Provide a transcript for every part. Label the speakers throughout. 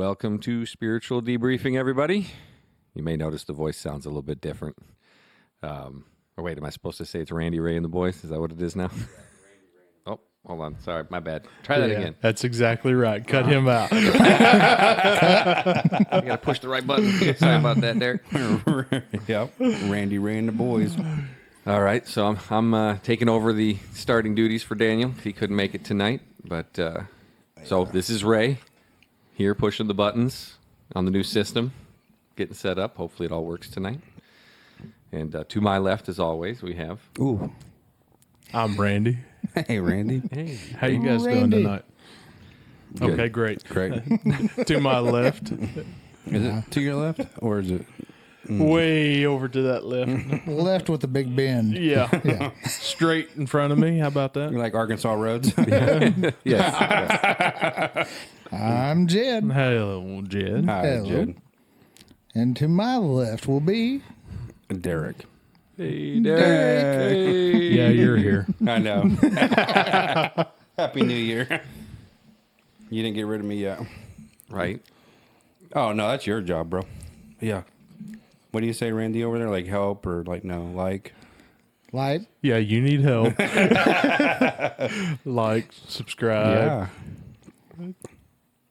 Speaker 1: Welcome to Spiritual Debriefing, everybody. You may notice the voice sounds a little bit different. Or wait, am I supposed to say it's Randy Ray and the boys? Is that what it is now? Oh, hold on. Sorry, my bad. Try that again.
Speaker 2: That's exactly right. Cut him out.
Speaker 1: I got to push the right button. Sorry about that, Derek.
Speaker 3: Yep. Randy Ray and the boys.
Speaker 1: All right, so I'm taking over the starting duties for Daniel. He couldn't make it tonight, but so this is Ray here pushing the buttons on the new system, getting set up. Hopefully it all works tonight. And to my left, as always, we have...
Speaker 3: Ooh.
Speaker 2: I'm Randy.
Speaker 3: Hey, Randy.
Speaker 1: Hey.
Speaker 2: How you guys doing tonight?
Speaker 1: Good.
Speaker 2: Okay, great.
Speaker 3: Great.
Speaker 2: To my left.
Speaker 3: Is it to your left or is it?
Speaker 2: Way over to that left.
Speaker 4: Left with the big bend.
Speaker 2: Yeah.
Speaker 4: Yeah.
Speaker 2: Straight in front of me. How about that?
Speaker 3: You like Arkansas roads?
Speaker 1: Yes.
Speaker 4: I'm Jed.
Speaker 2: Hello, Jed.
Speaker 3: Hi,
Speaker 4: Hello.
Speaker 3: Jed.
Speaker 4: And to my left will be
Speaker 3: Derek.
Speaker 1: Hey, Derek. Hey.
Speaker 2: Yeah, you're here.
Speaker 3: I know. Happy New Year. You didn't get rid of me yet.
Speaker 1: Right.
Speaker 3: Oh, no, that's your job, bro. Yeah. What do you say, Randy, over there? Like help or like no, like?
Speaker 4: Light.
Speaker 2: Yeah, you need help. Like, subscribe.
Speaker 3: Yeah.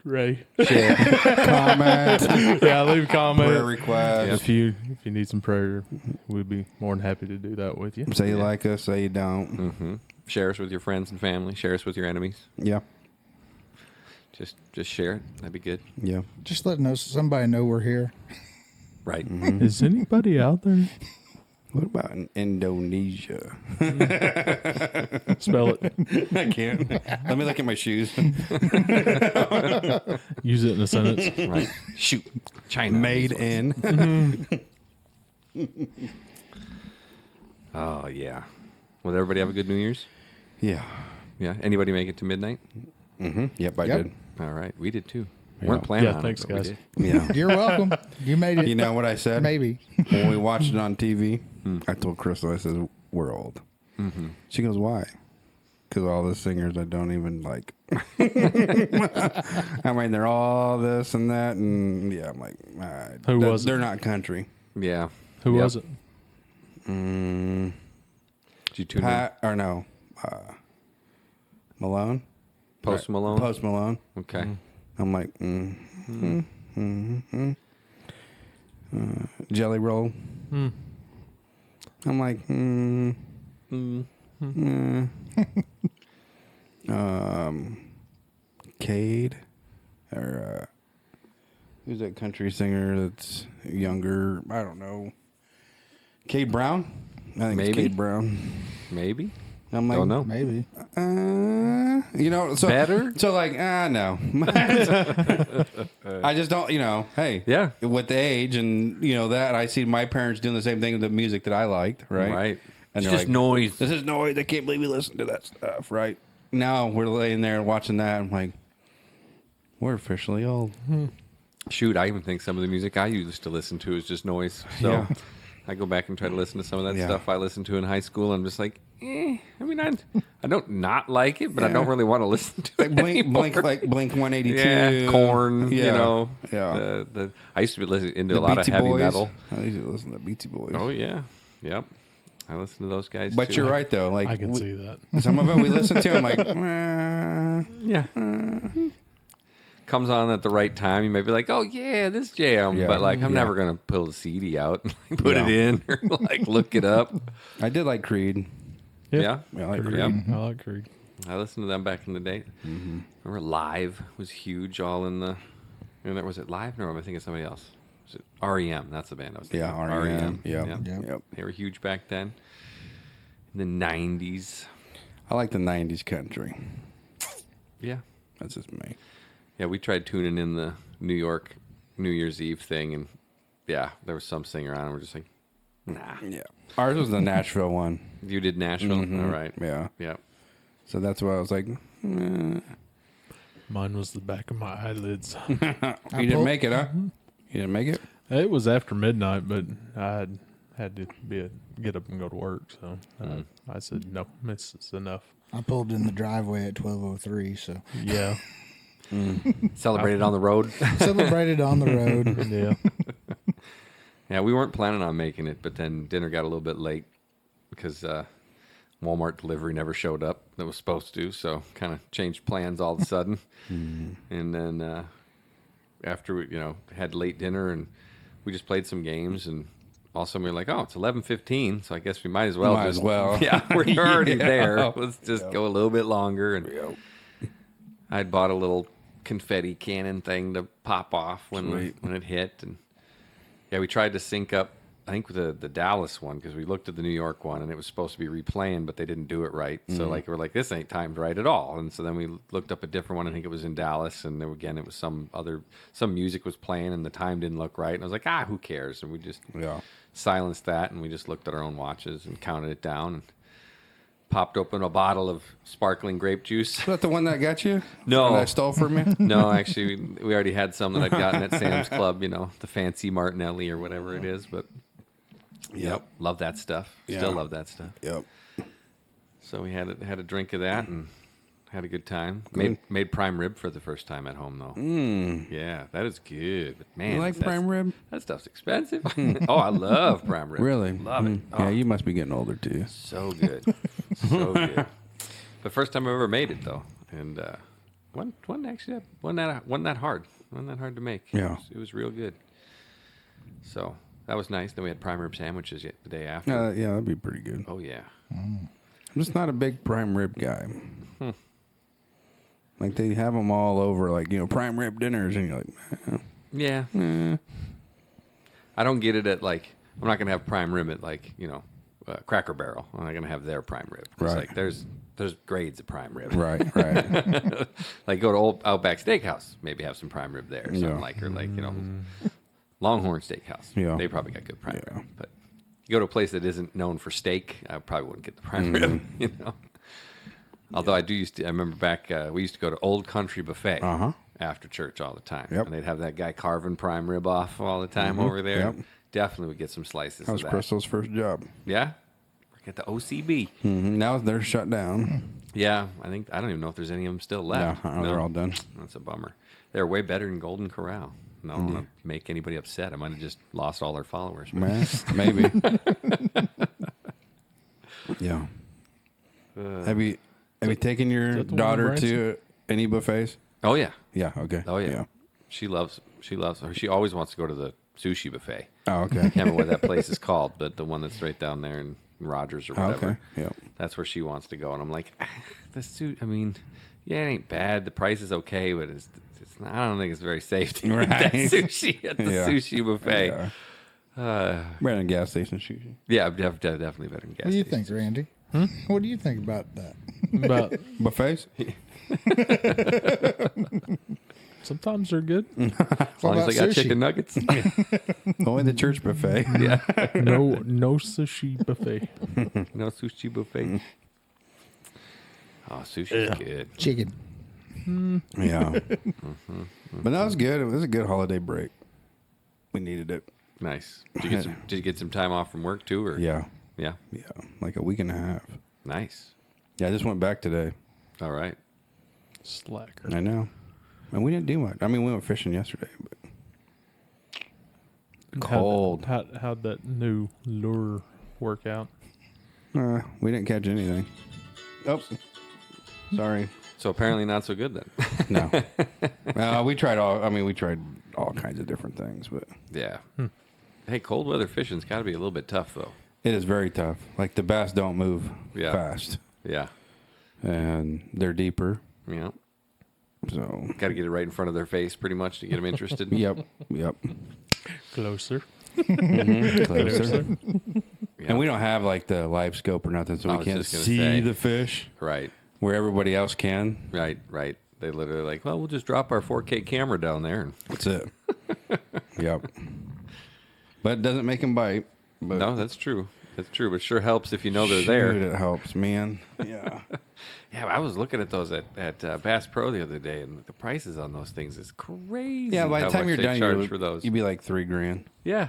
Speaker 2: Ray.
Speaker 3: Share. Comment.
Speaker 2: Yeah, leave a comment.
Speaker 3: Prayer request.
Speaker 2: If you need some prayer, we'd be more than happy to do that with you.
Speaker 3: Say you like us, say you don't.
Speaker 1: Mm-hmm. Share us with your friends and family. Share us with your enemies.
Speaker 3: Yeah.
Speaker 1: Just share it. That'd be good.
Speaker 3: Yeah.
Speaker 4: Just letting somebody know we're here.
Speaker 1: Right.
Speaker 2: Is anybody out there?
Speaker 3: What about in Indonesia?
Speaker 2: Spell it.
Speaker 3: I can't. Let me look at my shoes.
Speaker 2: Use it in a sentence.
Speaker 1: Right. Shoot. China.
Speaker 3: Made in.
Speaker 1: Oh, yeah. Well, did everybody have a good New Year's?
Speaker 3: Yeah.
Speaker 1: Yeah. Anybody make it to midnight?
Speaker 3: Yep, I
Speaker 4: Yep.
Speaker 3: did.
Speaker 1: All right. We did too.
Speaker 3: Yeah.
Speaker 1: Weren't planning
Speaker 2: Yeah,
Speaker 1: on
Speaker 2: thanks,
Speaker 1: it, but we
Speaker 2: guys.
Speaker 1: did.
Speaker 3: Yeah.
Speaker 4: You're welcome. You made it.
Speaker 3: You know what I said?
Speaker 4: Maybe.
Speaker 3: When we watched it on TV, I told Crystal, I said, we're old. She goes, why? Because all the singers I don't even like. I mean, they're all this and that. And yeah, I'm like,
Speaker 2: Who was it?
Speaker 3: They're not country.
Speaker 1: Yeah.
Speaker 2: Who
Speaker 1: Yep.
Speaker 2: was it?
Speaker 1: Did you tune
Speaker 3: Pat, or no, Malone?
Speaker 1: in? Post Malone?
Speaker 3: Post Malone.
Speaker 1: Okay.
Speaker 3: I'm like, Jelly Roll. I'm like, Cade, or who's that country singer that's younger? I don't know. Cade Brown? I think
Speaker 1: Maybe.
Speaker 3: it's Cade Brown.
Speaker 1: Maybe.
Speaker 3: I'm like,
Speaker 1: Don't know.
Speaker 4: Maybe.
Speaker 3: you know, so
Speaker 1: Better?
Speaker 3: So like, no. I just don't, hey,
Speaker 1: Yeah.
Speaker 3: with the age and that I see my parents doing the same thing with the music that I liked, right?
Speaker 1: Right.
Speaker 3: And
Speaker 1: It's
Speaker 3: they're
Speaker 1: just
Speaker 3: like,
Speaker 1: noise.
Speaker 3: This is noise. I can't believe we listen to that stuff, right? Now we're laying there watching that. I'm like, we're officially old.
Speaker 1: Shoot, I even think some of the music I used to listen to is just noise. So
Speaker 3: Yeah.
Speaker 1: I go back and try to listen to some of that
Speaker 3: Yeah.
Speaker 1: stuff I listened to in high school. I'm just like, I mean, I don't not like it, but I
Speaker 3: Yeah.
Speaker 1: don't really want to listen to
Speaker 3: Like
Speaker 1: it
Speaker 3: Blink,
Speaker 1: anymore.
Speaker 3: Blink 182.
Speaker 1: Yeah, Corn.
Speaker 3: Yeah.
Speaker 1: Yeah. I used to be listening into
Speaker 3: The
Speaker 1: a lot
Speaker 3: Beastie
Speaker 1: of heavy
Speaker 3: Boys.
Speaker 1: metal.
Speaker 3: I used to listen to the Beastie Boys.
Speaker 1: Oh yeah, yep. I listen to those guys.
Speaker 3: But
Speaker 1: too.
Speaker 3: you're right though. Like
Speaker 2: I can see that.
Speaker 3: some of it we listen to. I'm like,
Speaker 1: Yeah. Comes on at the right time. You may be like, oh yeah, this jam.
Speaker 3: Yeah.
Speaker 1: But like, I'm
Speaker 3: Yeah.
Speaker 1: never gonna pull the CD out and put
Speaker 3: No.
Speaker 1: it in or like look it up.
Speaker 3: I did like Creed.
Speaker 1: Yeah.
Speaker 3: Yeah, I like
Speaker 2: Creed.
Speaker 3: Creed.
Speaker 2: I like Creed.
Speaker 1: I listened to them back in the day. Remember Live was huge all in the... was it Live? No, I'm thinking of somebody else. Was it REM? That's the band I was thinking
Speaker 3: Yeah,
Speaker 1: of.
Speaker 3: R.E.M. Yep.
Speaker 4: Yep.
Speaker 3: Yep.
Speaker 1: They were huge back then. In the 90s.
Speaker 3: I like the 90s country.
Speaker 1: Yeah.
Speaker 3: That's just me.
Speaker 1: Yeah, we tried tuning in the New York New Year's Eve thing, and yeah, there was some singer on, and we're just like, nah.
Speaker 3: Yeah. Ours was the Nashville one.
Speaker 1: You did Nashville? All right.
Speaker 3: Yeah.
Speaker 1: Yeah.
Speaker 3: So that's why I was like,
Speaker 2: Mine was the back of my eyelids.
Speaker 3: you didn't make it, huh? You didn't make it?
Speaker 2: It was after midnight, but I had to get up and go to work. So I said, no, this is enough.
Speaker 4: I pulled in the driveway at 12:03, so
Speaker 2: Yeah.
Speaker 1: Celebrated on the road.
Speaker 4: Celebrated on the road.
Speaker 2: Yeah.
Speaker 1: Yeah, we weren't planning on making it, but then dinner got a little bit late because Walmart delivery never showed up that was supposed to, so kind of changed plans all of a sudden. And then after we, had late dinner and we just played some games, and all of a sudden we were like, oh, it's 11:15, so I guess we might as well. Yeah, we're already there. Let's just go a little bit longer. And I'd bought a little confetti cannon thing to pop off when it hit, and yeah, we tried to sync up, I think, with the Dallas one, because we looked at the New York one and it was supposed to be replaying, but they didn't do it right. So we're like, this ain't timed right at all. And so then we looked up a different one. I think it was in Dallas, and then again, it was some music was playing and the time didn't look right. And I was like, who cares? And we just silenced that, and we just looked at our own watches and counted it down and popped open a bottle of sparkling grape juice.
Speaker 3: Is that the one that got you?
Speaker 1: No.
Speaker 3: That I stole from you?
Speaker 1: No, actually, we already had some that I'd gotten at Sam's Club, the fancy Martinelli or whatever it is. But love that stuff. Still love that stuff.
Speaker 3: Yep.
Speaker 1: So we had a drink of that and had a good time.
Speaker 3: Good.
Speaker 1: Made prime rib for the first time at home, though. Yeah, that is good. But man,
Speaker 3: You like prime rib?
Speaker 1: That stuff's expensive. Oh, I love prime rib.
Speaker 3: Really?
Speaker 1: Love it.
Speaker 3: Yeah, you must be getting older too.
Speaker 1: So good. So good. The first time I ever made it, though. And wasn't that hard. Wasn't that hard to make.
Speaker 3: Yeah.
Speaker 1: It was real good. So that was nice. Then we had prime rib sandwiches the day after.
Speaker 3: Yeah, that'd be pretty good.
Speaker 1: Oh, yeah.
Speaker 3: I'm just not a big prime rib guy. Like, they have them all over, like, prime rib dinners, and you're like,
Speaker 1: Yeah. I don't get it at, like, I'm not going to have prime rib at, like, Cracker Barrel. I'm not going to have their prime rib. It's
Speaker 3: Right.
Speaker 1: like there's grades of prime rib.
Speaker 3: right.
Speaker 1: Like, go to Old Outback Steakhouse, maybe have some prime rib there. Or something Longhorn Steakhouse.
Speaker 3: Yeah.
Speaker 1: They probably got good prime
Speaker 3: Yeah.
Speaker 1: rib. But you go to a place that isn't known for steak, I probably wouldn't get the prime rib, Although I remember back, we used to go to Old Country Buffet after church all the time.
Speaker 3: Yep.
Speaker 1: And they'd have that guy carving prime rib off all the time over there.
Speaker 3: Yep.
Speaker 1: Definitely would get some slices
Speaker 3: That was
Speaker 1: of that.
Speaker 3: Crystal's first job.
Speaker 1: Yeah? Work at the OCB.
Speaker 3: Now they're shut down.
Speaker 1: Yeah, I don't even know if there's any of them still left.
Speaker 3: Yeah, they're all done.
Speaker 1: That's a bummer. They're way better than Golden Corral. No, I don't want to make anybody upset. I might have just lost all their followers.
Speaker 3: Man, maybe. Yeah. Have you taken your
Speaker 2: that the one
Speaker 3: daughter
Speaker 2: in
Speaker 3: to any buffets?
Speaker 1: Oh, yeah.
Speaker 3: Yeah. Okay.
Speaker 1: Oh, yeah. She loves her. She always wants to go to the sushi buffet.
Speaker 3: Oh, okay.
Speaker 1: I can't remember what that place is called, but the one that's right down there in Rogers or whatever.
Speaker 3: Okay. Yeah.
Speaker 1: That's where she wants to go. And I'm like, the suit. I mean, yeah, it ain't bad. The price is okay, but it's not, I don't think it's very safe to eat that sushi at the sushi buffet.
Speaker 3: Yeah. Better than gas station sushi.
Speaker 1: Yeah, definitely better than gas
Speaker 4: What do you
Speaker 1: stations.
Speaker 4: think, Randy? What do you think about that?
Speaker 2: But
Speaker 3: Buffets?
Speaker 2: sometimes they're good.
Speaker 1: As long as
Speaker 4: about
Speaker 1: they got
Speaker 4: sushi?
Speaker 1: chicken nuggets.
Speaker 3: Only the church buffet.
Speaker 1: Yeah.
Speaker 2: No sushi buffet.
Speaker 1: No sushi buffet. Oh, sushi's good.
Speaker 4: Chicken.
Speaker 3: Yeah. But that was good. It was a good holiday break. We needed it.
Speaker 1: Nice. Did you get some time off from work too, or
Speaker 3: Yeah.
Speaker 1: Yeah.
Speaker 3: Yeah. Like a week and a half.
Speaker 1: Nice.
Speaker 3: Yeah, I just went back today.
Speaker 1: All right.
Speaker 2: Slacker.
Speaker 3: I know. And we didn't do much. I mean, we went fishing yesterday, but cold.
Speaker 2: How'd that new lure work out?
Speaker 3: We didn't catch anything. Oh, sorry.
Speaker 1: So apparently not so good then.
Speaker 3: No. We tried all kinds of different things, but
Speaker 1: Yeah. Hey, cold weather fishing's got to be a little bit tough though.
Speaker 3: it is very tough. Like, the bass don't move fast,
Speaker 1: Yeah.
Speaker 3: and they're deeper.
Speaker 1: Yeah.
Speaker 3: So,
Speaker 1: Got to get it right in front of their face pretty much to get them interested.
Speaker 3: yep.
Speaker 2: Closer.
Speaker 3: Closer.
Speaker 1: Yeah.
Speaker 3: And we don't have like the live scope or nothing, so
Speaker 1: I
Speaker 3: we
Speaker 1: was
Speaker 3: can't
Speaker 1: just gonna
Speaker 3: see
Speaker 1: say.
Speaker 3: the fish
Speaker 1: Right.
Speaker 3: where everybody else can.
Speaker 1: Right. They literally like, well, we'll just drop our 4K camera down there. And
Speaker 3: That's it. Yep. But it doesn't make them bite. But
Speaker 1: no, that's true. That's true. But it sure helps if you know they're there.
Speaker 3: Shoot, it helps, man. Yeah.
Speaker 1: Yeah, I was looking at those at Bass Pro the other day, and the prices on those things is crazy.
Speaker 3: Yeah, by the
Speaker 1: how
Speaker 3: time
Speaker 1: much
Speaker 3: you're
Speaker 1: they
Speaker 3: done,
Speaker 1: charge for those.
Speaker 3: you'd be like $3,000.
Speaker 1: Yeah.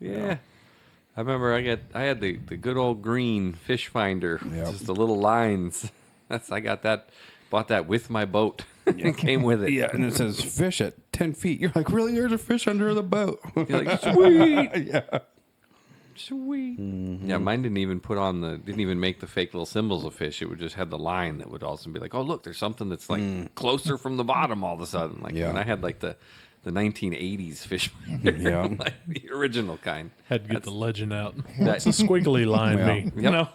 Speaker 1: I remember I had the good old green fish finder,
Speaker 3: Yep.
Speaker 1: just the little lines. I got that, bought that with my boat. It came with it.
Speaker 3: Yeah, and it says fish at 10 feet. You're like, really? There's a fish under the boat.
Speaker 1: You're like, sweet.
Speaker 3: Yeah.
Speaker 1: Sweet. Yeah, mine didn't even make the fake little symbols of fish. It would just have the line that would also be like, oh, look, there's something that's like closer from the bottom all of a sudden. Like,
Speaker 3: Yeah.
Speaker 1: and I had like the 1980s fish,
Speaker 3: Yeah.
Speaker 1: like the original kind.
Speaker 2: Had to get the legend out.
Speaker 1: That-
Speaker 2: What's a squiggly line
Speaker 3: Yeah.
Speaker 2: mean?
Speaker 1: Yep.
Speaker 2: You know?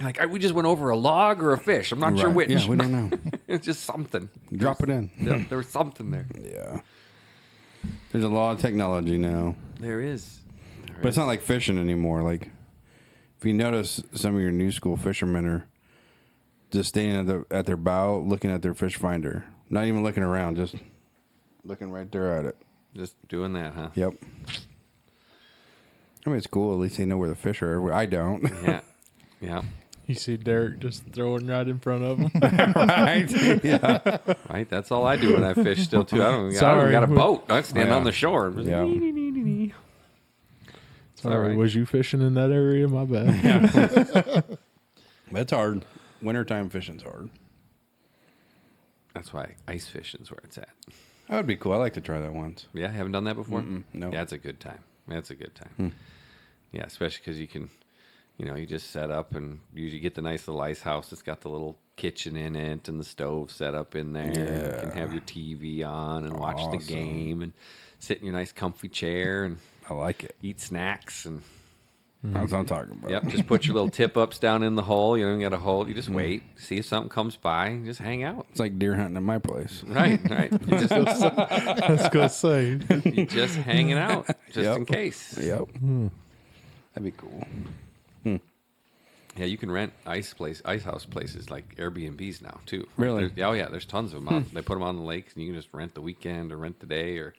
Speaker 1: Like, we just went over a log or a fish. I'm not sure
Speaker 3: Right.
Speaker 1: which.
Speaker 3: Yeah, we don't know.
Speaker 1: It's just something.
Speaker 3: Drop it in.
Speaker 1: There was something there.
Speaker 3: Yeah. There's a lot of technology now.
Speaker 1: There is.
Speaker 3: But it's not like fishing anymore. Like, if you notice, some of your new school fishermen are just standing at their bow, looking at their fish finder, not even looking around, just looking right there at it.
Speaker 1: Just doing that, huh?
Speaker 3: Yep. I mean, it's cool. At least they know where the fish are. I don't.
Speaker 1: Yeah. Yeah.
Speaker 2: You see Derek just throwing right in front of him.
Speaker 3: Right? Yeah.
Speaker 1: Right. That's all I do when I fish still too. I don't
Speaker 2: Sorry.
Speaker 1: got a boat. I stand
Speaker 3: Yeah.
Speaker 1: on the shore.
Speaker 3: Yeah.
Speaker 2: Sorry,
Speaker 1: right.
Speaker 2: was you fishing in that area? My bad.
Speaker 3: That's hard. Wintertime fishing's hard.
Speaker 1: That's why ice fishing's where it's at.
Speaker 3: That would be cool. I'd like to try that once.
Speaker 1: Yeah, haven't done that before.
Speaker 3: no.
Speaker 1: Yeah, it's a good time. That's a good time. Yeah, especially because you can, you just set up and usually get the nice little ice house that's got the little kitchen in it and the stove set up in there. You can have your TV on and watch the
Speaker 3: Awesome.
Speaker 1: game and sit in your nice comfy chair and
Speaker 3: I like it.
Speaker 1: eat snacks and
Speaker 3: That's what I'm talking about.
Speaker 1: yep, just put your little tip ups down in the hole. You don't got to hold. You just wait, see if something comes by, and just hang out.
Speaker 3: It's like deer hunting at my place.
Speaker 1: Right. You just,
Speaker 2: I was going to say.
Speaker 1: you just hanging out, just
Speaker 3: Yep.
Speaker 1: in case.
Speaker 3: Yep. That'd be cool.
Speaker 1: Yeah, you can rent ice house places like Airbnbs now too.
Speaker 3: Really?
Speaker 1: There's tons of them. Out. They put them on the lakes, and you can just rent the weekend or rent the day. Or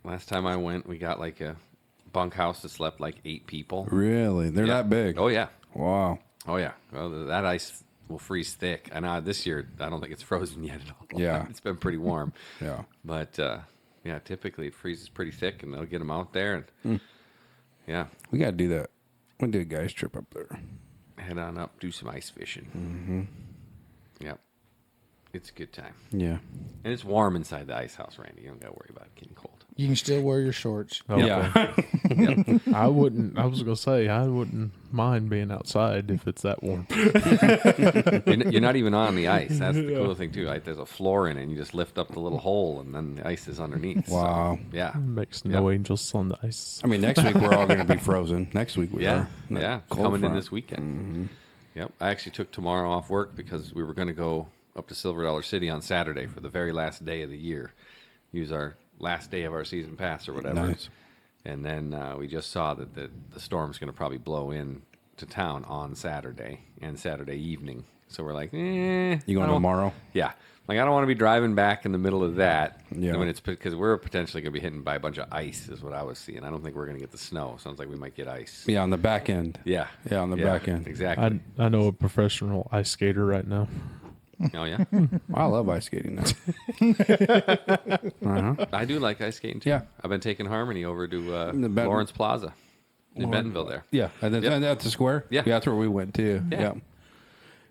Speaker 1: last time I went, we got like a bunkhouse that slept like 8 people.
Speaker 3: Really? They're
Speaker 1: Yeah.
Speaker 3: that big?
Speaker 1: Oh yeah.
Speaker 3: Wow.
Speaker 1: Oh yeah. Well, that ice will freeze thick. And this year, I don't think it's frozen yet at all.
Speaker 3: Yeah.
Speaker 1: It's been pretty warm.
Speaker 3: Yeah.
Speaker 1: But yeah, typically it freezes pretty thick, and they'll get them out there. And yeah,
Speaker 3: We got to do that. We'll do a guys trip up there.
Speaker 1: head on up, do some ice fishing. Yep. It's a good time.
Speaker 3: Yeah.
Speaker 1: And it's warm inside the ice house, Randy. You don't got to worry about it getting cold.
Speaker 4: You can still wear your shorts.
Speaker 2: Okay.
Speaker 3: Yeah.
Speaker 2: I wouldn't. I was going to say I wouldn't mind being outside if it's that warm.
Speaker 1: You're not even on the ice. That's the cool thing, too. Like, there's a floor in it, and you just lift up the little hole, and then the ice is underneath. So,
Speaker 3: Wow.
Speaker 1: yeah.
Speaker 2: Make snow angels on the ice.
Speaker 3: I mean, next week we're all going to be frozen. Next week we
Speaker 1: Yeah.
Speaker 3: are.
Speaker 1: Yeah.
Speaker 3: Cold
Speaker 1: Coming in
Speaker 3: front.
Speaker 1: this weekend. Yep. I actually took tomorrow off work because we were going to go up to Silver Dollar City on Saturday for the very last day of the year. Use our last day of our season pass or whatever.
Speaker 3: Nice.
Speaker 1: And then we just saw that the storm's going to probably blow in to town on Saturday and Saturday evening. So we're like,
Speaker 3: You
Speaker 1: I
Speaker 3: going
Speaker 1: don't-
Speaker 3: tomorrow?
Speaker 1: Yeah. Like, I don't want to be driving back in the middle of that.
Speaker 3: Yeah.
Speaker 1: When it's because we're potentially going to be hit by a bunch of ice, is what I was seeing. I don't think we're going to get the snow. Sounds like we might get ice.
Speaker 3: Yeah, on the back end.
Speaker 1: Yeah.
Speaker 3: Yeah, on the back end.
Speaker 1: Exactly.
Speaker 2: I know a professional ice skater right now.
Speaker 1: Oh, yeah.
Speaker 3: I love ice skating now.
Speaker 1: I do like ice skating, too.
Speaker 3: Yeah.
Speaker 1: I've been taking Harmony over to
Speaker 3: The Benton-
Speaker 1: Lawrence Plaza in Bentonville there.
Speaker 3: Yeah, and
Speaker 1: Yep.
Speaker 3: that's the square.
Speaker 1: Yeah.
Speaker 3: That's where we went too.
Speaker 1: Yeah.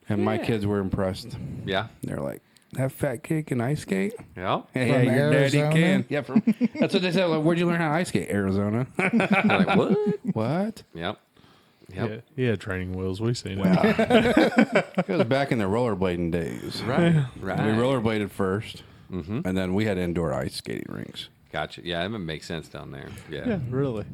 Speaker 3: And my
Speaker 1: Yeah.
Speaker 3: kids were impressed.
Speaker 1: Yeah.
Speaker 3: They're like, "That fat kid can ice skate."
Speaker 1: Yeah.
Speaker 3: Hey,
Speaker 4: From
Speaker 3: your daddy
Speaker 4: Arizona?
Speaker 3: can. Yeah, that's what they said. Like, where'd you learn how to ice skate? Arizona.
Speaker 1: They're like, what?
Speaker 3: What?
Speaker 1: Yep.
Speaker 2: Yeah, he had training wheels. We seen it.
Speaker 3: It was back in the rollerblading days.
Speaker 1: Right. Right.
Speaker 3: We rollerbladed first, and then we had indoor ice skating rinks.
Speaker 1: Gotcha. Yeah, that makes sense down there. Yeah.
Speaker 2: Yeah, really.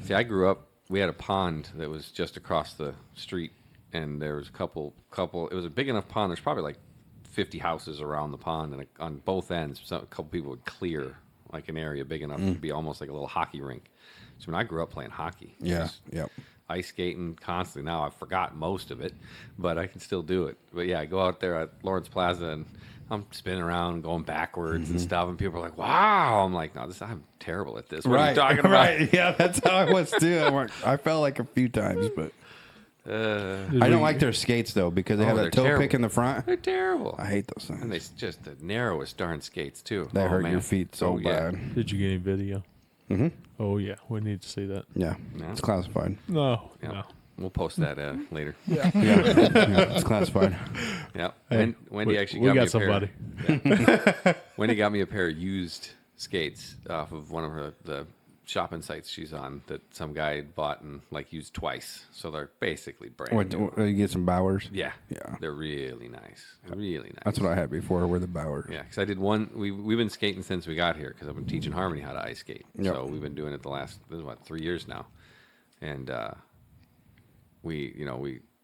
Speaker 1: See, I grew up. We had a pond that was just across the street, and there was a couple. It was a big enough pond. There's probably like 50 houses around the pond, and on both ends, a couple people would clear like an area big enough to be almost like a little hockey rink. So when I grew up playing hockey,
Speaker 3: Yeah.
Speaker 1: just
Speaker 3: Yep.
Speaker 1: ice skating constantly. Now I've forgotten most of it, but I can still do it. But yeah, I go out there at Lawrence Plaza and I'm spinning around, going backwards and stuff, and people are like, "Wow!" I'm like, "No, I'm terrible at this." What are you talking about?
Speaker 3: Right. Yeah, that's how I was too. I fell like a few times, but I don't like their skates though because they have
Speaker 1: they're
Speaker 3: that toe
Speaker 1: terrible.
Speaker 3: pick in the front.
Speaker 1: They're terrible.
Speaker 3: I hate those
Speaker 1: And
Speaker 3: things.
Speaker 1: they just the narrowest darn skates too.
Speaker 3: They
Speaker 1: Oh,
Speaker 3: hurt
Speaker 1: man.
Speaker 3: your feet so
Speaker 1: Oh, yeah.
Speaker 3: bad.
Speaker 2: Did you get any video? Oh yeah, we need to see that.
Speaker 3: Yeah,
Speaker 1: No.
Speaker 3: it's classified.
Speaker 2: No,
Speaker 1: Yeah.
Speaker 2: no.
Speaker 1: We'll post that later.
Speaker 3: Yeah, it's classified.
Speaker 1: Yeah.
Speaker 2: Hey,
Speaker 1: Wendy actually
Speaker 2: we
Speaker 1: got me
Speaker 2: got
Speaker 1: a
Speaker 2: somebody.
Speaker 1: pair. Yeah. Wendy got me a pair of used skates off of one of the shopping sites she's on that some guy had bought and like used twice. So they're basically brand new.
Speaker 3: You get some Bowers?
Speaker 1: Yeah.
Speaker 3: Yeah.
Speaker 1: They're really nice. Really nice.
Speaker 3: That's what I had before, were the Bowers.
Speaker 1: Yeah, because I did one. We've been skating since we got here because I've been teaching Harmony how to ice skate.
Speaker 3: Yep.
Speaker 1: So we've been doing it this is 3 years now, and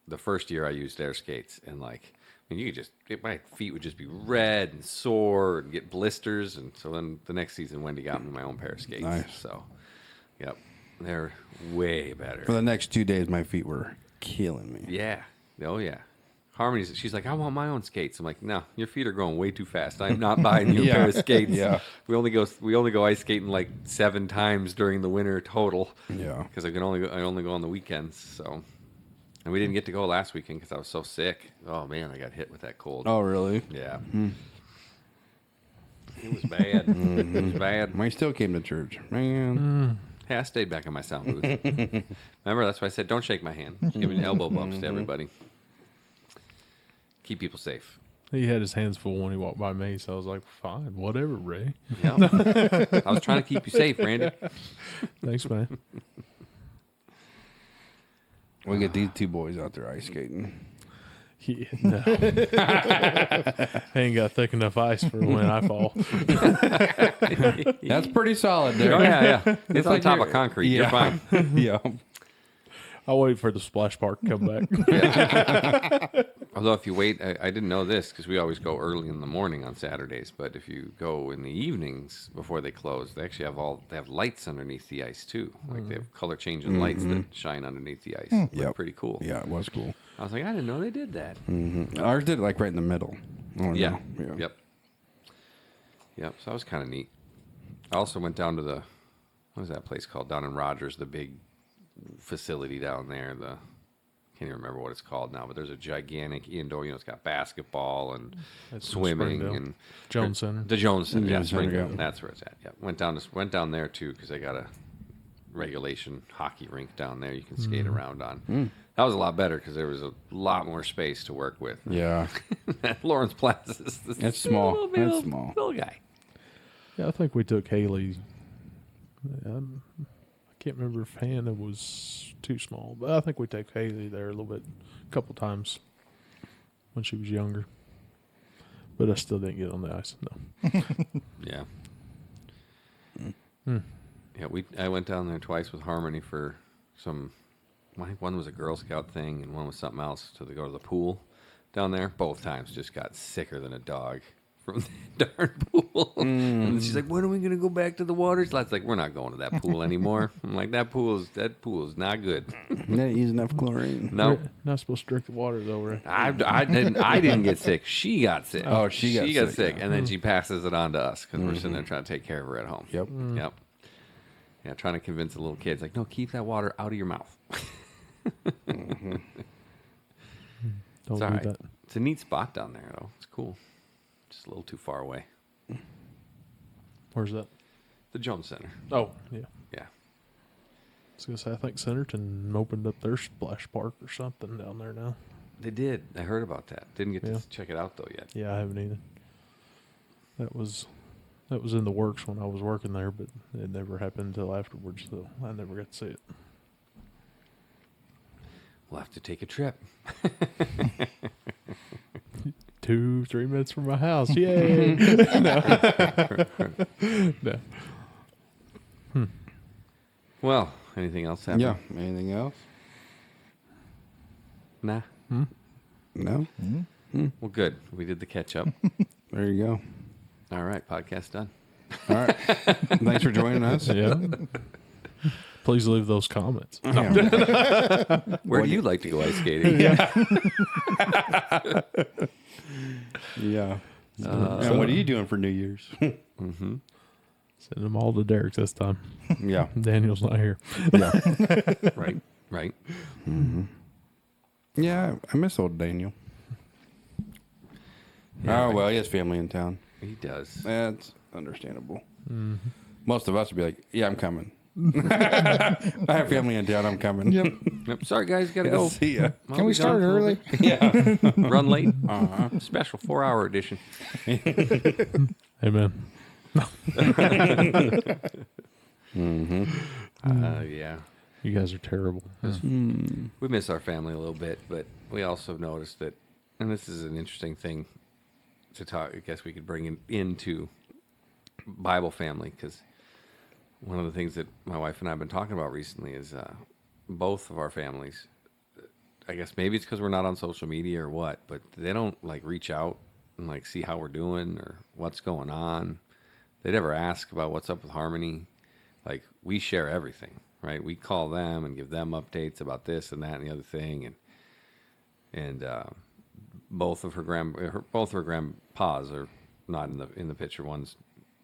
Speaker 1: the first year I used their skates and like you could my feet would just be red and sore and get blisters, and so then the next season Wendy got me my own pair of skates.
Speaker 3: Nice.
Speaker 1: So, yep, they're way better.
Speaker 3: For the next 2 days, my feet were killing me.
Speaker 1: Yeah. Oh, yeah. She's like, I want my own skates. I'm like, no, your feet are growing way too fast. I'm not buying you a pair of skates.
Speaker 3: Yeah.
Speaker 1: We only go ice skating like 7 times during the winter total.
Speaker 3: Yeah.
Speaker 1: Because I only go on the weekends. So, and we didn't get to go last weekend because I was so sick. Oh man, I got hit with that cold.
Speaker 3: Oh, really?
Speaker 1: Yeah. It was bad. It was bad.
Speaker 3: I still came to church. Man.
Speaker 1: Hey, I stayed back in my sound booth. Remember, that's why I said don't shake my hand. Just give me elbow bumps to everybody. Keep people safe.
Speaker 2: He had his hands full when he walked by me, so I was like, fine, whatever, Ray.
Speaker 1: Yeah. I was trying to keep you safe, Randy.
Speaker 2: Thanks, man.
Speaker 3: We get these 2 boys out there ice skating.
Speaker 2: Yeah, no. I ain't got thick enough ice for when I fall.
Speaker 3: That's pretty solid there.
Speaker 1: Oh, yeah. It's on
Speaker 3: like
Speaker 1: top
Speaker 3: you're-
Speaker 1: of concrete. You're fine.
Speaker 3: Yeah.
Speaker 2: I'll wait for the splash park to come back.
Speaker 1: Although if you wait, I didn't know this because we always go early in the morning on Saturdays. But if you go in the evenings before they close, they actually have lights underneath the ice too. Like they have color changing lights that shine underneath the ice.
Speaker 3: Yep.
Speaker 1: Pretty cool.
Speaker 3: Yeah, it was cool.
Speaker 1: I was like, I didn't know they did that.
Speaker 3: Ours did it like right in the middle. Oh,
Speaker 1: Yeah.
Speaker 3: no.
Speaker 1: Yep. So that was kind of neat. I also went down to what is that place called down in Rogers, the big facility down there. Can't even remember what it's called now, but there's a gigantic indoor. It's got basketball and
Speaker 2: That's in
Speaker 1: swimming
Speaker 2: Springdale.
Speaker 1: and
Speaker 2: Jones Center.
Speaker 1: the Jones Center. Yeah,
Speaker 3: Jones Center,
Speaker 1: Springdale.
Speaker 3: yeah.
Speaker 1: That's where it's at. Yeah, went down there too because they got a regulation hockey rink down there you can skate around on. That was a lot better because there was a lot more space to work with.
Speaker 3: Yeah.
Speaker 1: Lawrence Plaza is this
Speaker 3: It's small.
Speaker 1: little,
Speaker 3: It's
Speaker 1: little,
Speaker 3: small.
Speaker 1: little guy.
Speaker 2: Yeah, I think we took Haley. I can't remember if Hannah was too small, but I think we took Haley there a couple times when she was younger. But I still didn't get on the ice. No.
Speaker 1: Yeah. Yeah, I went down there twice with Harmony for I think one was a Girl Scout thing and one was something else to go to the pool down there. Both times just got sicker than a dog from the darn pool. And she's like, when are we going to go back to the water slides? Like, we're not going to that pool anymore. I'm like, that pool is not good.
Speaker 3: Not using enough chlorine.
Speaker 1: No.
Speaker 2: We're not supposed to drink the water though, Ray.
Speaker 1: I didn't get sick. She got sick.
Speaker 3: Oh, she got sick,
Speaker 1: and then she passes it on to us because we're sitting there trying to take care of her at home.
Speaker 3: Yep.
Speaker 1: Yep. Yeah, trying to convince the little kids, like, no, keep that water out of your mouth.
Speaker 2: Don't
Speaker 1: It's
Speaker 2: do
Speaker 1: all right.
Speaker 2: that.
Speaker 1: It's a neat spot down there, though. It's cool. Just a little too far away.
Speaker 2: Where's that?
Speaker 1: The Jones Center.
Speaker 2: Oh, yeah.
Speaker 1: Yeah.
Speaker 2: I was gonna say I think Centerton opened up their splash park or something down there now.
Speaker 1: They did. I heard about that. Didn't get
Speaker 2: Yeah.
Speaker 1: to check it out, though, yet.
Speaker 2: Yeah, I haven't either. That was in the works when I was working there, but it never happened until afterwards, so I never got to see it.
Speaker 1: We'll have to take a trip.
Speaker 2: 2-3 minutes from my house. Yay! No.
Speaker 1: Well, anything else happen?
Speaker 3: Yeah. Anything else?
Speaker 1: Nah.
Speaker 3: No?
Speaker 1: Well, good. We did the catch up.
Speaker 3: There you go.
Speaker 1: All right. Podcast done.
Speaker 3: All right. Thanks for joining us.
Speaker 2: Yeah. Please leave those comments.
Speaker 1: Where do you like to go ice skating?
Speaker 3: Yeah. And what are you doing for New Year's?
Speaker 2: Send them all to Derek this time.
Speaker 3: Yeah.
Speaker 2: Daniel's not here.
Speaker 3: Yeah.
Speaker 1: Right.
Speaker 3: Yeah. I miss old Daniel.
Speaker 1: Yeah,
Speaker 3: Oh, well, he has family in town.
Speaker 1: He does.
Speaker 3: That's understandable. Most of us would be like, yeah, I'm coming. I have family in town. I'm coming.
Speaker 4: Yep.
Speaker 1: Yep. Sorry, guys, gotta go.
Speaker 3: See ya.
Speaker 1: I'll
Speaker 4: Can
Speaker 1: be
Speaker 4: we start
Speaker 1: gone for a
Speaker 4: early?
Speaker 1: bit. Yeah. Run late. Special 4-hour edition.
Speaker 2: Amen.
Speaker 1: Yeah.
Speaker 2: You guys are terrible.
Speaker 1: We miss our family a little bit, but we also noticed that, and this is an interesting thing to talk. I guess we could bring into Bible family, because one of the things that my wife and I have been talking about recently is both of our families. I guess maybe it's because we're not on social media or what, but they don't like reach out and like see how we're doing or what's going on. They never ask about what's up with Harmony. Like, we share everything, right? We call them and give them updates about this and that and the other thing, and both of her grandpas are not in the picture. One's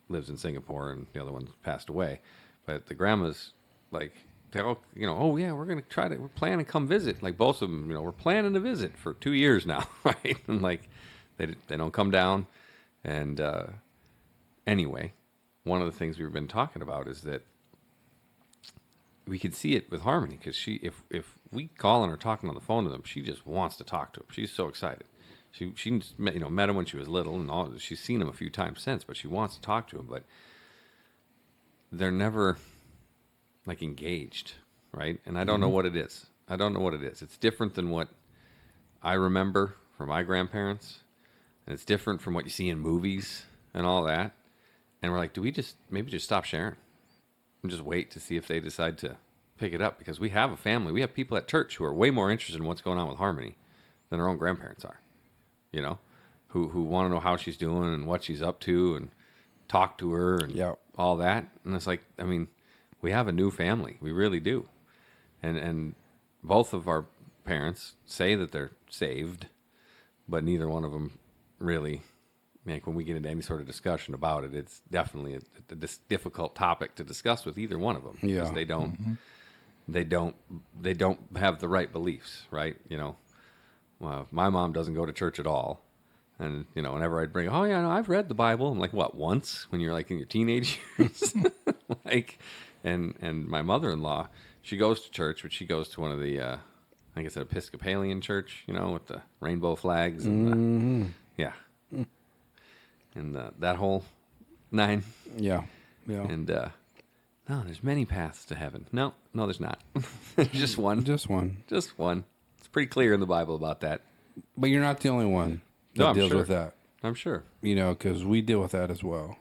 Speaker 1: lives in Singapore and the other one's passed away, but the grandmas, like, they all, oh yeah, we're planning to come visit. Like, both of them, we're planning to visit for 2 years now, right? And like, they don't come down, and anyway. One of the things we've been talking about is that we could see it with Harmony, because if we call and are talking on the phone to them, she just wants to talk to him. She's so excited. She met him when she was little, and all. She's seen him a few times since, but she wants to talk to him. But they're never like engaged, right? And I don't know what it is. I don't know what it is. It's different than what I remember from my grandparents, and it's different from what you see in movies and all that. And we're like, do we maybe just stop sharing and just wait to see if they decide to pick it up? Because we have a family. We have people at church who are way more interested in what's going on with Harmony than our own grandparents are, who want to know how she's doing and what she's up to and talk to her and all that. And it's like, I mean, we have a new family. We really do. And both of our parents say that they're saved, but neither one of them really... Like, when we get into any sort of discussion about it, it's definitely a difficult topic to discuss with either one of them, because they don't have the right beliefs, right? My mom doesn't go to church at all, and whenever I'd bring, oh yeah, no, I've read the Bible. I'm like, what, once when you're like in your teenage years, like, and my mother-in-law, she goes to church, but she goes to one of the, I think it's an Episcopalian church, with the rainbow flags and yeah. And that whole 9.
Speaker 3: Yeah.
Speaker 1: And no, there's many paths to heaven. No, there's not. Just one.
Speaker 3: Just one.
Speaker 1: Just one. It's pretty clear in the Bible about that.
Speaker 3: But you're not the only one that
Speaker 1: No, I'm
Speaker 3: deals
Speaker 1: sure.
Speaker 3: with that.
Speaker 1: I'm sure.
Speaker 3: Because we deal with that as well.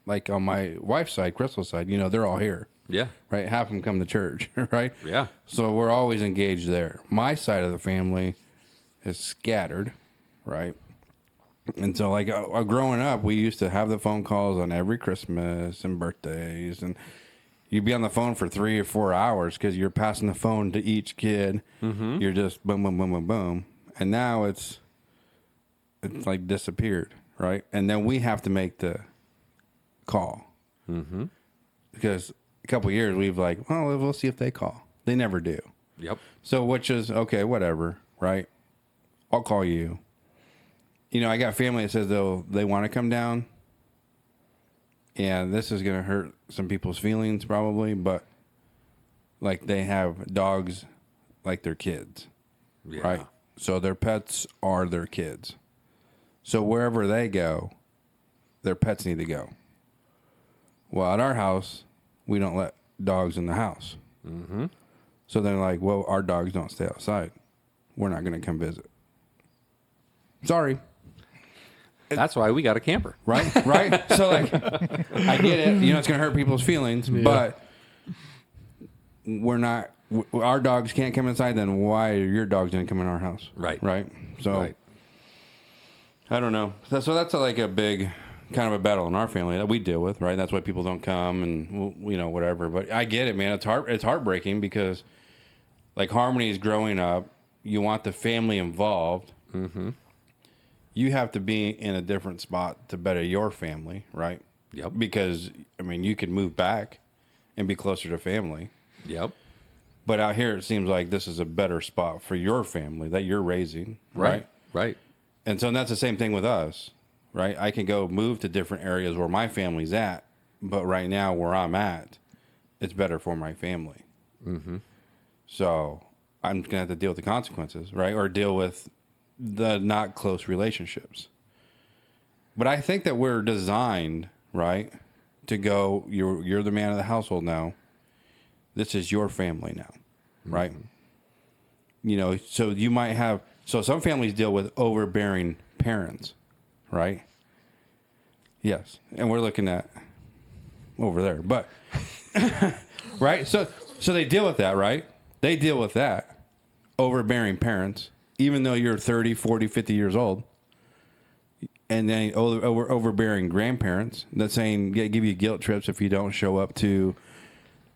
Speaker 3: Like on my wife's side, Crystal's side, they're all here.
Speaker 1: Yeah.
Speaker 3: Right? Half of them come to church, right?
Speaker 1: Yeah.
Speaker 3: So we're always engaged there. My side of the family is scattered, right? And so, like, growing up, we used to have the phone calls on every Christmas and birthdays, and you'd be on the phone for 3 or 4 hours because you're passing the phone to each kid. Mm-hmm. You're just boom, boom, boom, boom, boom. And now it's like disappeared, right? And then we have to make the call. Mm-hmm. Because a couple of years, we've like, well, we'll see if they call. They never do.
Speaker 1: Yep.
Speaker 3: So, which is, okay, whatever, right? I'll call you. I got family that says they want to come down, and this is going to hurt some people's feelings probably, but like, they have dogs like their kids, right? So their pets are their kids. So wherever they go, their pets need to go. Well, at our house, we don't let dogs in the house. Mm-hmm. So they're like, well, our dogs don't stay outside. We're not going to come visit. Sorry.
Speaker 1: That's why we got a camper.
Speaker 3: Right? So, like, I get it. It's going to hurt people's feelings, but we're not, our dogs can't come inside, then why are your dogs going to come in our house?
Speaker 1: Right.
Speaker 3: So, I don't know. So that's like a big kind of a battle in our family that we deal with, right? That's why people don't come and, whatever. But I get it, man. It's heartbreaking because, like, Harmony is growing up. You want the family involved. Mm-hmm. You have to be in a different spot to better your family, right?
Speaker 1: Yep.
Speaker 3: Because, you could move back and be closer to family.
Speaker 1: Yep.
Speaker 3: But out here, it seems like this is a better spot for your family that you're raising, right?
Speaker 1: Right.
Speaker 3: And so that's the same thing with us, right? I can go move to different areas where my family's at, but right now where I'm at it's better for my family. Mm-hmm. So I'm gonna have to deal with the consequences, right? Or deal with the not close relationships. But I think that we're designed, right, to go. You're the man of the household now. This is your family now, right? You know, so you might have. So some families deal with overbearing parents, right? Yes, and we're looking at over there, but right. So they deal with that, right? They deal with that overbearing parents, even though you're 30, 40, 50 years old. And then overbearing grandparents that's saying, give you guilt trips if you don't show up to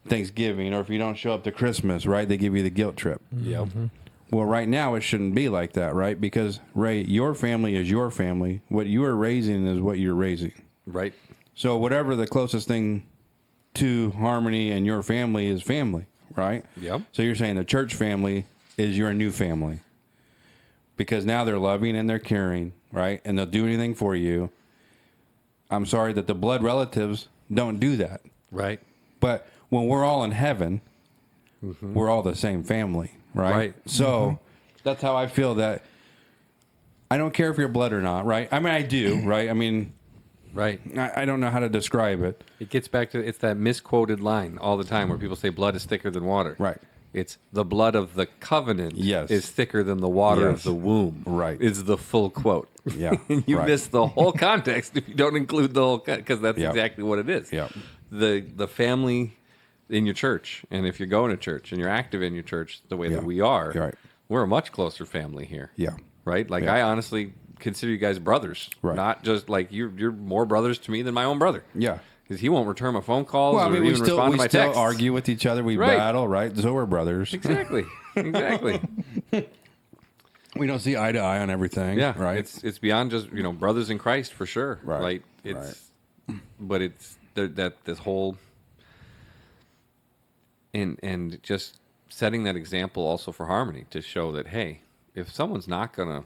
Speaker 3: Thanksgiving or if you don't show up to Christmas, right? They give you the guilt trip.
Speaker 1: Yep.
Speaker 3: Well, right now it shouldn't be like that, right? Because, Ray, your family is your family. What you are raising is what you're raising.
Speaker 1: Right.
Speaker 3: So whatever the closest thing to harmony and your family is family, right?
Speaker 1: Yep.
Speaker 3: So you're saying the church family is your new family. Because now they're loving and they're caring, right? And they'll do anything for you. I'm sorry that the blood relatives don't do that.
Speaker 1: Right.
Speaker 3: But when we're all in heaven, we're all the same family, right?
Speaker 1: Right.
Speaker 3: So that's how I feel that I don't care if you're blood or not, right? I mean, I do, right? I mean,
Speaker 1: Right.
Speaker 3: I don't know how to describe it.
Speaker 1: It gets back to it's that misquoted line all the time where people say blood is thicker than water.
Speaker 3: Right.
Speaker 1: It's the blood of the covenant
Speaker 3: Yes.
Speaker 1: is thicker than the water
Speaker 3: Yes.
Speaker 1: of the womb.
Speaker 3: Right.
Speaker 1: Is the full quote.
Speaker 3: Yeah.
Speaker 1: You
Speaker 3: right.
Speaker 1: miss the whole context if you don't include the whole because that's
Speaker 3: Yep.
Speaker 1: exactly what it is.
Speaker 3: Yep.
Speaker 1: The family in your church, and if you're going to church and you're active in your church the way
Speaker 3: Yeah.
Speaker 1: that we are,
Speaker 3: You're right.
Speaker 1: we're a much closer family here.
Speaker 3: Yeah.
Speaker 1: Right? Like
Speaker 3: Yeah.
Speaker 1: I honestly consider you guys brothers.
Speaker 3: Right.
Speaker 1: Not just like you're more brothers to me than my own brother.
Speaker 3: Yeah.
Speaker 1: Because he won't return my phone calls
Speaker 3: Well, I
Speaker 1: or
Speaker 3: mean, we
Speaker 1: even
Speaker 3: still
Speaker 1: respond to my texts.
Speaker 3: argue with each other. We
Speaker 1: Right.
Speaker 3: battle, right? So we're brothers.
Speaker 1: Exactly. Exactly.
Speaker 3: We don't see eye to eye on everything.
Speaker 1: Yeah.
Speaker 3: Right.
Speaker 1: It's beyond just, brothers in Christ for sure.
Speaker 3: Right.
Speaker 1: Like but it's that this whole and just setting that example also for harmony to show that, hey, if someone's not going to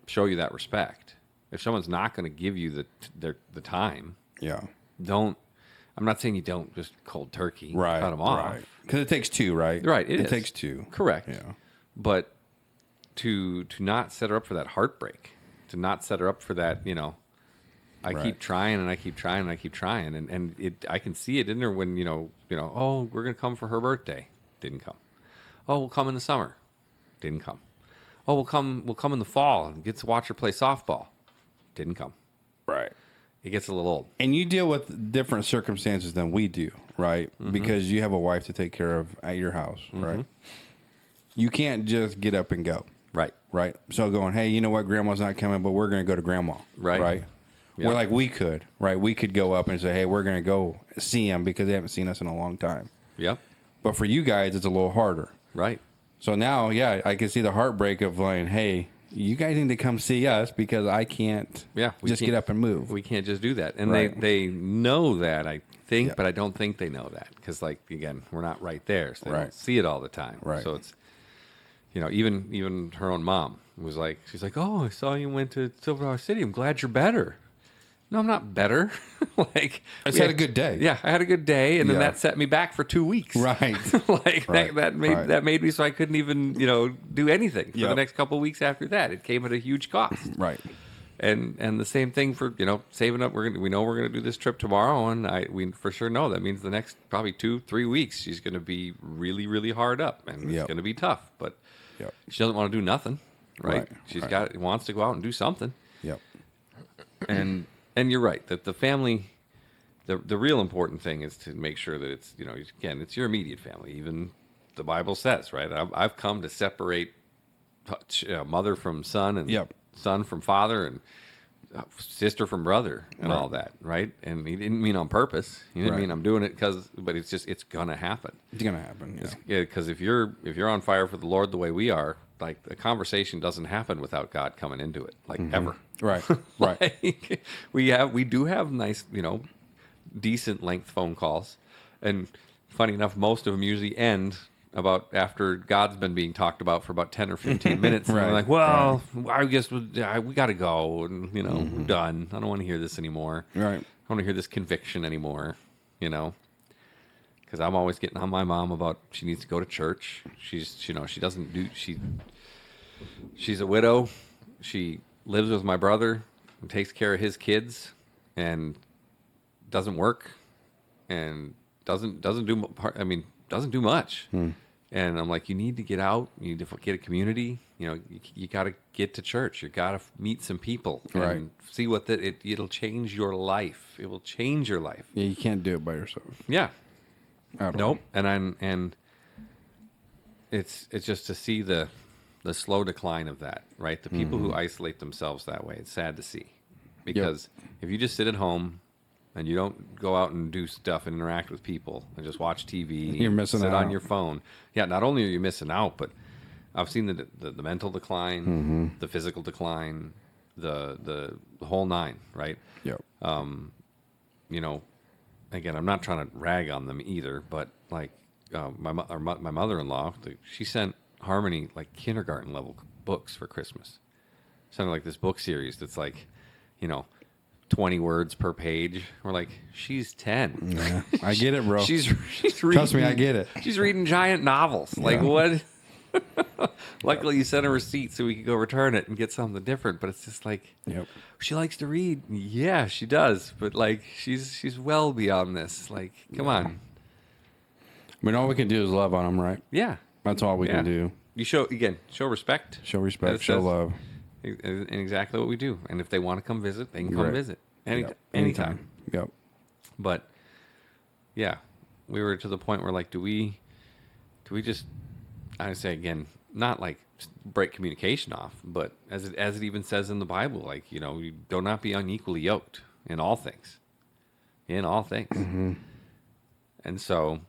Speaker 1: show you that respect, if someone's not going to give you the time,
Speaker 3: yeah.
Speaker 1: I'm not saying you don't just cold turkey
Speaker 3: Right.
Speaker 1: cut them off.
Speaker 3: Right. Because it takes two, right?
Speaker 1: Right,
Speaker 3: It
Speaker 1: is.
Speaker 3: takes two.
Speaker 1: Correct.
Speaker 3: Yeah.
Speaker 1: But to not set her up for that heartbreak, to not set her up for that, I
Speaker 3: Right.
Speaker 1: keep trying and I keep trying and I keep trying, and I can see it in her when oh, we're gonna come for her birthday, didn't come. Oh, we'll come in the summer, didn't come. Oh, we'll come in the fall and get to watch her play softball, didn't come.
Speaker 3: Right.
Speaker 1: It gets a little old.
Speaker 3: And you deal with different circumstances than we do, right?
Speaker 1: Mm-hmm.
Speaker 3: Because you have a wife to take care of at your house, right? You can't just get up and go,
Speaker 1: Right.
Speaker 3: right? So going, hey, you know what? Grandma's not coming, but we're going to go to grandma,
Speaker 1: Right.
Speaker 3: Right?
Speaker 1: Yeah.
Speaker 3: We're like, we could, right? We could go up and say, hey, we're going to go see them because they haven't seen us in a long time.
Speaker 1: Yep.
Speaker 3: But for you guys, it's a little harder.
Speaker 1: Right.
Speaker 3: So now, yeah, I can see the heartbreak of like, hey, you guys need to come see us because I can't
Speaker 1: Yeah, we
Speaker 3: just
Speaker 1: can't-
Speaker 3: get up and move.
Speaker 1: We can't just do that. And
Speaker 3: Right.
Speaker 1: they know that, I think,
Speaker 3: Yeah.
Speaker 1: but I don't think they know that. Because, again, we're not right there. So they
Speaker 3: Right.
Speaker 1: don't see it all the time.
Speaker 3: Right.
Speaker 1: So it's, even her own mom was like, she's like, oh, I saw you went to Silver City. I'm glad you're better. No, I'm not better.
Speaker 3: I just had a good day.
Speaker 1: Yeah, I had a good day. And then
Speaker 3: Yeah.
Speaker 1: that set me back for 2 weeks.
Speaker 3: Right.
Speaker 1: That
Speaker 3: Right.
Speaker 1: that made me so I couldn't even, do anything for the
Speaker 3: Yep.
Speaker 1: next couple of weeks after that. It came at a huge cost.
Speaker 3: Right.
Speaker 1: And the same thing for saving up. We know we're gonna do this trip tomorrow, and we for sure know that means the next probably 2-3 weeks she's gonna be really really hard up, and it's
Speaker 3: Yep.
Speaker 1: gonna be tough. But
Speaker 3: Yep.
Speaker 1: she doesn't want to do nothing, right?
Speaker 3: Right,
Speaker 1: She's
Speaker 3: right.
Speaker 1: wants to go out and do something,
Speaker 3: Yep.
Speaker 1: and you're right that the family, the real important thing is to make sure that it's again it's your immediate family. Even the Bible says, right? I've come to separate mother from son and
Speaker 3: Yep.
Speaker 1: son from father and sister from brother and
Speaker 3: Right.
Speaker 1: all that, right? And he didn't mean on purpose. He didn't
Speaker 3: Right.
Speaker 1: mean I'm doing it but it's gonna happen.
Speaker 3: It's gonna happen. Yeah.
Speaker 1: Yeah, because if you're on fire for the Lord the way we are, like the conversation doesn't happen without God coming into it, like ever.
Speaker 3: Right. Right.
Speaker 1: Like, we do have nice, decent length phone calls, and funny enough, most of them usually end about after God's been being talked about for about 10 or 15 minutes. And
Speaker 3: Right,
Speaker 1: we're like, well, I guess we got to go, and we're done. I don't want to hear this anymore.
Speaker 3: Right.
Speaker 1: I don't want to hear this conviction anymore. Because because I'm always getting on my mom about she needs to go to church. She's she doesn't do she's a widow. She lives with my brother and takes care of his kids and doesn't work and doesn't do much. And I'm like, you need to get out. You need to get a community. You got to get to church. You got to meet some people and
Speaker 3: Right.
Speaker 1: see what it'll change your life. It will change your life.
Speaker 3: Yeah, you can't do it by yourself.
Speaker 1: Yeah.
Speaker 3: At all.
Speaker 1: Nope. And it's just to see the slow decline of that, right? The people who isolate themselves that way, it's sad to see. Because if you just sit at home and you don't go out and do stuff and interact with people and just watch TV,
Speaker 3: You're missing
Speaker 1: sit
Speaker 3: out.
Speaker 1: on your phone. Yeah, not only are you missing out, but I've seen the mental decline, the physical decline, the whole nine, right?
Speaker 3: Yep.
Speaker 1: Again, I'm not trying to rag on them either, but like my mother-in-law, she sent Harmony like kindergarten level books for Christmas. Sent her like this book series that's like, 20 words per page. We're like, she's 10.
Speaker 3: Yeah, I get it, bro.
Speaker 1: She's reading.
Speaker 3: Trust me, I get it.
Speaker 1: She's reading giant novels. Like what? Luckily, you sent a receipt so we could go return it and get something different. But it's just like,
Speaker 3: Yep.
Speaker 1: she likes to read. Yeah, she does. But like, she's well beyond this. Like, come on.
Speaker 3: I mean, all we can do is love on them, right?
Speaker 1: Yeah.
Speaker 3: That's all we
Speaker 1: Yeah.
Speaker 3: can do.
Speaker 1: You show respect.
Speaker 3: Show
Speaker 1: As
Speaker 3: respect,
Speaker 1: it
Speaker 3: show
Speaker 1: says.
Speaker 3: love.
Speaker 1: And exactly what we do. And if they want to come visit, they can come
Speaker 3: Right.
Speaker 1: visit
Speaker 3: Yep.
Speaker 1: anytime.
Speaker 3: Yep.
Speaker 1: But yeah, we were to the point where like, do we just, I say again, not like break communication off, but as it even says in the Bible, like, you do not be unequally yoked in all things. And so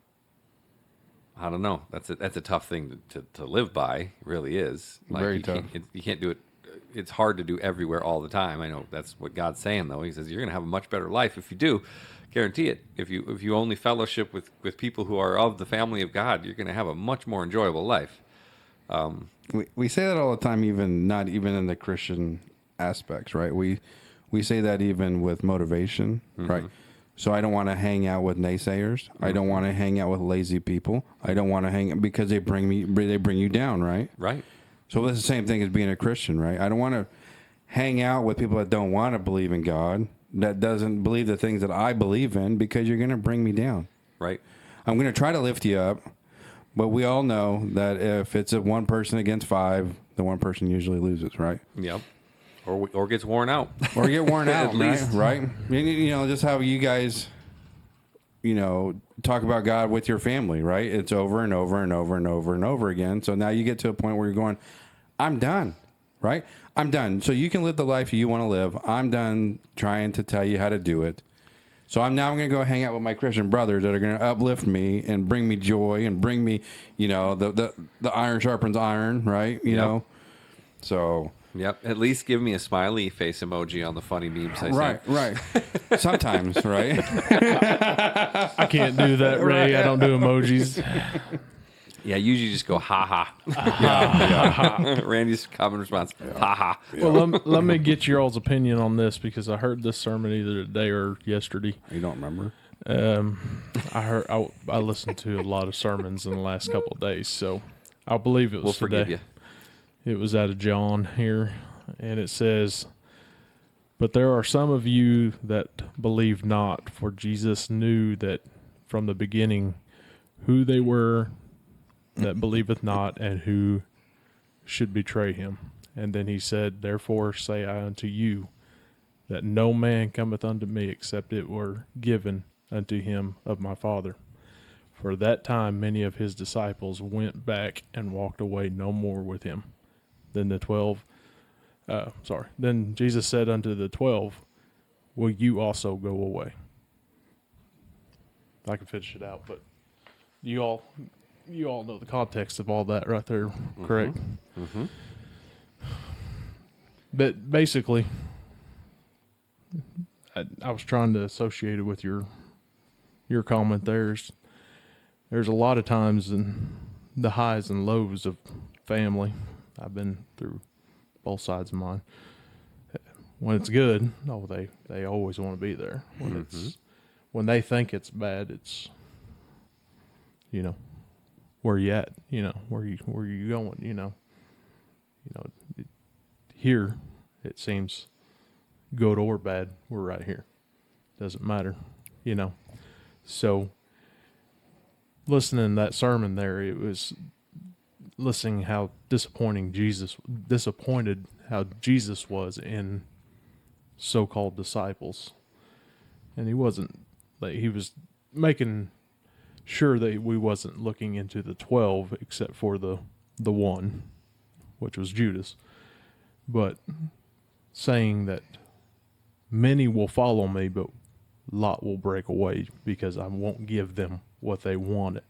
Speaker 1: I don't know. That's a tough thing to live by. It really is. Like,
Speaker 3: Very
Speaker 1: you
Speaker 3: tough.
Speaker 1: You can't do it. It's hard to do everywhere all the time. I know that's what God's saying though. He says you're going to have a much better life if you do. Guarantee it. If you only fellowship with people who are of the family of God, you're going to have a much more enjoyable life.
Speaker 3: We say that all the time, even not even in the Christian aspects, right? We say that even with motivation, right? So I don't want to hang out with naysayers. I don't want to hang out with lazy people. I don't want to hang because they bring you down, right?
Speaker 1: Right.
Speaker 3: So it's the same thing as being a Christian, right? I don't want to hang out with people that don't want to believe in God, that doesn't believe the things that I believe in, because you're going to bring me down.
Speaker 1: Right.
Speaker 3: I'm going to try to lift you up, but we all know that if it's a one person against five, the one person usually loses, right?
Speaker 1: Yep. Or gets worn out.
Speaker 3: Or get worn out,
Speaker 1: At least.
Speaker 3: right? Just how you guys, talk about God with your family, right? It's over and over and over and over and over again. So now you get to a point where you're going, I'm done, right? I'm done. So you can live the life you want to live. I'm done trying to tell you how to do it. So I'm going to go hang out with my Christian brothers that are going to uplift me and bring me joy and bring me, the iron sharpens iron, right? You know? So...
Speaker 1: Yep. At least give me a smiley face emoji on the funny memes I send.
Speaker 3: Right. Sometimes, right?
Speaker 2: I can't do that, Ray. I don't do emojis.
Speaker 1: Yeah, usually just go ha ha. Randy's common response, ha ha.
Speaker 2: Well, let me get your all's opinion on this, because I heard this sermon either today or yesterday.
Speaker 3: You don't remember?
Speaker 2: I listened to a lot of sermons in the last couple of days, so I believe it was
Speaker 1: We'll
Speaker 2: today.
Speaker 1: forgive you.
Speaker 2: It was out of John here, and it says, "But there are some of you that believe not, for Jesus knew that from the beginning who they were that believeth not, and who should betray him. And then he said, Therefore say I unto you, that no man cometh unto me, except it were given unto him of my Father. For that time many of his disciples went back and walked away no more with him. Then Then Jesus said unto the 12, Will you also go away?" I can finish it out, but you all know the context of all that right there, correct?
Speaker 1: Mm-hmm.
Speaker 2: But basically, I was trying to associate it with your comment. There's a lot of times in the highs and lows of family. I've been through both sides of mine. When it's good, they always want to be there. When they think it's bad, you know, where you at, you know, where you going, here it seems good or bad, we're right here. Doesn't matter, you know. So listening to that sermon there, it was listening how disappointed how Jesus was in so-called disciples. And he wasn't, like, he was making sure that we wasn't looking into the 12 except for the one, which was Judas, but saying that many will follow me, but lot will break away because I won't give them what they wanted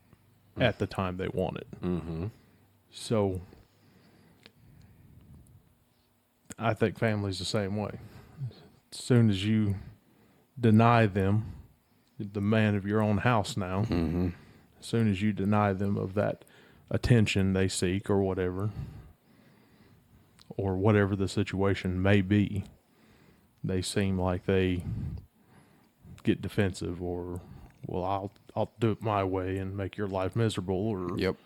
Speaker 2: at the time they want it.
Speaker 1: Mm-hmm.
Speaker 2: So I think family's the same way. As soon as you deny them the man of your own house now, as soon as you deny them of that attention they seek or whatever the situation may be, they seem like they get defensive or, well, I'll do it my way and make your life miserable or
Speaker 3: Yep.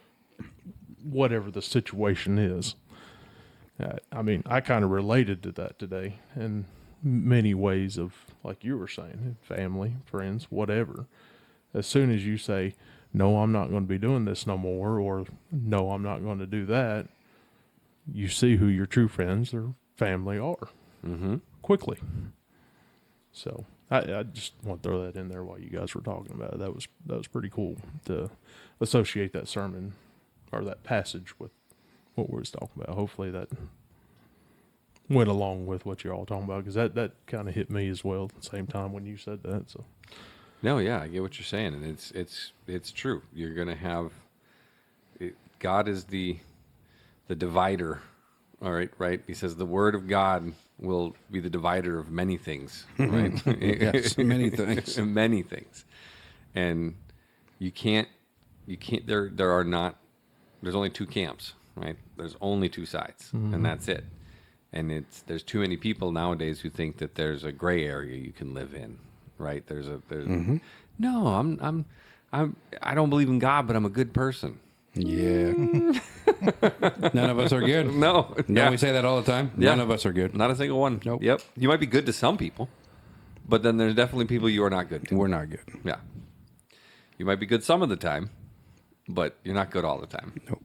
Speaker 2: whatever the situation is. I mean, I kind of related to that today in many ways of, like you were saying, family, friends, whatever. As soon as you say, no, I'm not going to be doing this no more, or no, I'm not going to do that, you see who your true friends or family are quickly. So I just want to throw that in there while you guys were talking about it. That was pretty cool to associate that sermon or that passage with what we was talking about. Hopefully that went along with what you're all talking about, because that kind of hit me as well at the same time when you said that. So
Speaker 1: No, yeah, I get what you're saying, and it's true. You're going to have God is the divider. All right, right. He says the word of God will be the divider of many things, right?
Speaker 3: Yes, many things.
Speaker 1: Many things, and you can't. There are not. There's only two camps, right? There's only two sides, and that's it. And there's too many people nowadays who think that there's a gray area you can live in, right? No, I don't believe in God, but I'm a good person.
Speaker 3: Yeah. None of us are good.
Speaker 1: No,
Speaker 3: Yeah, we say that all the time.
Speaker 1: Yeah.
Speaker 3: None of us are good.
Speaker 1: Not a single one.
Speaker 3: Nope.
Speaker 1: Yep. You might be good to some people, but then there's definitely people you are not good to.
Speaker 3: We're not good.
Speaker 1: Yeah. You might be good some of the time, but you're not good all the time.
Speaker 3: Nope.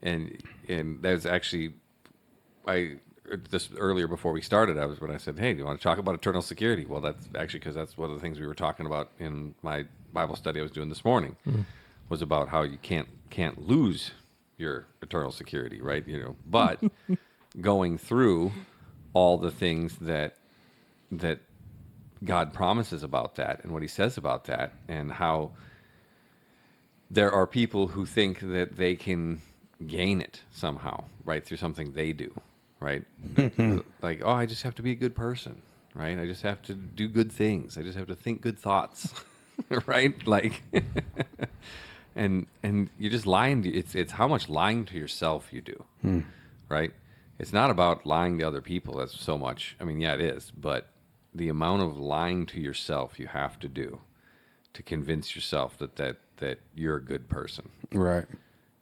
Speaker 1: And that's actually, this earlier before we started, when I said, hey, do you want to talk about eternal security? Well, that's actually because that's one of the things we were talking about in my Bible study I was doing this morning, was about how you can't lose your eternal security, right? But going through all the things that God promises about that and what he says about that, and how there are people who think that they can gain it somehow, right, through something they do, right? Like, oh, I just have to be a good person, right? I just have to do good things. I just have to think good thoughts, right? Like, and you're just lying. It's how much lying to yourself you do, right? It's not about lying to other people. That's so much. I mean, yeah, it is, but the amount of lying to yourself you have to do to convince yourself that you're a good person,
Speaker 3: Right.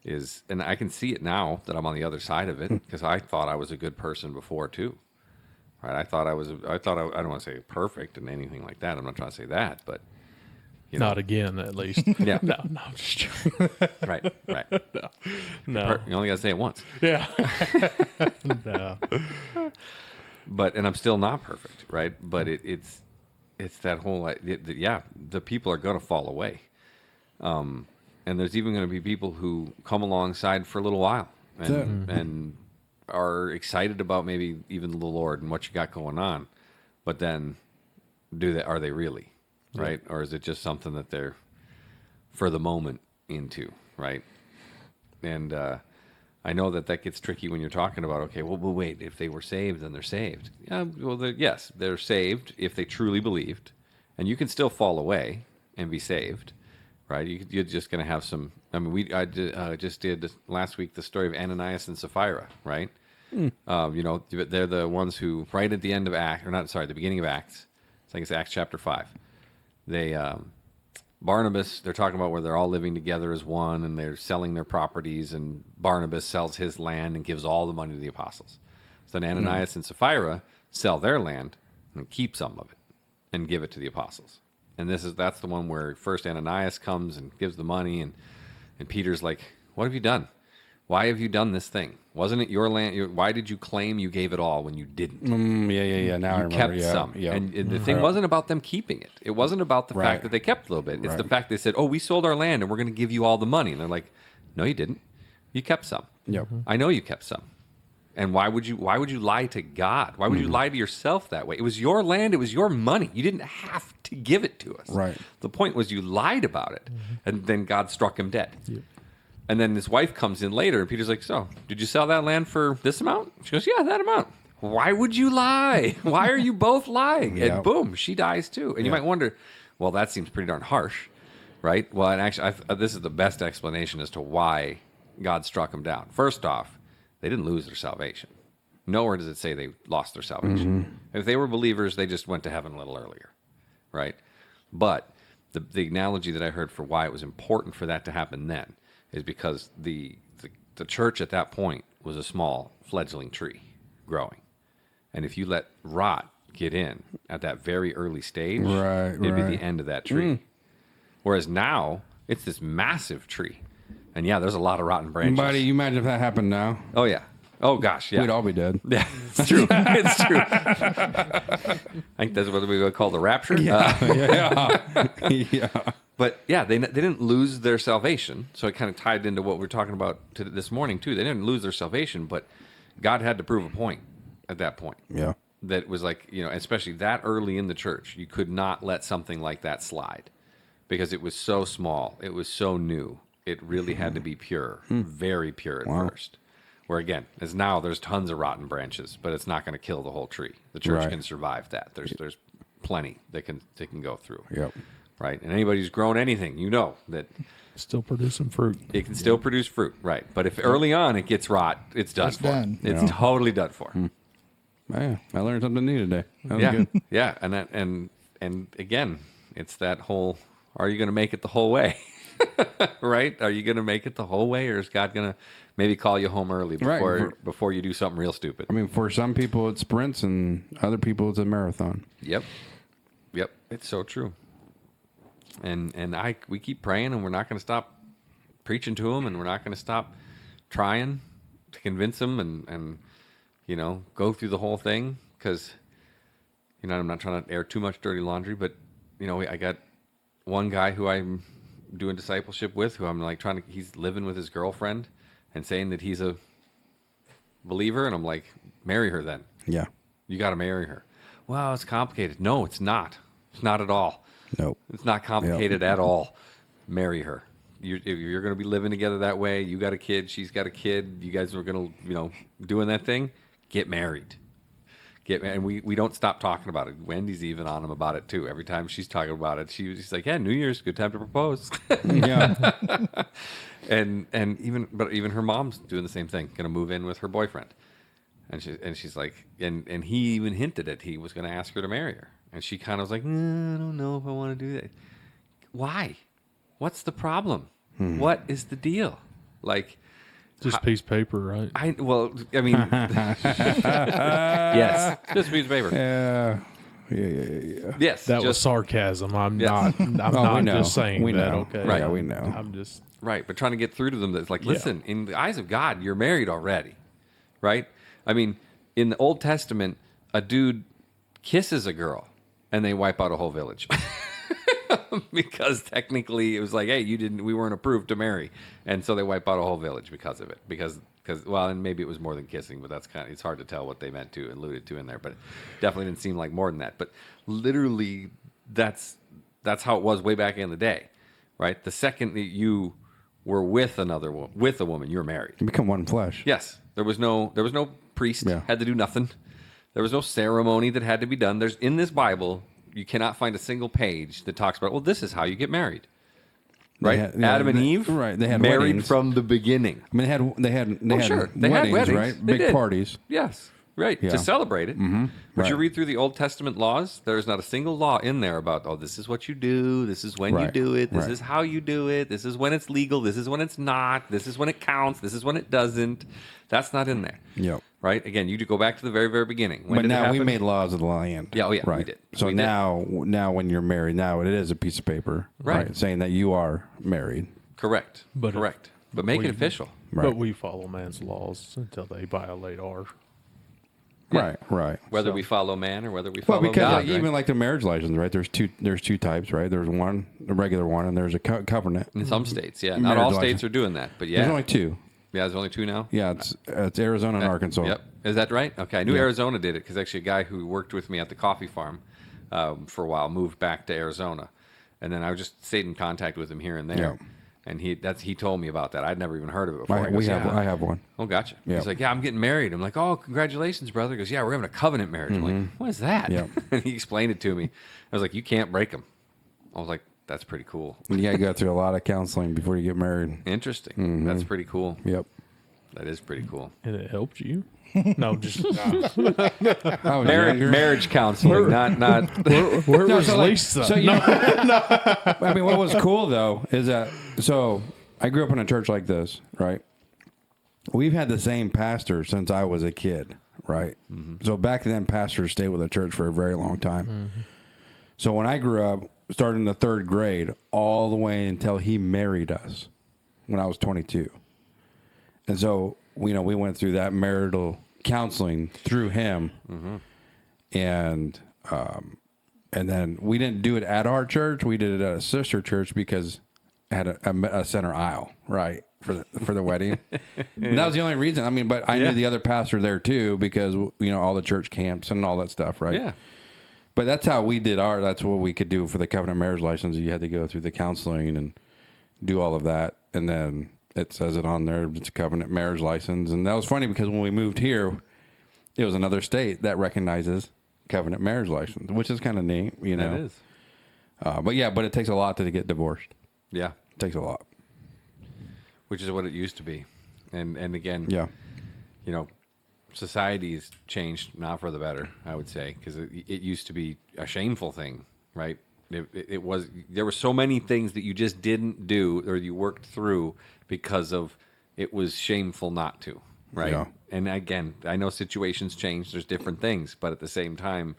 Speaker 1: is, and I can see it now that I'm on the other side of it, because I thought I was a good person before too, right? I don't want to say perfect and anything like that. I'm not trying to say that, but
Speaker 2: not again, at least.
Speaker 1: Yeah.
Speaker 2: No, I'm just joking.
Speaker 1: right.
Speaker 2: No.
Speaker 1: You only got to say it once.
Speaker 2: Yeah. No.
Speaker 1: But, and I'm still not perfect, right? But it's that whole, the people are going to fall away. And there's even going to be people who come alongside for a little while and are excited about maybe even the Lord and what you got going on. But then are they really, right? Or is it just something that they're for the moment into, right? And I know that gets tricky when you're talking about, okay, well, wait, if they were saved, then they're saved. Yeah, well, yes, they're saved if they truly believed. And you can still fall away and be saved. Right, you're just going to have some. I mean, I just did last week the story of Ananias and Sapphira, right? They're the ones who, right at the end of the beginning of Acts. I think it's Acts chapter 5. They Barnabas, they're talking about where they're all living together as one and they're selling their properties, and Barnabas sells his land and gives all the money to the apostles. So then Ananias and Sapphira sell their land and keep some of it and give it to the apostles. And that's the one where first Ananias comes and gives the money, and Peter's like, what have you done? Why have you done this thing? Wasn't it your land? Why did you claim you gave it all when you didn't?
Speaker 3: Yeah. Now I
Speaker 1: You
Speaker 3: remember.
Speaker 1: kept
Speaker 3: Yeah,
Speaker 1: some.
Speaker 3: yeah.
Speaker 1: And the thing wasn't about them keeping it. It wasn't about the
Speaker 3: Right.
Speaker 1: fact that they kept a little bit. It's
Speaker 3: Right.
Speaker 1: the fact they said, oh, we sold our land and we're going to give you all the money. And they're like, no, you didn't. You kept some.
Speaker 3: Yep.
Speaker 1: I know you kept some. And why would you lie to God? Why would you lie to yourself that way? It was your land. It was your money. You didn't have to give it to us.
Speaker 3: Right.
Speaker 1: The point was you lied about it. And then God struck him dead. Yep. And then his wife comes in later, and Peter's like, so, did you sell that land for this amount? She goes, yeah, that amount. Why would you lie? Why are you both lying?
Speaker 3: Yep.
Speaker 1: And boom, she dies too. And you might wonder, well, that seems pretty darn harsh, right? Well, and actually, this is the best explanation as to why God struck them down. First off, they didn't lose their salvation. Nowhere does it say they lost their salvation. If they were believers, they just went to heaven a little earlier, right? But the analogy that I heard for why it was important for that to happen then is because the church at that point was a small fledgling tree growing. And if you let rot get in at that very early stage, it'd be the end of that tree. Whereas now, it's this massive tree. And yeah, there's a lot of rotten branches.
Speaker 3: Buddy, you imagine if that happened now?
Speaker 1: Oh, yeah. Oh, gosh, yeah.
Speaker 3: We'd all be dead.
Speaker 1: Yeah, it's true. It's true. I think that's what we would call the rapture.
Speaker 3: Yeah.
Speaker 1: But yeah, they didn't lose their salvation. So it kind of tied into what we're talking about this morning, too. They didn't lose their salvation, but God had to prove a point at that point.
Speaker 3: Yeah.
Speaker 1: That was like, especially that early in the church, you could not let something like that slide because it was so small. It was so new. It really had to be pure, very pure at first. Where again, as now there's tons of rotten branches, but it's not going to kill the whole tree. The church can survive that. There's plenty that they can go through.
Speaker 3: Yep.
Speaker 1: Right, and anybody who's grown anything, that
Speaker 2: Still producing fruit.
Speaker 1: it can still produce fruit. Right, but if early on it gets rot, it's done.
Speaker 4: It's
Speaker 1: for.
Speaker 4: done.
Speaker 1: It's totally done for.
Speaker 3: Man, I learned something new today. That was
Speaker 1: Yeah,
Speaker 3: good.
Speaker 1: yeah, and again, it's that whole: are you going to make it the whole way? Right? Are you going to make it the whole way, or is God going to maybe call you home early before you do something real stupid?
Speaker 3: I mean, for some people it's sprints, and other people it's a marathon.
Speaker 1: Yep, it's so true. And we keep praying, and we're not going to stop preaching to them, and we're not going to stop trying to convince them, and go through the whole thing because I'm not trying to air too much dirty laundry, but I got one guy who I'm doing discipleship with, who I'm like he's living with his girlfriend and saying that he's a believer, and I'm like, marry her then.
Speaker 3: Yeah.
Speaker 1: You got to marry her. Well, it's complicated. No, it's not. It's not at all.
Speaker 3: Nope.
Speaker 1: It's not complicated at all. Marry her. If you're going to be living together that way, you got a kid, she's got a kid, you guys are going to, doing that thing, get married. And we don't stop talking about it. Wendy's even on him about it too. Every time she's talking about it, she's like, yeah, New Year's, good time to propose.
Speaker 3: Yeah.
Speaker 1: and even her mom's doing the same thing, going to move in with her boyfriend. And she's like, and he even hinted at he was going to ask her to marry her. And she kind of was like, I don't know if I want to do that. Why? What's the problem? What is the deal? Like,
Speaker 2: Just a piece of paper, right?
Speaker 1: yes, just a piece of paper.
Speaker 3: Yeah.
Speaker 1: Yes,
Speaker 2: That was sarcasm. I'm
Speaker 1: Yes.
Speaker 2: not. I'm
Speaker 3: Oh, we
Speaker 2: not
Speaker 3: know.
Speaker 2: just saying
Speaker 3: We
Speaker 2: that.
Speaker 3: know.
Speaker 2: Okay.
Speaker 1: Right.
Speaker 3: Yeah, we know.
Speaker 2: I'm just.
Speaker 1: right. But trying to get through to them, that's like, listen, in the eyes of God, you're married already, right? I mean, in the Old Testament, a dude kisses a girl, and they wipe out a whole village. Because technically it was like, hey, we weren't approved to marry. And so they wipe out a whole village because of it. Because and maybe it was more than kissing, but it's hard to tell what they meant to, alluded to in there. But it definitely didn't seem like more than that. But literally, that's how it was way back in the day, right? The second that you were with a woman, you're married.
Speaker 3: You become one flesh.
Speaker 1: Yes. There was no priest,
Speaker 3: Yeah.
Speaker 1: had to do nothing. There was no ceremony that had to be done. In this Bible, you cannot find a single page that talks about, well, this is how you get married. Right? Adam and Eve,
Speaker 3: right? They had
Speaker 1: married
Speaker 3: weddings
Speaker 1: from the beginning.
Speaker 3: I mean, they had
Speaker 1: Sure. They had
Speaker 3: weddings,
Speaker 1: weddings.
Speaker 3: right?
Speaker 1: They
Speaker 3: Big
Speaker 1: did.
Speaker 3: parties.
Speaker 1: Yes. Right,
Speaker 3: Yeah.
Speaker 1: to celebrate it. Mm-hmm. But you
Speaker 3: Right.
Speaker 1: read through the Old Testament laws, there's not a single law in there about, oh, this is what you do, this is when you
Speaker 3: Right,
Speaker 1: do it, this
Speaker 3: right.
Speaker 1: is how you do it, this is when it's legal, this is when it's not, this is when it counts, this is when it doesn't. That's not in there.
Speaker 3: Yep.
Speaker 1: Right? Again, you go back to the very, very beginning. When
Speaker 3: But
Speaker 1: did it
Speaker 3: now we
Speaker 1: happen?
Speaker 3: made laws of the land.
Speaker 1: Yeah, oh yeah, we
Speaker 3: right.
Speaker 1: did.
Speaker 3: So
Speaker 1: We did.
Speaker 3: now when you're married, now it is a piece of paper,
Speaker 1: Right.
Speaker 3: saying that you are married.
Speaker 1: Correct.
Speaker 2: But
Speaker 1: Correct. But make
Speaker 2: we-
Speaker 1: it official.
Speaker 3: Right.
Speaker 2: But we follow man's laws until they violate ours.
Speaker 3: Right. Right.
Speaker 1: Whether
Speaker 2: So-
Speaker 1: we follow man or whether we
Speaker 3: Well,
Speaker 1: follow
Speaker 3: because
Speaker 1: God.
Speaker 3: like, even
Speaker 1: right?
Speaker 3: like the marriage license, right? There's two types, right? There's one, a regular one, and there's a covenant.
Speaker 1: In some states, yeah. Not
Speaker 3: Marriage
Speaker 1: all
Speaker 3: license.
Speaker 1: states are doing that, but yeah.
Speaker 3: There's only two.
Speaker 1: Yeah, there's only two now.
Speaker 3: Yeah, it's Arizona and Arkansas.
Speaker 1: Yep. Is that right? Okay. I knew
Speaker 3: Yeah.
Speaker 1: Arizona did it because actually a guy who worked with me at the coffee farm for a while moved back to Arizona. And then I just stayed in contact with him here and there.
Speaker 3: Yeah.
Speaker 1: And he told me about that. I'd never even heard of it before.
Speaker 3: I,
Speaker 1: He goes, "Yeah."
Speaker 3: I have one.
Speaker 1: Oh, gotcha.
Speaker 3: Yeah.
Speaker 1: He's like, yeah, I'm getting married. I'm like, oh, congratulations, brother. He goes, yeah, we're having a covenant marriage. I'm like, what is that?
Speaker 3: Yeah.
Speaker 1: And he explained it to me. I was like, you can't break them. I was like, that's pretty cool.
Speaker 3: You got to go through a lot of counseling before you get married.
Speaker 1: Interesting.
Speaker 3: Mm-hmm.
Speaker 1: That's pretty cool.
Speaker 3: Yep.
Speaker 1: That is pretty cool.
Speaker 2: And it helped you? No, just
Speaker 3: I was younger.
Speaker 1: Marriage counseling, not.
Speaker 2: where
Speaker 3: No,
Speaker 2: was
Speaker 3: so like-
Speaker 2: Lisa?
Speaker 3: so you know, I mean, what was cool though is that I grew up in a church like this, right? We've had the same pastor since I was a kid, right? So back then, pastors stayed with the church for a very long time. So when I grew up, starting the third grade, all the way until he married us when I was 22, and so we went through that marital counseling through him, and then we didn't do it at our church. We did it at a sister church because it had a center aisle, right, for the wedding. And that was the only reason. I mean, but I
Speaker 1: Yeah.
Speaker 3: knew the other pastor there too because all the church camps and all that stuff, right?
Speaker 1: Yeah.
Speaker 3: But that's how we did that's what we could do for the covenant marriage license. You had to go through the counseling and do all of that, and then it says it on there. It's a covenant marriage license, and that was funny because when we moved here, it was another state that recognizes covenant marriage license, which is kind of neat,
Speaker 1: That is.
Speaker 3: But it takes a lot to get divorced.
Speaker 1: Yeah.
Speaker 3: It takes a lot.
Speaker 1: Which is what it used to be. And again,
Speaker 3: Yeah.
Speaker 1: Society's changed not for the better, I would say, because it used to be a shameful thing, right? It was, there were so many things that you just didn't do or you worked through because of it was shameful not to, right?
Speaker 3: Yeah.
Speaker 1: And again, I know situations change, there's different things, but at the same time,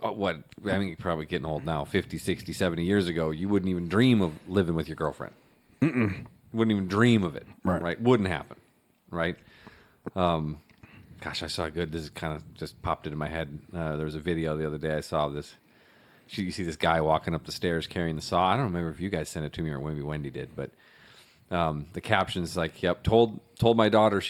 Speaker 1: what, I mean, you're probably getting old now, 50, 60, 70 years ago, you wouldn't even dream of living with your girlfriend. You wouldn't even dream of it,
Speaker 3: Right.
Speaker 1: Wouldn't happen, right? Gosh, I saw this kind of just popped into my head. There was a video the other day I saw this. You see this guy walking up the stairs carrying the saw. I don't remember if you guys sent it to me or maybe Wendy did, but the caption's like, "Yep, told my daughter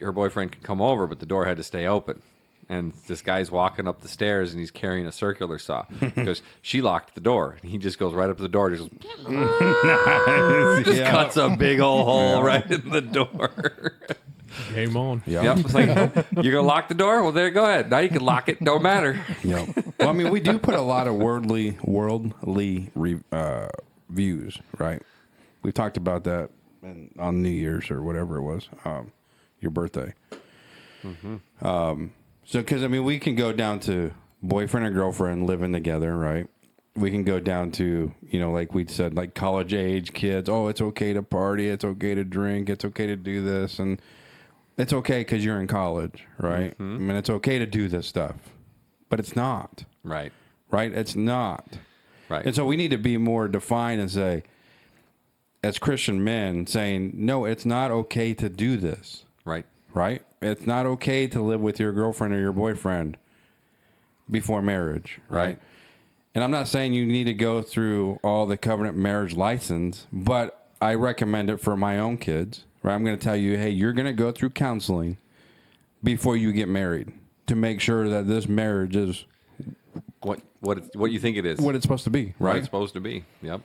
Speaker 1: her boyfriend could come over, but the door had to stay open." And this guy's walking up the stairs and he's carrying a circular saw because she locked the door. And he just goes right up to the door, just
Speaker 3: Yeah.
Speaker 1: cuts a big old hole right in the door.
Speaker 2: Game on.
Speaker 3: Yeah.
Speaker 1: Yep. It's like, you're gonna lock the door? Well, there, go ahead. Now you can lock it. Don't matter.
Speaker 3: Yeah. Well, I mean, we do put a lot of worldly views, right? We talked about that on New Year's or whatever it was, your birthday. So, because I mean, we can go down to boyfriend and girlfriend living together, right? We can go down to, like we said, like college age kids. Oh, it's okay to party. It's okay to drink. It's okay to do this. And it's okay because you're in college, right? I mean, it's okay to do this stuff, but it's not,
Speaker 1: Right.
Speaker 3: right? It's not.
Speaker 1: Right.
Speaker 3: And so we need to be more defined and say, as Christian men, saying, no, it's not okay to do this,
Speaker 1: Right.
Speaker 3: right? It's not okay to live with your girlfriend or your boyfriend before marriage, right? And I'm not saying you need to go through all the covenant marriage license, but I recommend it for my own kids, right? I'm going to tell you, hey, you're going to go through counseling before you get married to make sure that this marriage is
Speaker 1: What you think it is?
Speaker 3: what it's supposed to be,
Speaker 1: What
Speaker 3: right?
Speaker 1: it's supposed to be. Yep.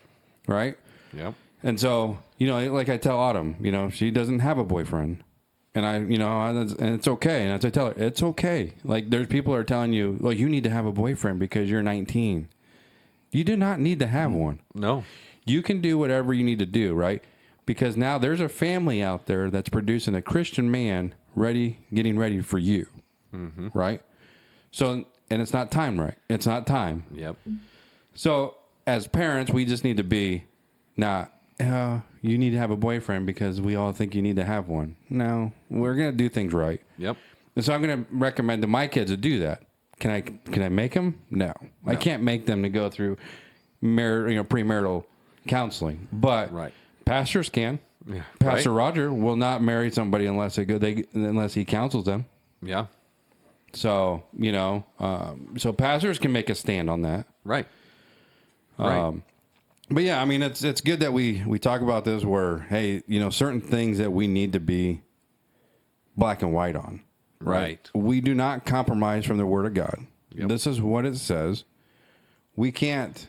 Speaker 3: Right?
Speaker 1: Yep.
Speaker 3: And so, like I tell Autumn, she doesn't have a boyfriend. And and it's okay. And as I tell her, it's okay. Like there's people are telling you, well, you need to have a boyfriend because you're 19. You do not need to have one.
Speaker 1: No.
Speaker 3: You can do whatever you need to do, right? Because now there's a family out there that's producing a Christian man getting ready for you, right? So, and it's not time, right? It's not time.
Speaker 1: Yep.
Speaker 3: So, as parents, we just need to be not, you need to have a boyfriend because we all think you need to have one. No, we're going to do things right.
Speaker 1: Yep.
Speaker 3: And so I'm going to recommend to my kids to do that. Can I make them? No. I can't make them to go through premarital counseling, but
Speaker 1: Right.
Speaker 3: pastors can.
Speaker 1: Yeah.
Speaker 3: Pastor
Speaker 1: Right.
Speaker 3: Roger will not marry somebody unless unless he counsels them.
Speaker 1: Yeah.
Speaker 3: So, so pastors can make a stand on that.
Speaker 1: Right. Right.
Speaker 3: But yeah, I mean, it's good that we talk about this where, hey, certain things that we need to be black and white on.
Speaker 1: Right.
Speaker 3: We do not compromise from the Word of God.
Speaker 1: Yep.
Speaker 3: This is what it says. We can't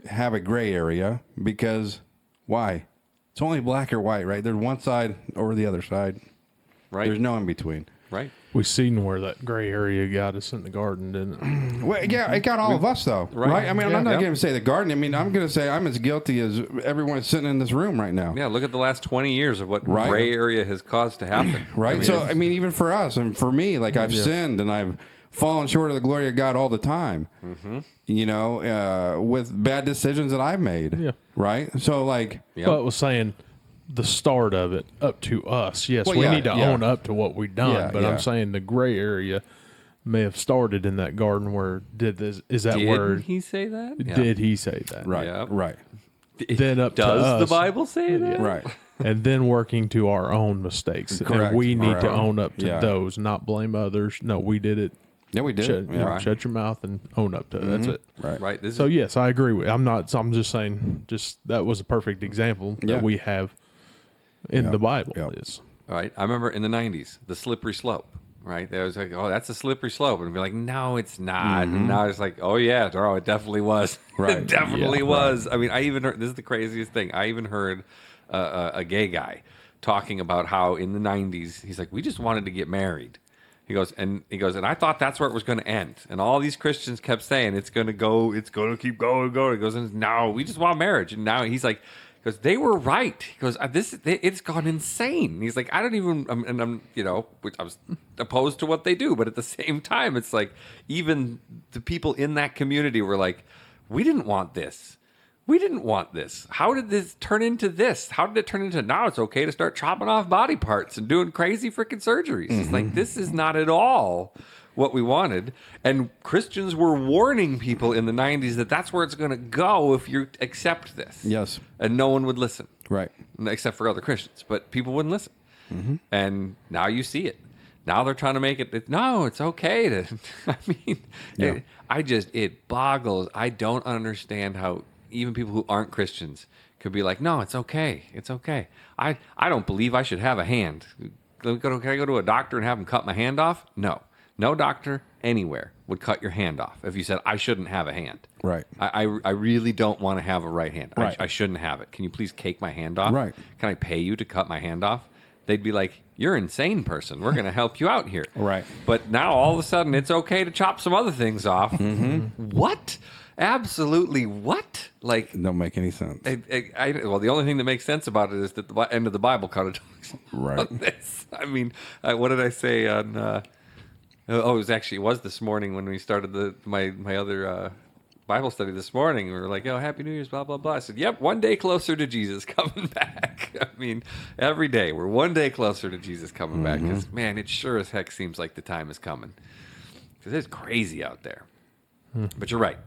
Speaker 3: have a gray area because why? It's only black or white, right? There's one side or the other side.
Speaker 1: Right.
Speaker 3: There's no in between.
Speaker 1: Right.
Speaker 2: We seen where that gray area got us in the garden, didn't it?
Speaker 3: Well, yeah, it got all of us though, right? I mean, I'm not
Speaker 1: Yeah.
Speaker 3: going to say the garden. I mean, I'm going to say I'm as guilty as everyone sitting in this room right now.
Speaker 1: Yeah. Look at the last 20 years of what
Speaker 3: Right.
Speaker 1: gray area has caused to happen.
Speaker 3: Right. So, I mean, even for us and for me, like I've sinned and I've fallen short of the glory of God all the time, with bad decisions that I've made.
Speaker 2: Yeah.
Speaker 3: Right. So, like,
Speaker 1: Yep.
Speaker 2: But was saying the start of it up to us. Yes,
Speaker 3: Well,
Speaker 2: we
Speaker 3: yeah,
Speaker 2: need to
Speaker 3: yeah.
Speaker 2: own up to what we've done.
Speaker 3: Yeah,
Speaker 2: but
Speaker 3: yeah.
Speaker 2: I'm saying the gray area may have started in that garden where is that
Speaker 1: Did
Speaker 2: where
Speaker 1: he say that? Yeah.
Speaker 2: did he say that?
Speaker 3: right.
Speaker 1: Yeah.
Speaker 3: Right.
Speaker 2: Then up to
Speaker 1: Does the
Speaker 2: us.
Speaker 1: Bible say that?
Speaker 3: Right.
Speaker 2: And then working to our own mistakes.
Speaker 3: Correct.
Speaker 2: And we need
Speaker 3: Correct.
Speaker 2: to own up to
Speaker 3: Yeah.
Speaker 2: those, not blame others. No, we did it.
Speaker 3: Yeah, we did.
Speaker 2: Shut,
Speaker 3: Yeah.
Speaker 2: shut your mouth and own up to it. That's it.
Speaker 3: Right.
Speaker 1: Right. This
Speaker 2: So
Speaker 1: is,
Speaker 2: yes, I agree with. I'm just saying. That was a perfect example
Speaker 3: Yeah.
Speaker 2: that we have in the Bible.
Speaker 3: Yeah.
Speaker 2: Is
Speaker 1: right. I remember in the 90s, the slippery slope. Right. There was like, oh, that's a slippery slope. And be like, no, it's not. And now it's like, oh, yeah. Oh, it definitely was.
Speaker 3: Right.
Speaker 1: It definitely
Speaker 2: Yeah.
Speaker 1: was. I mean, I even heard, this is the craziest thing. I even heard a gay guy talking about how in the 90s, he's like, we just wanted to get married. He goes, and I thought that's where it was going to end. And all these Christians kept saying, it's going to keep going. He goes, and no, we just want marriage. And now he's like, because they were right. He goes, it's gone insane. He's like, I don't even, I was opposed to what they do, but at the same time, it's like even the people in that community were like, we didn't want this. We didn't want this. How did this turn into this? How did it turn into now it's okay to start chopping off body parts and doing crazy freaking surgeries? It's like, this is not at all what we wanted. And Christians were warning people in the 90s that that's where it's going to go if you accept this.
Speaker 3: Yes.
Speaker 1: And no one would listen.
Speaker 3: Right.
Speaker 1: Except for other Christians. But people wouldn't listen. And now you see it. Now they're trying to make it, no, it's okay to, I mean,
Speaker 3: Yeah.
Speaker 1: it boggles. I don't understand how even people who aren't Christians could be like, no, it's okay. It's okay. I don't believe I should have a hand. Can I go to a doctor and have him cut my hand off? No. No doctor anywhere would cut your hand off if you said, I shouldn't have a hand.
Speaker 3: Right.
Speaker 1: I really don't want to have a right hand.
Speaker 3: Right.
Speaker 1: I shouldn't have it. Can you please cake my hand off?
Speaker 3: Right.
Speaker 1: Can I pay you to cut my hand off? They'd be like, you're an insane person. We're going to help you out here.
Speaker 3: Right.
Speaker 1: But now all of a sudden it's okay to chop some other things off. What? Absolutely what? Like,
Speaker 3: Don't make any sense.
Speaker 1: well, the only thing that makes sense about it is that the end of the Bible kind of talks
Speaker 3: Right.
Speaker 1: about this. I mean, what did I say on? It was this morning when we started my other Bible study this morning. We were like, oh, Happy New Year's, blah blah blah. I said, yep, one day closer to Jesus coming back. I mean, every day we're one day closer to Jesus coming back. Because man, it sure as heck seems like the time is coming. Because it's crazy out there. But you're right.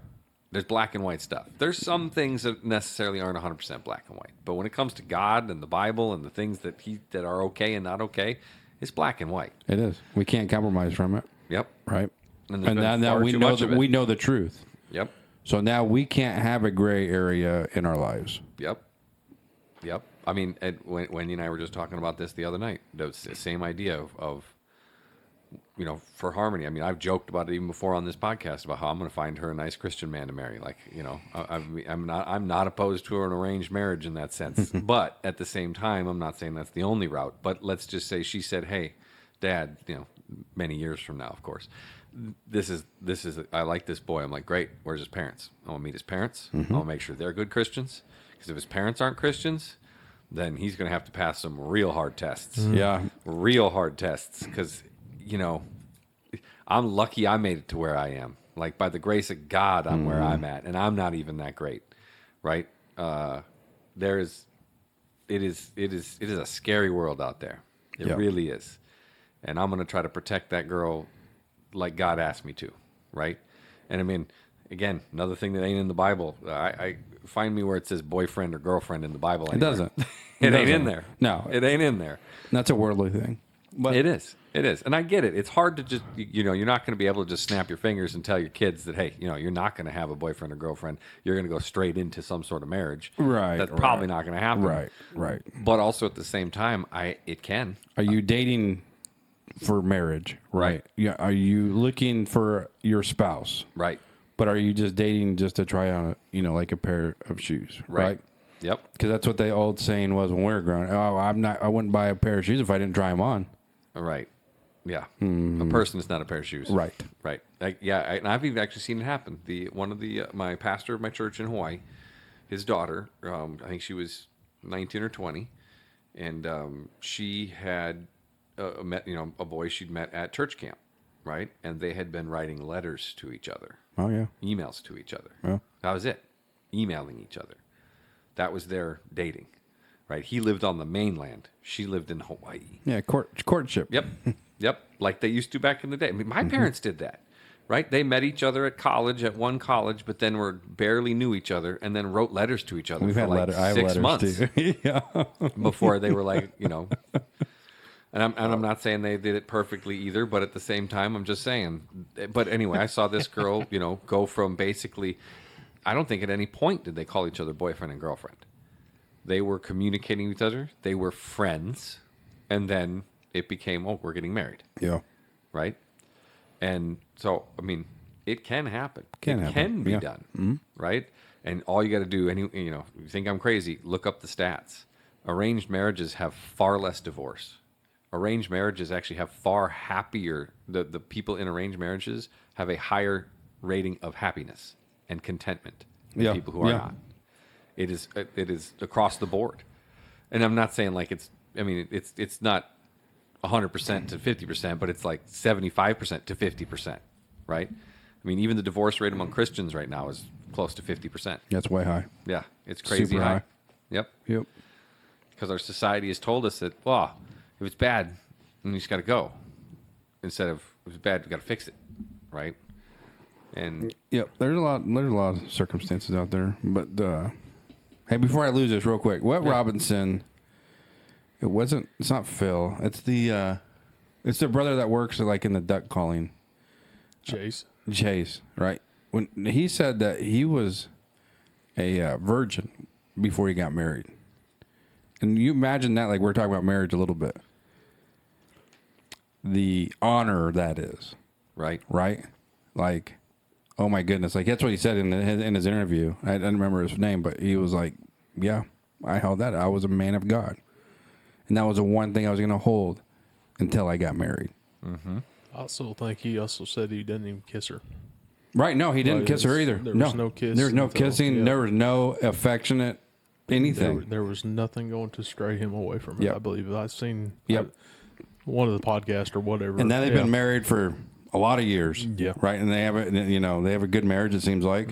Speaker 1: There's black and white stuff. There's some things that necessarily aren't 100% black and white. But when it comes to God and the Bible and the things that are okay and not okay, it's black and white.
Speaker 3: It is. We can't compromise from it.
Speaker 1: Yep.
Speaker 3: Right.
Speaker 1: And
Speaker 3: And
Speaker 1: there's been
Speaker 3: now
Speaker 1: far
Speaker 3: we
Speaker 1: too
Speaker 3: know
Speaker 1: much of it.
Speaker 3: we know the truth.
Speaker 1: Yep.
Speaker 3: So now we can't have a gray area in our lives.
Speaker 1: Yep. I mean, when you and I were just talking about this the other night, the same idea of for harmony. I mean, I've joked about it even before on this podcast about how I'm going to find her a nice Christian man to marry. Like, I'm not opposed to an arranged marriage in that sense. But at the same time, I'm not saying that's the only route. But let's just say she said, "Hey, Dad, many years from now, of course, this is I like this boy." I'm like, "Great. Where's his parents? I want to meet his parents. I want to make sure they're good Christians. Because if his parents aren't Christians, then he's going to have to pass some real hard tests.
Speaker 3: Yeah.
Speaker 1: Real hard tests, because, you know, I'm lucky I made it to where I am. Like, by the grace of God, I'm where I'm at, and I'm not even that great, right? It is a scary world out there. It
Speaker 3: Yep.
Speaker 1: really is. And I'm going to try to protect that girl like God asked me to, right? And I mean, again, another thing that ain't in the Bible. I find me where it says boyfriend or girlfriend in the Bible.
Speaker 3: It doesn't.
Speaker 1: It ain't
Speaker 3: doesn't.
Speaker 1: in there.
Speaker 3: No.
Speaker 1: It ain't in there.
Speaker 3: That's a worldly thing. But
Speaker 1: It is. It is. And I get it. It's hard to just, you know, you're not going to be able to just snap your fingers and tell your kids that, hey, you know, you're not going to have a boyfriend or girlfriend. You're going to go straight into some sort of marriage.
Speaker 3: Right,
Speaker 1: That's
Speaker 3: right.
Speaker 1: probably not going to happen.
Speaker 3: Right.
Speaker 1: But also at the same time, it can.
Speaker 3: Are you dating for marriage?
Speaker 1: Right.
Speaker 3: Yeah. Are you looking for your spouse?
Speaker 1: Right.
Speaker 3: But are you just dating just to try on, like a pair of shoes? Right.
Speaker 1: Yep.
Speaker 3: Because that's what the old saying was when we were growing. Oh, I wouldn't buy a pair of shoes if I didn't try them on.
Speaker 1: Right. Yeah. A person is not a pair of shoes.
Speaker 3: Right.
Speaker 1: Right. And I've even actually seen it happen. My pastor of my church in Hawaii, his daughter, I think she was 19 or 20, and she had met, a boy she'd met at church camp, right? And they had been writing letters to each other,
Speaker 3: Oh, yeah.
Speaker 1: emails to each other.
Speaker 3: Yeah.
Speaker 1: That was it. Emailing each other. That was their dating, right? He lived on the mainland. She lived in Hawaii.
Speaker 3: Yeah, courtship.
Speaker 1: Yep. Yep. Like they used to back in the day. I mean, my parents did that, right? They met each other at one college, but then barely knew each other and then wrote letters to each other
Speaker 3: We've
Speaker 1: for
Speaker 3: had
Speaker 1: like
Speaker 3: letters. I have
Speaker 1: 6
Speaker 3: letters
Speaker 1: months
Speaker 3: too. Yeah.
Speaker 1: before they were like, and I'm not saying they did it perfectly either, but at the same time, I'm just saying. But anyway, I saw this girl, go from basically, I don't think at any point did they call each other boyfriend and girlfriend. They were communicating with each other. They were friends. And then it became, we're getting married.
Speaker 3: Yeah.
Speaker 1: Right? And so, I mean, it can happen.
Speaker 3: Can
Speaker 1: it
Speaker 3: happen.
Speaker 1: can be
Speaker 3: Yeah.
Speaker 1: done. Right? And all you got to do, you think I'm crazy, look up the stats. Arranged marriages have far less divorce. Arranged marriages actually have far happier, the people in arranged marriages have a higher rating of happiness and contentment than
Speaker 3: Yeah.
Speaker 1: people who are
Speaker 3: Yeah.
Speaker 1: not. It is across the board. And I'm not saying like it's not 100% to 50%, but it's like 75% to 50%, right? I mean, even the divorce rate among Christians right now is close to 50%.
Speaker 3: That's way high.
Speaker 1: Yeah, it's crazy
Speaker 3: Super
Speaker 1: high.
Speaker 3: high.
Speaker 1: Yep.
Speaker 3: Yep.
Speaker 1: Because our society has told us that, if it's bad, then you just got to go. Instead of, if it's bad, we got to fix it, right? And
Speaker 3: Yep. There's a lot of circumstances out there. But hey, before I lose this real quick, Robinson, it's not Phil. It's the brother that works like in the duck calling. Chase, right? When he said that he was a virgin before he got married. And you imagine that, like we're talking about marriage a little bit. The honor that is,
Speaker 1: right?
Speaker 3: Like, oh my goodness! Like that's what he said in his interview. I don't remember his name, but he was like, "Yeah, I held that. I was a man of God, and that was the one thing I was going to hold until I got married."
Speaker 1: Mm-hmm.
Speaker 2: I also think he also said he didn't even kiss her.
Speaker 3: Right? No, he didn't kiss her either.
Speaker 2: There was no kiss.
Speaker 3: There was no
Speaker 2: until-
Speaker 3: kissing.
Speaker 2: yeah.
Speaker 3: There was no affectionate anything.
Speaker 2: There was nothing going to stray him away from her.
Speaker 3: Yep.
Speaker 2: I believe I've seen
Speaker 3: Yep.
Speaker 2: one of the podcasts or whatever.
Speaker 3: And now they've been married for a lot of years.
Speaker 2: Yeah.
Speaker 3: Right. And they have a good marriage, it seems like.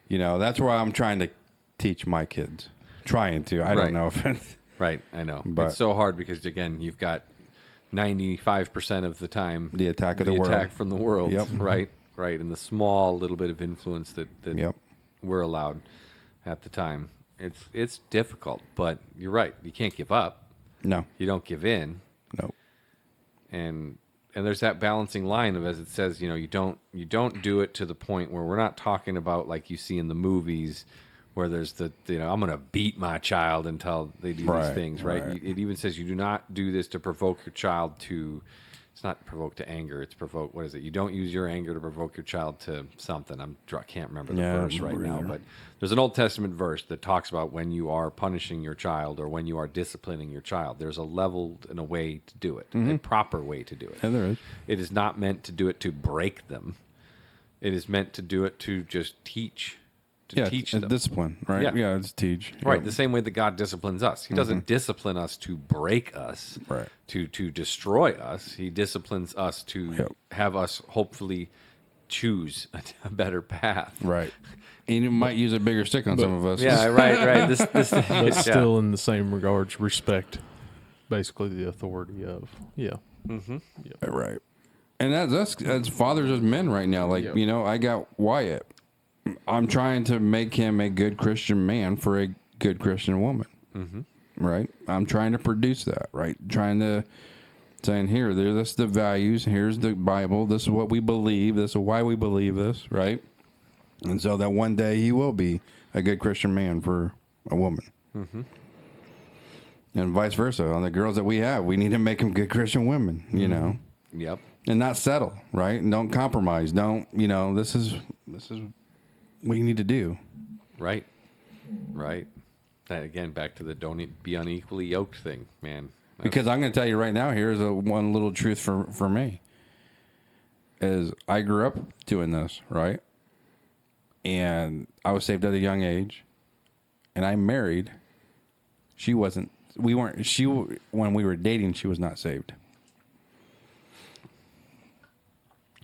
Speaker 3: That's why I'm trying to teach my kids. Trying to. I don't know if it's.
Speaker 1: Right. I know.
Speaker 3: But
Speaker 1: it's so hard because, again, you've got 95% of the time
Speaker 3: The attack of the world.
Speaker 1: attack from the world.
Speaker 3: Yep.
Speaker 1: Right. Right. And the small little bit of influence that
Speaker 3: Yep.
Speaker 1: we're allowed at the time. It's difficult, but you're right. You can't give up.
Speaker 3: No.
Speaker 1: You don't give in.
Speaker 3: No.
Speaker 1: And there's that balancing line of, as it says, you don't do it to the point where we're not talking about like you see in the movies where there's I'm going to beat my child until they do these things, right?
Speaker 3: right.
Speaker 1: It even says you do not do this to provoke your child to, it's not provoke to anger, it's provoke, what is it? You don't use your anger to provoke your child to something. I can't remember the verse right now, but there's an Old Testament verse that talks about when you are punishing your child or when you are disciplining your child. There's a level and a way to do it, a proper way to do it.
Speaker 3: Yeah, there is.
Speaker 1: It is not meant to do it to break them. It is meant to do it to just teach to teach them.
Speaker 3: discipline, right?
Speaker 1: Yeah.
Speaker 3: Yeah, it's teach.
Speaker 1: Right,
Speaker 3: Yep.
Speaker 1: the same way that God disciplines us. He doesn't discipline us to break us,
Speaker 3: Right.
Speaker 1: to destroy us. He disciplines us to have us hopefully choose a better path.
Speaker 3: Right. And you might use a bigger stick on some of us.
Speaker 1: Yeah, right. This
Speaker 2: But still, in the same regards, respect basically the authority of. Yeah.
Speaker 3: Right. And that's fathers as men right now. Like,
Speaker 2: Yep.
Speaker 3: you know, I got Wyatt. I'm trying to make him a good Christian man for a good Christian woman. Right. I'm trying to produce that. Right. Trying to saying here, this the values. Here's the Bible. This is what we believe. This is why we believe this. Right. And so that one day he will be a good Christian man for a woman. And vice versa. On the girls that we have, we need to make them good Christian women, you know.
Speaker 1: Yep.
Speaker 3: And not settle, right? And don't compromise. Don't, you know, this is what you need to do.
Speaker 1: Right. And again, back to the don't be unequally yoked thing, man.
Speaker 3: Because I'm going to tell you right now, here's one little truth for me. Is I grew up doing this, right? And I was saved at a young age. And I married. When we were dating, she was not saved.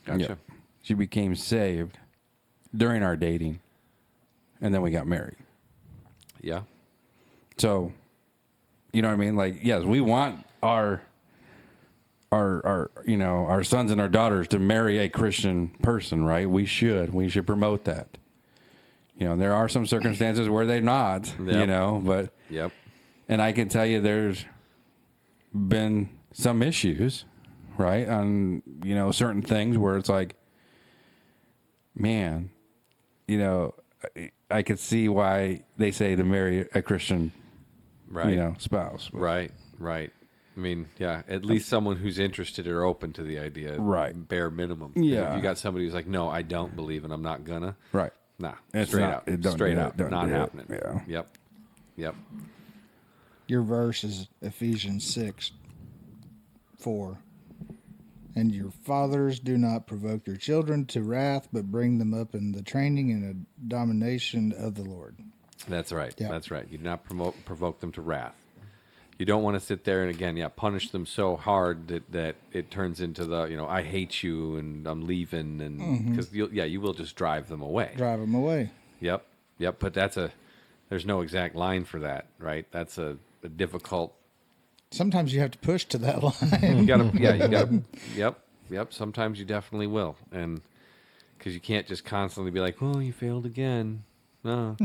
Speaker 1: Gotcha.
Speaker 3: Yeah. She became saved during our dating. And then we got married.
Speaker 1: Yeah.
Speaker 3: So, you know what I mean? Like, yes, we want our you know, our sons and our daughters to marry a Christian person, right? We should promote that. You know, there are some circumstances where they're not, you know, but
Speaker 1: Yep.
Speaker 3: and I can tell you there's been some issues, right? On, you know, certain things where it's like, man, you know, I could see why they say to marry a Christian,
Speaker 1: Right.
Speaker 3: you know, spouse.
Speaker 1: Right. I mean, yeah, at least someone who's interested or open to the idea.
Speaker 3: Right.
Speaker 1: Bare minimum.
Speaker 3: Yeah.
Speaker 1: If you got somebody who's like, no, I don't believe and I'm not gonna.
Speaker 3: Right.
Speaker 1: Nah.
Speaker 3: It's
Speaker 1: straight
Speaker 3: not-
Speaker 1: out.
Speaker 3: it don't
Speaker 1: Straight
Speaker 3: do it.
Speaker 1: out.
Speaker 3: Don't
Speaker 1: Not
Speaker 3: do it.
Speaker 1: happening.
Speaker 3: Yeah.
Speaker 1: Yep.
Speaker 4: Your verse is Ephesians 6:4. And your fathers do not provoke your children to wrath, but bring them up in the training and domination of the Lord.
Speaker 1: That's right.
Speaker 4: Yeah.
Speaker 1: That's right. You do not provoke them to wrath. You don't want to sit there and again, punish them so hard that it turns into the, you know, I hate you and I'm leaving, and because you will just drive them away.
Speaker 4: Drive them away.
Speaker 1: Yep. But there's no exact line for that, right? That's a difficult.
Speaker 4: Sometimes you have to push to that line.
Speaker 1: You gotta. Yep. Sometimes you definitely will, and because you can't just constantly be like, "Oh, you failed again." No.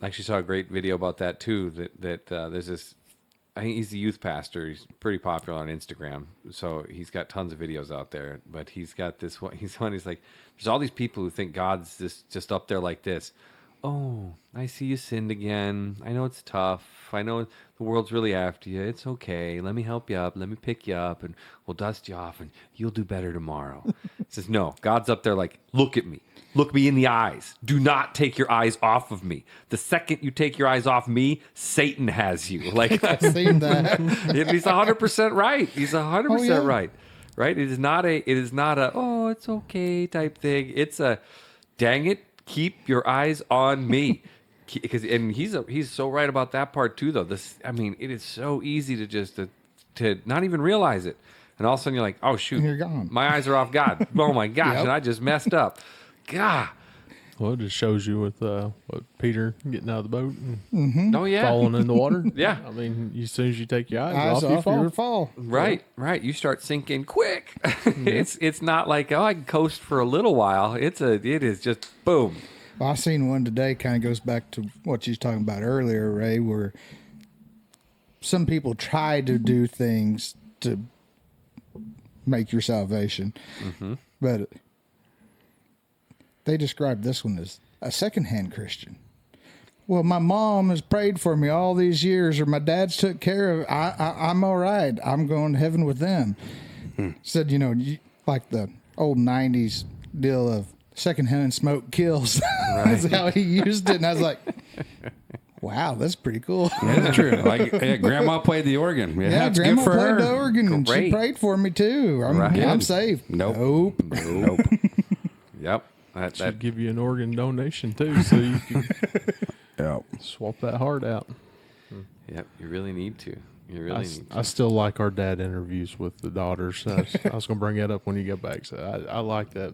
Speaker 1: I actually saw a great video about that too. That there's this. I think he's a youth pastor. He's pretty popular on Instagram, so he's got tons of videos out there. But he's got this one. He's like, there's all these people who think God's just up there like this. Oh, I see you sinned again. I know it's tough. I know the world's really after you. It's okay. Let me help you up. Let me pick you up, and we'll dust you off, and you'll do better tomorrow. He says, no, God's up there like, look at me. Look me in the eyes. Do not take your eyes off of me. The second you take your eyes off me, Satan has you. Like,
Speaker 4: I've seen that.
Speaker 1: he's 100% right. He's 100%
Speaker 4: yeah.
Speaker 1: right. Right? It is not a oh, it's okay type thing. It's a dang it, keep your eyes on me. Because he's so right about that part too though. It is so easy to just to not even realize it. And all of a sudden you're like, oh shoot,
Speaker 4: And you're gone.
Speaker 1: my eyes are off God. Oh my gosh,
Speaker 4: Yep.
Speaker 1: and I just messed up. God.
Speaker 2: Well, it just shows you with what Peter getting out of the boat and
Speaker 1: Oh yeah.
Speaker 2: falling in the water.
Speaker 1: Yeah.
Speaker 2: I mean, as soon as you take your eyes,
Speaker 4: Eyes
Speaker 2: off, you
Speaker 4: off,
Speaker 2: fall.
Speaker 4: you fall.
Speaker 1: Right. You start sinking quick. It's not like, oh, I can coast for a little while. It is just boom.
Speaker 4: Well, I seen one today, kind of goes back to what you was talking about earlier, Ray, where some people try to do things to make your salvation, but they describe this one as a secondhand Christian. Well, my mom has prayed for me all these years, or my dad's took care of. I'm all right. I'm going to heaven with them. Said, like the old '90s deal of secondhand smoke kills. That's how he used it, and I was like, "Wow, that's pretty cool."
Speaker 3: That's true. Like, Grandma played the organ.
Speaker 4: Yeah,
Speaker 3: it's
Speaker 4: Grandma
Speaker 3: good for
Speaker 4: played
Speaker 3: her.
Speaker 4: the organ, and she
Speaker 1: Great.
Speaker 4: prayed for me too. I'm
Speaker 1: Right.
Speaker 4: saved.
Speaker 3: Nope.
Speaker 4: Nope.
Speaker 3: Nope.
Speaker 1: Yep.
Speaker 2: Should give you an organ donation too, so you can
Speaker 3: Yeah.
Speaker 2: swap that heart out.
Speaker 1: Yep, you really need to. You really need to.
Speaker 2: I still like our dad interviews with the daughters. I was going to bring that up when you get back. So I like that,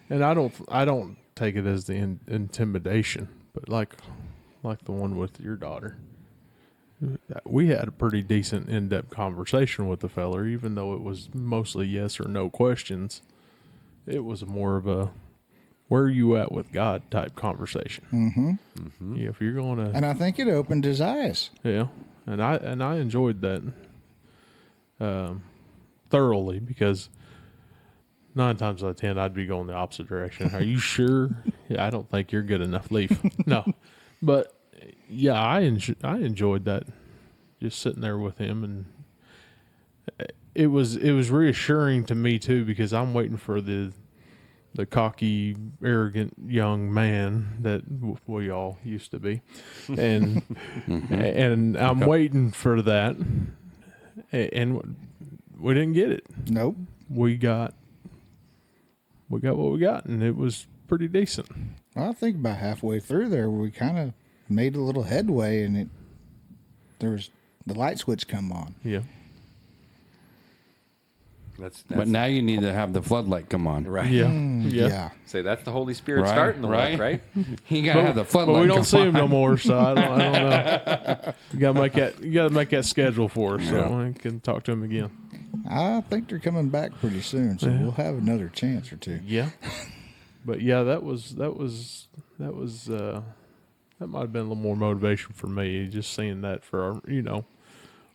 Speaker 2: and I don't take it as the intimidation, but like the one with your daughter. We had a pretty decent in-depth conversation with the feller, even though it was mostly yes or no questions. It was more of a where are you at with God type conversation. Mm-hmm. Yeah, if you're going to,
Speaker 4: And I think it opened his eyes.
Speaker 2: yeah, and I enjoyed that thoroughly, because 9 times out of 10 I'd be going the opposite direction. Are you sure? Yeah, I don't think you're good enough. Leave. No, but yeah, I enjoyed that, just sitting there with him, and it was reassuring to me too, because I'm waiting for the cocky, arrogant young man that we all used to be, and and I'm waiting for that, and we didn't get it.
Speaker 4: Nope.
Speaker 2: We got what we got, and it was pretty decent.
Speaker 4: Well, I think about halfway through there, we kind of made a little headway, and there was the light switch come on.
Speaker 2: Yeah.
Speaker 1: That's
Speaker 3: But now you need to have the floodlight come on.
Speaker 1: right.
Speaker 2: Yeah.
Speaker 4: Yeah.
Speaker 1: Say that's the Holy Spirit
Speaker 3: Right,
Speaker 1: starting the
Speaker 3: right.
Speaker 1: work, right?
Speaker 3: You gotta have the floodlight.
Speaker 2: But we don't
Speaker 3: come
Speaker 2: see him no
Speaker 3: on.
Speaker 2: more, so I don't know. You gotta make that schedule for us, so I can talk to him again.
Speaker 4: I think they're coming back pretty soon, so we'll have another chance or two.
Speaker 2: Yeah. But yeah, that might have been a little more motivation for me, just seeing that for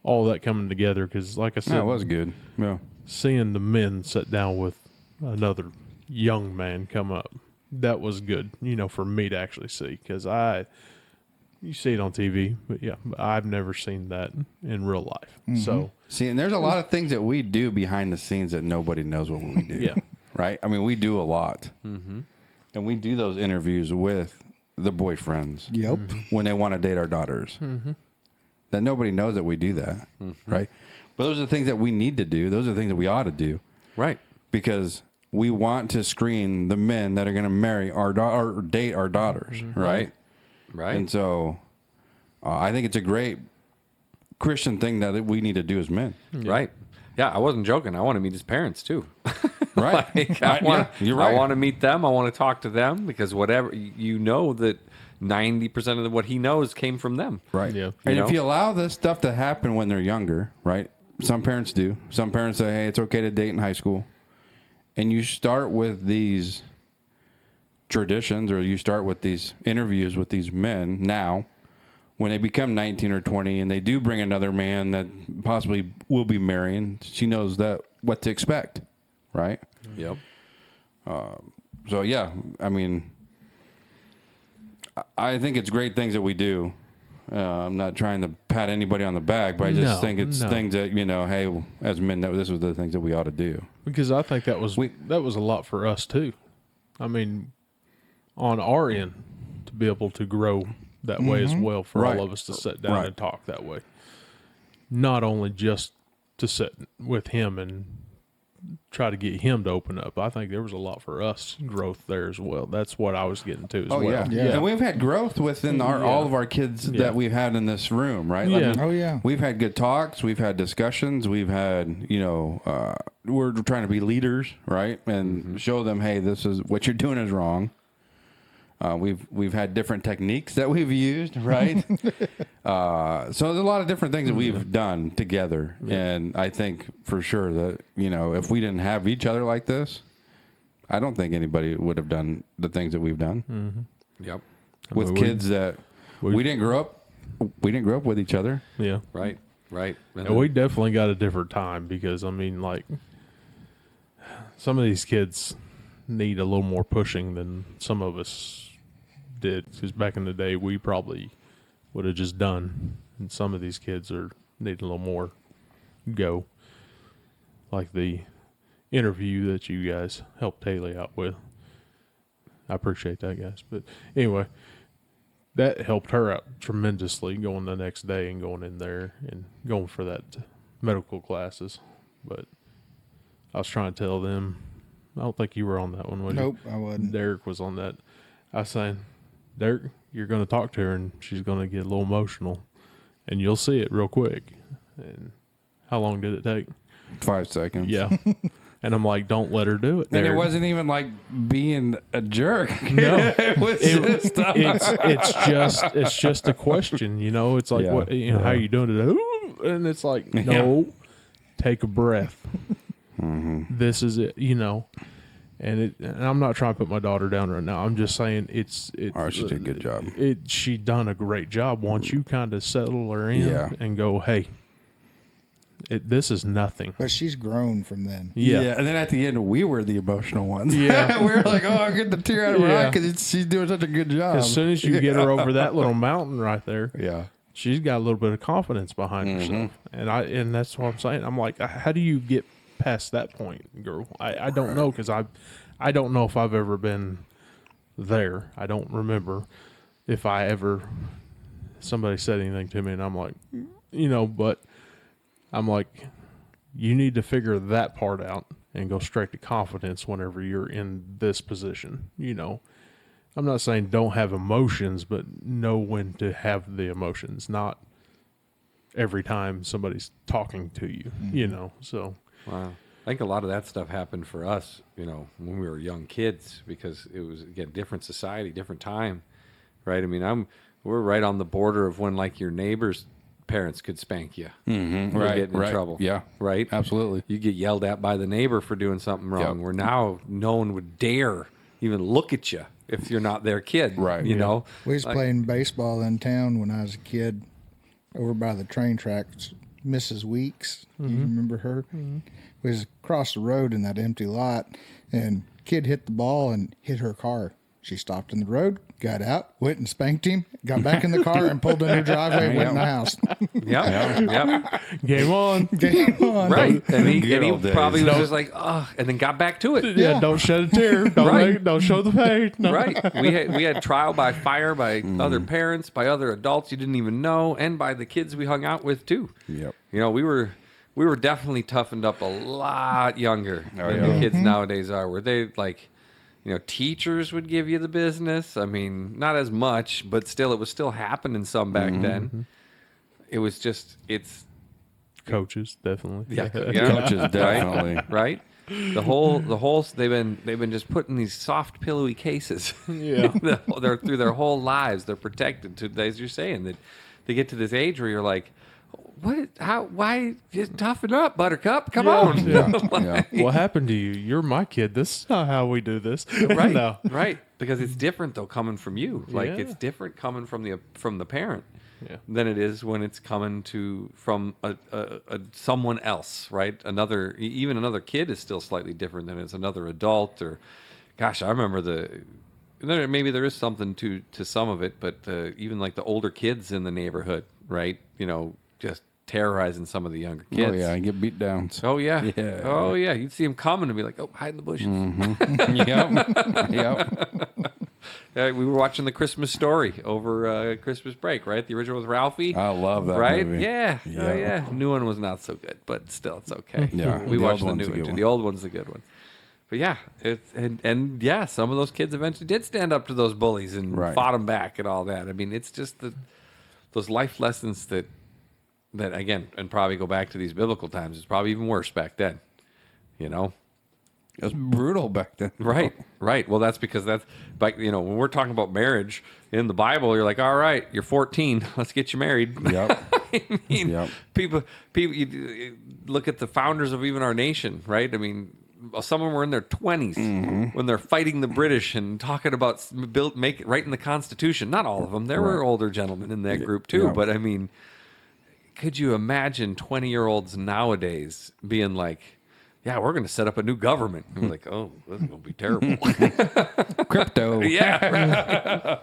Speaker 2: all that coming together. Because like I said,
Speaker 3: No, it was good. Yeah.
Speaker 2: seeing the men sit down with another young man come up, that was good, for me to actually see. Because you see it on TV, but yeah, I've never seen that in real life.
Speaker 3: Mm-hmm.
Speaker 2: So
Speaker 3: See, and there's a lot of things that we do behind the scenes that nobody knows what we do.
Speaker 2: yeah,
Speaker 3: Right? I mean, we do a lot. Mm-hmm. And we do those interviews with the boyfriends
Speaker 4: Yep.
Speaker 3: when they want to date our daughters. Mm-hmm. That nobody knows that we do that. Right? But those are the things that we need to do. Those are the things that we ought to do.
Speaker 1: Right.
Speaker 3: Because we want to screen the men that are going to marry or date our daughters. Right?
Speaker 1: Right.
Speaker 3: And so I think it's a great Christian thing that we need to do as men.
Speaker 1: Right. Yeah, I wasn't joking. I want to meet his parents too.
Speaker 3: Right. You're right.
Speaker 1: I want to meet them. I want to talk to them, because whatever that 90% of what he knows came from them.
Speaker 3: Right.
Speaker 2: Yeah.
Speaker 3: And
Speaker 1: You
Speaker 3: if
Speaker 1: know?
Speaker 3: you allow this stuff to happen when they're younger, right? Some parents do. Some parents say, hey, it's okay to date in high school. And you start with these traditions, or you start with these interviews with these men now, when they become 19 or 20 and they do bring another man that possibly will be marrying, she knows that what to expect, right?
Speaker 1: Yep.
Speaker 3: So, yeah, I mean, I think it's great things that we do. I'm not trying to pat anybody on the back, but I just think it's things that, hey, as men, this was the things that we ought to do.
Speaker 2: because I think that was a lot for us too. I mean, on our end, to be able to grow that way as well, for
Speaker 3: Right.
Speaker 2: all of us to sit down
Speaker 3: Right.
Speaker 2: and talk that way. Not only just to sit with him and try to get him to open up. I think there was a lot for us growth there as well. That's what I was getting to as well.
Speaker 3: Yeah. And we've had growth within all of our kids that we've had in this room, right?
Speaker 2: Yeah.
Speaker 4: Oh, yeah.
Speaker 3: We've had good talks. We've had discussions. We've had, we're trying to be leaders, right? And show them, hey, this is what you're doing is wrong. We've had different techniques that we've used, right? So there's a lot of different things that we've done together. And I think for sure that, if we didn't have each other like this, I don't think anybody would have done the things that we've done.
Speaker 1: Yep.
Speaker 3: With kids that we didn't grow up with each other.
Speaker 2: Yeah.
Speaker 1: Right. Right.
Speaker 2: And we definitely got a different time, because, I mean, like, some of these kids need a little more pushing than some of us did. Because back in the day, we probably would have just done. And some of these kids need a little more go. Like the interview that you guys helped Haley out with. I appreciate that, guys. But anyway, that helped her out tremendously, going the next day and going in there and going for that medical classes. But I was trying to tell them, I don't think you were on that one, was
Speaker 4: Nope,
Speaker 2: you?
Speaker 4: I wasn't.
Speaker 2: Derek was on that. I was saying, Derek, you're going to talk to her and she's going to get a little emotional, and you'll see it real quick. And how long did it take?
Speaker 3: 5 seconds.
Speaker 2: Yeah. And I'm like, don't let her do it.
Speaker 3: And it
Speaker 2: Derek.
Speaker 3: wasn't even like being a jerk.
Speaker 2: No,
Speaker 3: it was just,
Speaker 2: it's just a question, you know. It's like,
Speaker 3: Yeah.
Speaker 2: what, you know, how you doing today? Ooh, and it's like, no, take a breath. This is it, you know. And I'm not trying to put my daughter down right now. I'm just saying it's
Speaker 3: Oh, she did a good job.
Speaker 2: She done a great job. Once you kind of settle her in
Speaker 3: Yeah.
Speaker 2: and go, hey, this is nothing.
Speaker 4: But she's grown from then.
Speaker 2: Yeah.
Speaker 3: And then at the end, we were the emotional ones.
Speaker 2: Yeah.
Speaker 3: we were like, oh, get the tear out of her eye
Speaker 2: Yeah.
Speaker 3: because she's doing such a good job.
Speaker 2: As soon as you get her over that little mountain right there,
Speaker 3: Yeah.
Speaker 2: she's got a little bit of confidence behind herself. And that's what I'm saying. I'm like, how do you get past that point, girl? I don't know, because I don't know if I've ever been there. I don't remember if I ever, somebody said anything to me and I'm like, you know, but I'm like, you need to figure that part out and go straight to confidence whenever you're in this position. You know, I'm not saying don't have emotions, but know when to have the emotions, not every time somebody's talking to you, you know, so.
Speaker 1: Wow. I think a lot of that stuff happened for us, you know, when we were young kids, because it was, again, different society, different time, right? I mean, we're right on the border of when, like, your neighbor's parents could spank you. Mm-hmm.
Speaker 3: Right.
Speaker 1: Getting in trouble.
Speaker 3: Yeah.
Speaker 1: Right?
Speaker 3: Absolutely.
Speaker 1: You get yelled at by the neighbor for doing something wrong,
Speaker 3: Yep.
Speaker 1: where now no one would dare even look at you if you're not their kid.
Speaker 3: Right.
Speaker 1: You know?
Speaker 4: We was playing baseball in town when I was a kid over by the train tracks. Mrs. Weeks, you remember her? We was across the road in that empty lot, and kid hit the ball and hit her car. She stopped in the road, got out, went and spanked him, got back in the car and pulled in her driveway and went in the house.
Speaker 1: Yep.
Speaker 2: Game on.
Speaker 4: Game on.
Speaker 1: Right. And he
Speaker 3: Good old days.
Speaker 1: probably was just like, oh, and then got back to it.
Speaker 2: Yeah, don't shed a tear. Don't
Speaker 1: Right.
Speaker 2: don't show the pain. No.
Speaker 1: Right. We had trial by fire by other parents, by other adults you didn't even know, and by the kids we hung out with too.
Speaker 3: Yep.
Speaker 1: You know, we were definitely toughened up a lot younger than
Speaker 3: yeah.
Speaker 1: the kids nowadays are. Where they, like, you know, teachers would give you the business. I mean, not as much, but still, it was still happening some back then. It was just, it's
Speaker 2: Coaches, definitely.
Speaker 1: yeah.
Speaker 3: Coaches, definitely.
Speaker 1: Right. The whole they've been just put in these soft, pillowy cases.
Speaker 2: Yeah.
Speaker 1: They're through their whole lives. They're protected. To, as you're saying, that they get to this age where you're like, what? How? Why? Just toughen up, Buttercup. Come on.
Speaker 3: Yeah. Yeah.
Speaker 2: What happened to you? You're my kid. This is not how we do this.
Speaker 1: Right.
Speaker 2: No.
Speaker 1: Right. Because it's different though coming from you. Like
Speaker 2: Yeah.
Speaker 1: it's different coming from the parent.
Speaker 2: Yeah.
Speaker 1: Than it is when it's coming from a someone else, right? Even another kid is still slightly different than it's another adult. Or, gosh, I remember maybe there is something to some of it, but even like the older kids in the neighborhood, right? You know, just terrorizing some of the younger kids.
Speaker 3: Oh, yeah. I get beat down.
Speaker 1: Oh yeah.
Speaker 3: Yeah.
Speaker 1: Oh yeah. You'd see them coming and be like, "Oh, hide in the bushes."
Speaker 3: Yep. Yep.
Speaker 1: We were watching the Christmas Story over Christmas break, right? The original was Ralphie.
Speaker 3: I love that
Speaker 1: right?
Speaker 3: movie.
Speaker 1: Yeah.
Speaker 3: Yeah.
Speaker 1: Oh, yeah. New one was not so good, but still, it's okay.
Speaker 3: Yeah.
Speaker 1: We
Speaker 3: The
Speaker 1: watched
Speaker 3: old
Speaker 1: the
Speaker 3: one's
Speaker 1: new
Speaker 3: a
Speaker 1: one
Speaker 3: good
Speaker 1: too.
Speaker 3: one.
Speaker 1: The old one's the good one. But yeah, and yeah, some of those kids eventually did stand up to those bullies and
Speaker 3: Right.
Speaker 1: fought them back and all that. I mean, it's just those life lessons that again, and probably go back to these biblical times. It's probably even worse back then. You know.
Speaker 3: It was brutal back then.
Speaker 1: Right, right. Well, that's because that's like, you know, when we're talking about marriage in the Bible, you're like, all right, you're 14, let's get you married.
Speaker 3: Yep.
Speaker 1: I mean,
Speaker 3: Yep.
Speaker 1: people, you look at the founders of even our nation, right? I mean, some of them were in their 20s when they're fighting the British and talking about writing the Constitution. Not all of them. There were
Speaker 3: Right.
Speaker 1: older gentlemen in that group too.
Speaker 3: Yeah.
Speaker 1: But I mean, could you imagine 20-year-olds nowadays being like, yeah, we're going to set up a new government. And we're like, oh, this is going to be terrible.
Speaker 3: Crypto.
Speaker 1: Yeah.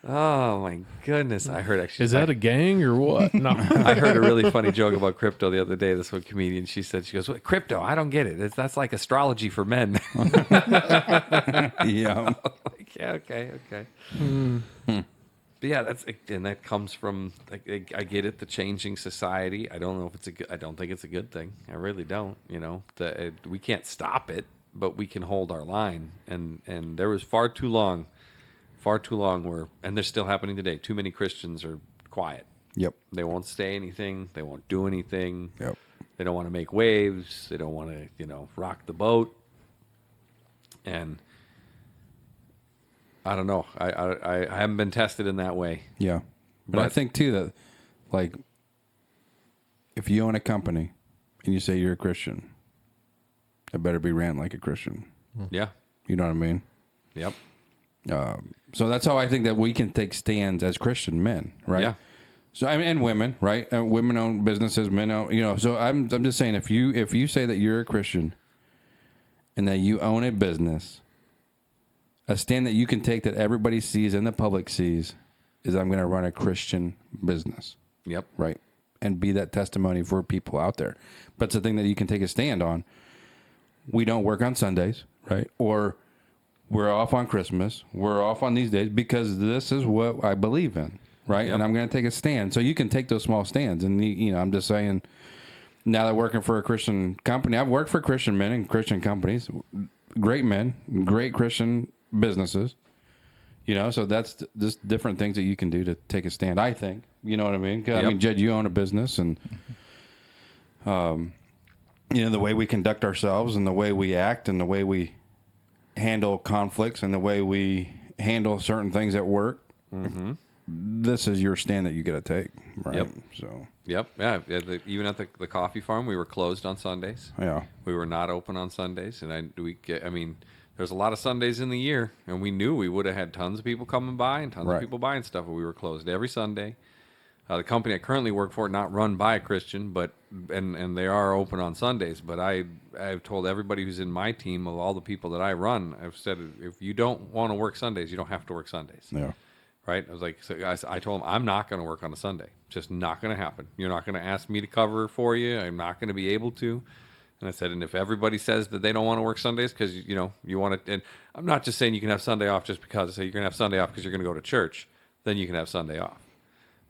Speaker 1: Oh my goodness! I heard actually.
Speaker 2: Is that a gang or what? No.
Speaker 1: I heard a really funny joke about crypto the other day. This one comedian, she goes, "What, crypto? I don't get it. That's like astrology for men."
Speaker 3: Yeah.
Speaker 1: Like, yeah, okay. But yeah, that comes from. I get it, the changing society. I don't know if it's I don't think it's a good thing. I really don't. You know, we can't stop it. but we can hold our line. And there was far too long where, and they're still happening today. Too many Christians are quiet.
Speaker 3: Yep.
Speaker 1: They won't say anything. They won't do anything.
Speaker 3: Yep.
Speaker 1: They don't want to make waves. They don't want to, rock the boat. And I don't know. I haven't been tested in that way.
Speaker 3: Yeah. But I think too that, like, if you own a company and you say you're a Christian, it better be ran like a Christian.
Speaker 1: Yeah.
Speaker 3: You know what I mean?
Speaker 1: Yep.
Speaker 3: So that's how I think that we can take stands as Christian men, right?
Speaker 1: Yeah.
Speaker 3: So I mean, and women, right? Women own businesses, men own, So I'm just saying, if you say that you're a Christian and that you own a business, a stand that you can take that everybody sees and the public sees is I'm going to run a Christian business.
Speaker 1: Yep.
Speaker 3: Right. And be that testimony for people out there. But it's a thing that you can take a stand on. We don't work on Sundays, right? Or we're off on Christmas. We're off on these days because this is what I believe in, right?
Speaker 1: Yep.
Speaker 3: And I'm going to take a stand. So you can take those small stands. And, I'm just saying, now that working for a Christian company, I've worked for Christian men and Christian companies, great men, great Christian businesses, so that's just different things that you can do to take a stand, I think. You know what I mean? 'Cause,
Speaker 1: Yep.
Speaker 3: I mean, Jed, you own a business, and, the way we conduct ourselves and the way we act and the way we handle conflicts and the way we handle certain things at work, this is your stand that you got to take, right?
Speaker 1: Yep.
Speaker 3: So,
Speaker 1: Yep. Yeah. Even at the coffee farm, we were closed on Sundays.
Speaker 3: yeah.
Speaker 1: We were not open on Sundays, and there's a lot of Sundays in the year, and we knew we would have had tons of people coming by and tons
Speaker 3: Right.
Speaker 1: of people buying stuff, but we were closed every Sunday. The company I currently work for, not run by a Christian, but and they are open on Sundays. But I've told everybody who's in my team, of all the people that I run, I've said, if you don't want to work Sundays, you don't have to work Sundays.
Speaker 3: Yeah.
Speaker 1: Right? I was like, so guys, I told them I'm not going to work on a Sunday. Just not going to happen. You're not going to ask me to cover for you. I'm not going to be able to. And I said, and if everybody says that they don't want to work Sundays because you want to, and I'm not just saying you can have Sunday off just because I say you're going to have Sunday off because you're going to go to church, then you can have Sunday off.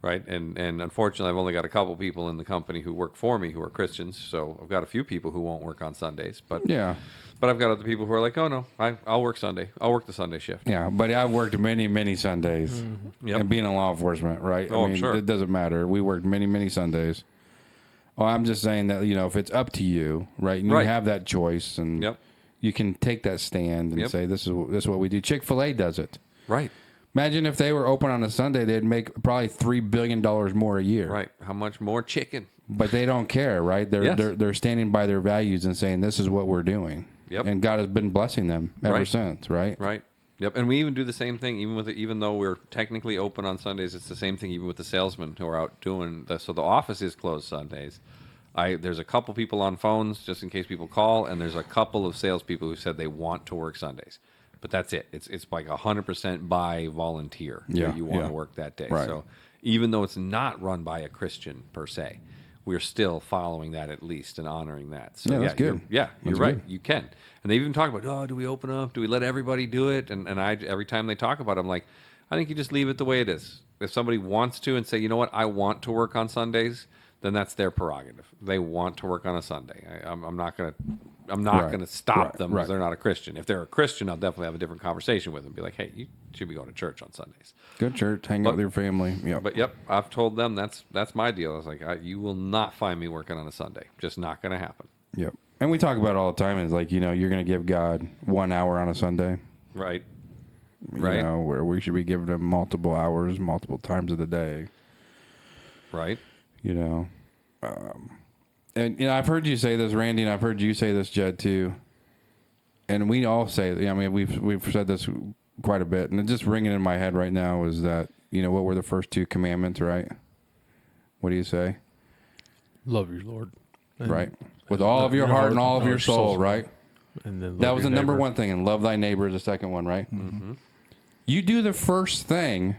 Speaker 1: Right. And unfortunately, I've only got a couple people in the company who work for me who are Christians. So I've got a few people who won't work on Sundays. But
Speaker 3: Yeah.
Speaker 1: But I've got other people who are like, oh, no, I'll work Sunday. I'll work the Sunday shift.
Speaker 3: Yeah, but I've worked many, many Sundays.
Speaker 1: Yep.
Speaker 3: And being in law enforcement, right?
Speaker 1: Oh, I'm sure.
Speaker 3: It doesn't matter. We worked many, many Sundays. Well, I'm just saying that, if it's up to you, right? And
Speaker 1: Right.
Speaker 3: you have that choice, and
Speaker 1: Yep.
Speaker 3: you can take that stand and
Speaker 1: Yep.
Speaker 3: say, this is what we do. Chick-fil-A does it.
Speaker 1: Right.
Speaker 3: Imagine if they were open on a Sunday, they'd make probably $3 billion more a year.
Speaker 1: Right. How much more chicken?
Speaker 3: But they don't care, right? They're
Speaker 1: Yes.
Speaker 3: they're standing by their values and saying, this is what we're doing.
Speaker 1: Yep.
Speaker 3: And God has been blessing them ever
Speaker 1: Right.
Speaker 3: since, right?
Speaker 1: Right. Yep. And we even do the same thing, even though we're technically open on Sundays. It's the same thing even with the salesmen who are out doing. So the office is closed Sundays. There's a couple people on phones just in case people call, and there's a couple of salespeople who said they want to work Sundays. But that's it. It's like 100% by volunteer.
Speaker 3: Yeah,
Speaker 1: You want
Speaker 3: yeah.
Speaker 1: to work that day.
Speaker 3: Right.
Speaker 1: So even though it's not run by a Christian per se, we're still following that at least and honoring that. So
Speaker 3: Yeah, that's good.
Speaker 1: You're
Speaker 3: That's
Speaker 1: right.
Speaker 3: good.
Speaker 1: You can. And they even talk about, oh, do we open up? Do we let everybody do it? And I every time they talk about it, I'm like, I think you just leave it the way it is. If somebody wants to and say, you know what, I want to work on Sundays, then that's their prerogative. They want to work on a Sunday. I'm not going to stop
Speaker 3: Right.
Speaker 1: them because they're not a Christian. If they're a Christian, I'll definitely have a different conversation with them. Be like, hey, you should be going to church on Sundays.
Speaker 3: Good church, hang out with your family. Yeah.
Speaker 1: But yep, I've told them that's my deal. I was like, you will not find me working on a Sunday. Just not going to happen.
Speaker 3: Yep. And we talk about it all the time. It's like, you're going to give God 1 hour on a Sunday.
Speaker 1: Right.
Speaker 3: You know, where we should be giving him multiple hours, multiple times of the day.
Speaker 1: Right.
Speaker 3: And I've heard you say this, Randy, and I've heard you say this, Jed, too. And we all say, we've said this quite a bit, and it's just ringing in my head right now is that, what were the first 2 commandments, right? What do you say?
Speaker 2: Love your Lord. And-
Speaker 3: Right? With all of your heart and all of your soul, right?
Speaker 2: And then love
Speaker 3: That was
Speaker 2: your
Speaker 3: the number
Speaker 2: neighbor.
Speaker 3: one thing, and love thy neighbor is the second one, right? Mm-hmm. You do the first thing,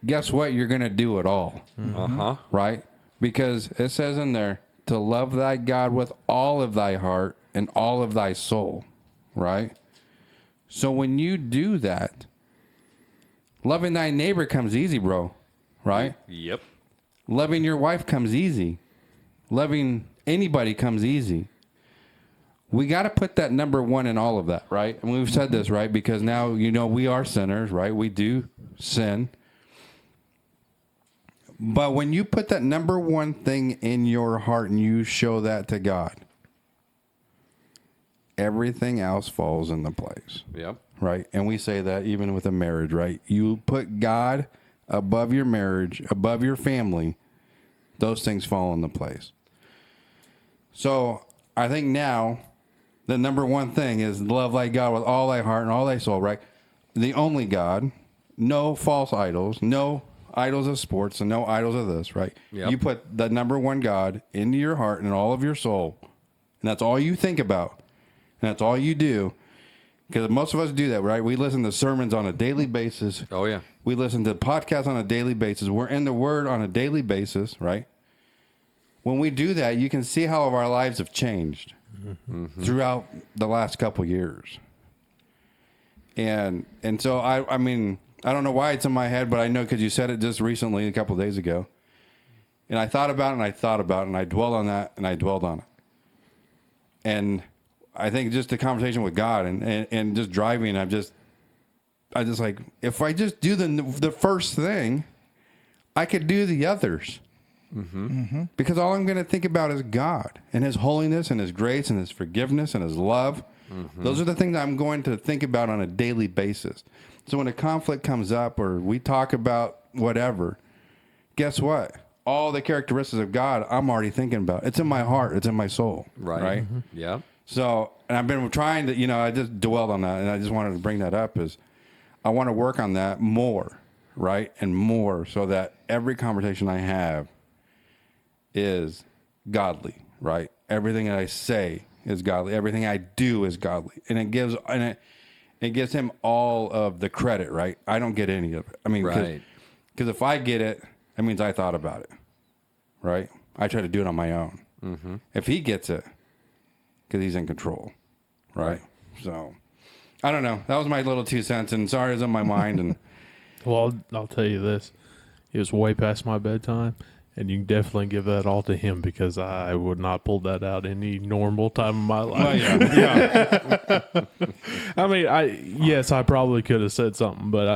Speaker 3: guess what? You're going to do it all,
Speaker 1: Uh-huh.
Speaker 3: right? Because it says in there, to love thy God with all of thy heart and all of thy soul, right? So when you do that, loving thy neighbor comes easy, bro, right?
Speaker 1: Yep.
Speaker 3: Loving your wife comes easy. Loving anybody comes easy. we got to put that number one in all of that, right? And we've said this, right? Because now, we are sinners, right? We do sin. But when you put that number one thing in your heart and you show that to God, everything else falls into place.
Speaker 1: Yep.
Speaker 3: Right? And we say that even with a marriage, right? You put God above your marriage, above your family, those things fall into place. So I think now the number one thing is love thy God with all thy heart and all thy soul, right? The only God, no false idols, no idols of sports and no idols of this, right?
Speaker 1: Yep.
Speaker 3: You put the number one God into your heart and all of your soul, and that's all you think about, and that's all you do. Because most of us do that, right? We listen to sermons on a daily basis.
Speaker 1: Oh, yeah.
Speaker 3: We listen to podcasts on a daily basis. We're in the Word on a daily basis, right? When we do that, you can see how our lives have changed throughout the last couple years. And so, I mean, I don't know why it's in my head, but I know because you said it just recently, a couple of days ago. And I thought about it, and I thought about it, and I dwelled on that, and I dwelled on it. And I think just the conversation with God and just driving, I just like, if I just do the first thing, I could do the others. Because all I'm going to think about is God and his holiness and his grace and his forgiveness and his love. Those are the things I'm going to think about on a daily basis. So when a conflict comes up or we talk about whatever, guess what? All the characteristics of God, I'm already thinking about. It's in my heart. It's in my soul. Right?
Speaker 1: Yeah.
Speaker 3: So, and I've been trying to, I just dwelled on that, and I just wanted to bring that up is I want to work on that more, right? And more so that every conversation I have is godly, right? Everything that I say is godly. Everything I do is godly. And it gives him all of the credit, right? I don't get any of it. I mean, because if I get it, that means I thought about it, right? I try to do it on my own. If he gets it, because he's in control, right? So, I don't know. That was my little 2 cents, and sorry it was on my mind. And
Speaker 2: Well, I'll tell you this. It was way past my bedtime, and you can definitely give that all to him because I would not pull that out any normal time of my life.
Speaker 3: yeah.
Speaker 2: I mean, yes, I probably could have said something, but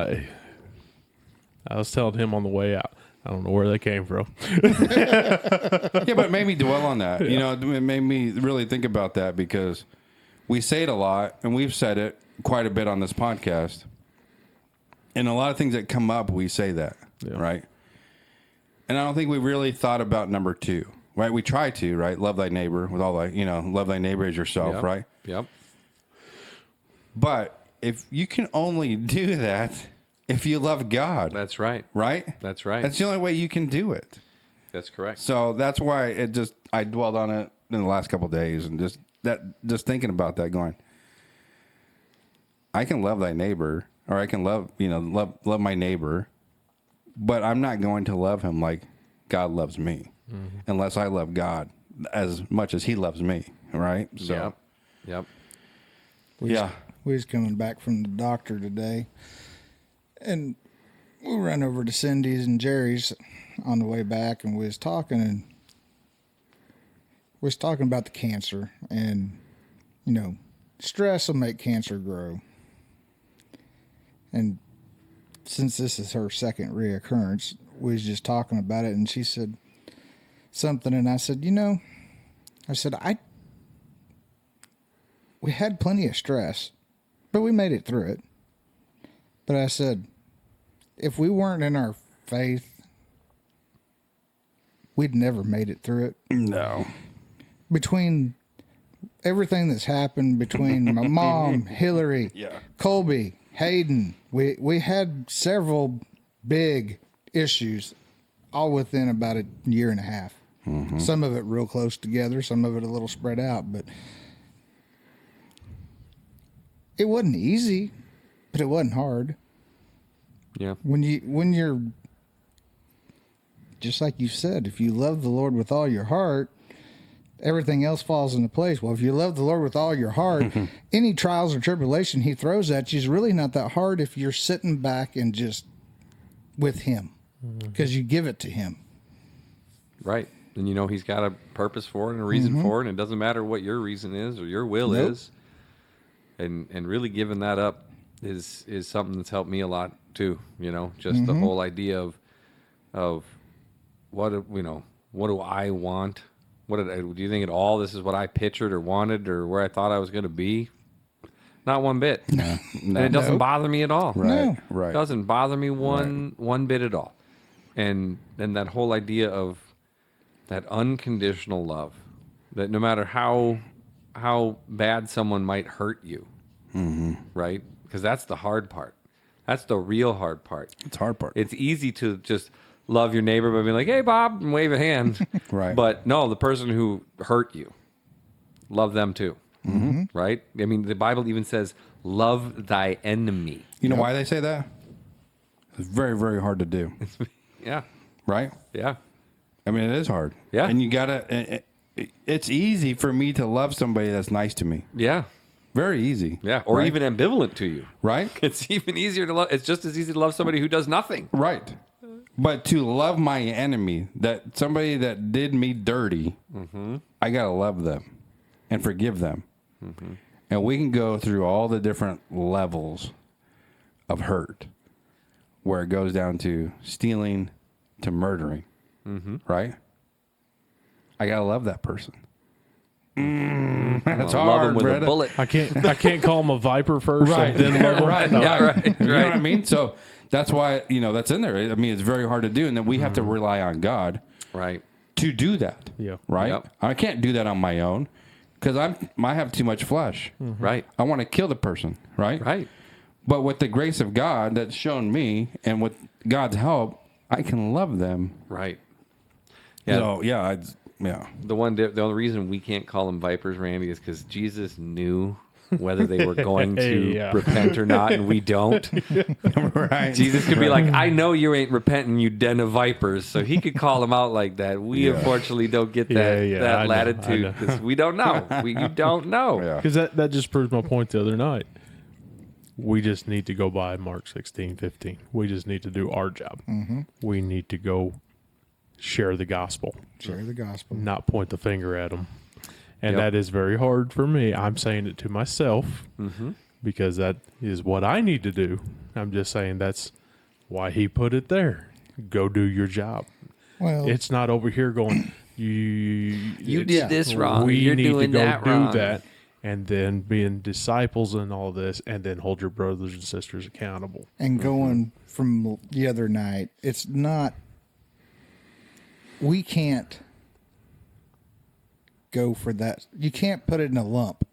Speaker 2: I was telling him on the way out. I don't know where they came from.
Speaker 3: Yeah, but it made me dwell on that. It made me really think about that because we say it a lot, and we've said it quite a bit on this podcast. And a lot of things that come up, we say that, right? And I don't think we really thought about number 2, right? We try to, right? Love thy neighbor with all thy, love thy neighbor as yourself, right?
Speaker 1: Yep.
Speaker 3: But if you can only do that if you love God.
Speaker 1: That's right.
Speaker 3: Right?
Speaker 1: That's right.
Speaker 3: That's the only way you can do it.
Speaker 1: That's correct.
Speaker 3: So that's why I dwelled on it in the last couple of days and just thinking about that going, I can love thy neighbor or I can love my neighbor, but I'm not going to love him like God loves me unless I love God as much as he loves me. Right? So,
Speaker 1: Yep.
Speaker 4: We was coming back from the doctor today, and we ran over to Cindy's and Jerry's on the way back, and we was talking about the cancer, and stress will make cancer grow. And since this is her second reoccurrence, we was just talking about it, and she said something, and I said, we had plenty of stress, but we made it through it. But I said, if we weren't in our faith, we'd never made it through it.
Speaker 3: No.
Speaker 4: Between everything that's happened, between my mom, Hillary, Colby, Hayden, we had several big issues all within about a year and a half. Some of it real close together, some of it a little spread out, but it wasn't easy, but it wasn't hard.
Speaker 1: Yeah.
Speaker 4: When you're just like you said, if you love the Lord with all your heart, everything else falls into place. Well, if you love the Lord with all your heart, any trials or tribulation he throws at you is really not that hard if you're sitting back and just with him, because you give it to him.
Speaker 1: Right. then you know He's got a purpose for it and a reason for it, and it doesn't matter what your reason is or your will
Speaker 4: Nope.
Speaker 1: is. And really giving that up is something that's helped me a lot too. You know, just the whole idea of what do I want? Do you think at all this is what I pictured or wanted or where I thought I was going to be? Not one bit. And it doesn't
Speaker 4: Nope.
Speaker 1: bother me at all.
Speaker 3: Right.
Speaker 4: No.
Speaker 3: Right.
Speaker 1: It doesn't bother me one bit at all. And that whole idea of that unconditional love, that no matter how bad someone might hurt you, right? Because that's the hard part. That's the real hard part.
Speaker 3: It's the hard part.
Speaker 1: It's easy to just love your neighbor by being like, "Hey, Bob," and wave a hand.
Speaker 3: Right.
Speaker 1: But no, the person who hurt you, love them too. Right? I mean, the Bible even says, "Love thy enemy."
Speaker 3: You know why they say that? It's very, very hard to do.
Speaker 1: Yeah.
Speaker 3: Right?
Speaker 1: Yeah.
Speaker 3: I mean, it is hard.
Speaker 1: Yeah.
Speaker 3: And you gotta. It's easy for me to love somebody that's nice to me.
Speaker 1: Yeah.
Speaker 3: Very easy.
Speaker 1: Yeah. Or
Speaker 3: Right?
Speaker 1: even ambivalent to you.
Speaker 3: Right.
Speaker 1: It's even easier to love. It's just as easy to love somebody who does nothing.
Speaker 3: Right. But to love my enemy, that somebody that did me dirty, I gotta love them and forgive them. And we can go through all the different levels of hurt, where it goes down to stealing, to murdering. Right. I gotta love that person. That's
Speaker 1: Love
Speaker 3: hard,
Speaker 1: them with
Speaker 3: brother.
Speaker 1: a bullet.
Speaker 2: I can't call him a viper first.
Speaker 3: Right.
Speaker 2: And then love him.
Speaker 3: Right.
Speaker 2: No.
Speaker 1: Yeah, right.
Speaker 3: You know
Speaker 1: Right.
Speaker 3: what I mean? So that's why, that's in there. I mean, it's very hard to do. And then we have to rely on God
Speaker 1: Right.
Speaker 3: to do that.
Speaker 2: Yeah.
Speaker 3: Right.
Speaker 1: Yep.
Speaker 3: I can't do that on my own because I have too much flesh.
Speaker 1: Right.
Speaker 3: I want to kill the person. Right.
Speaker 1: Right.
Speaker 3: But with the grace of God that's shown me and with God's help, I can love them.
Speaker 1: Right. Yeah.
Speaker 3: So, yeah.
Speaker 1: The only reason we can't call them vipers, Randy, is because Jesus knew whether they were going to
Speaker 2: Yeah.
Speaker 1: repent or not, and we don't.
Speaker 3: Right.
Speaker 1: Jesus could be like, "I know you ain't repenting, you den of vipers," so he could call them out like that. We unfortunately don't get that
Speaker 2: Yeah,
Speaker 1: that
Speaker 2: I know,
Speaker 1: latitude
Speaker 2: I know.
Speaker 1: because we don't know. You don't know.
Speaker 3: Yeah.
Speaker 2: Because that just proves my point the other night. We just need to go by Mark 16:15. We just need to do our job. We need to go share the gospel,
Speaker 4: Share the gospel.
Speaker 2: not point the finger at them. And
Speaker 1: Yep.
Speaker 2: that is very hard for me. I'm saying it to myself because that is what I need to do. I'm just saying that's why he put it there. Go do your job.
Speaker 4: Well,
Speaker 2: It's not over here going, you
Speaker 1: did
Speaker 2: it's-
Speaker 1: this wrong.
Speaker 2: We
Speaker 1: You're
Speaker 2: need to
Speaker 1: doing
Speaker 2: go
Speaker 1: that
Speaker 2: do
Speaker 1: wrong.
Speaker 2: that, and then being disciples and all this, and then hold your brothers and sisters accountable.
Speaker 4: and going from the other night, it's not. We can't go for that. You can't put it in a lump.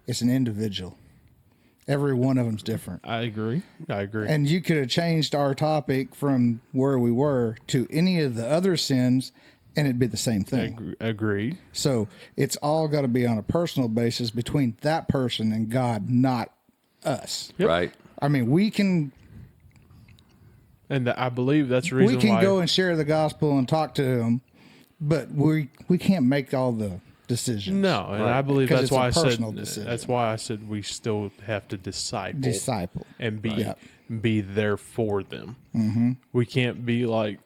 Speaker 4: It's an individual. Every one of them's different.
Speaker 2: I agree.
Speaker 4: And you could have changed our topic from where we were to any of the other sins, and it'd be the same thing.
Speaker 2: Agreed.
Speaker 4: So it's all got to be on a personal basis between that person and God, not us.
Speaker 2: Yep.
Speaker 1: Right.
Speaker 4: I mean, we can
Speaker 2: And I believe that's the reason
Speaker 4: we can
Speaker 2: why.
Speaker 4: go and share the gospel and talk to them, but we can't make all the decisions.
Speaker 2: no, and I believe
Speaker 4: 'Cause
Speaker 2: that's
Speaker 4: it's a
Speaker 2: why I said.
Speaker 4: personal decision.
Speaker 2: That's why I said we still have to
Speaker 4: Disciple.
Speaker 2: and be
Speaker 4: Yep.
Speaker 2: be there for them. We can't be like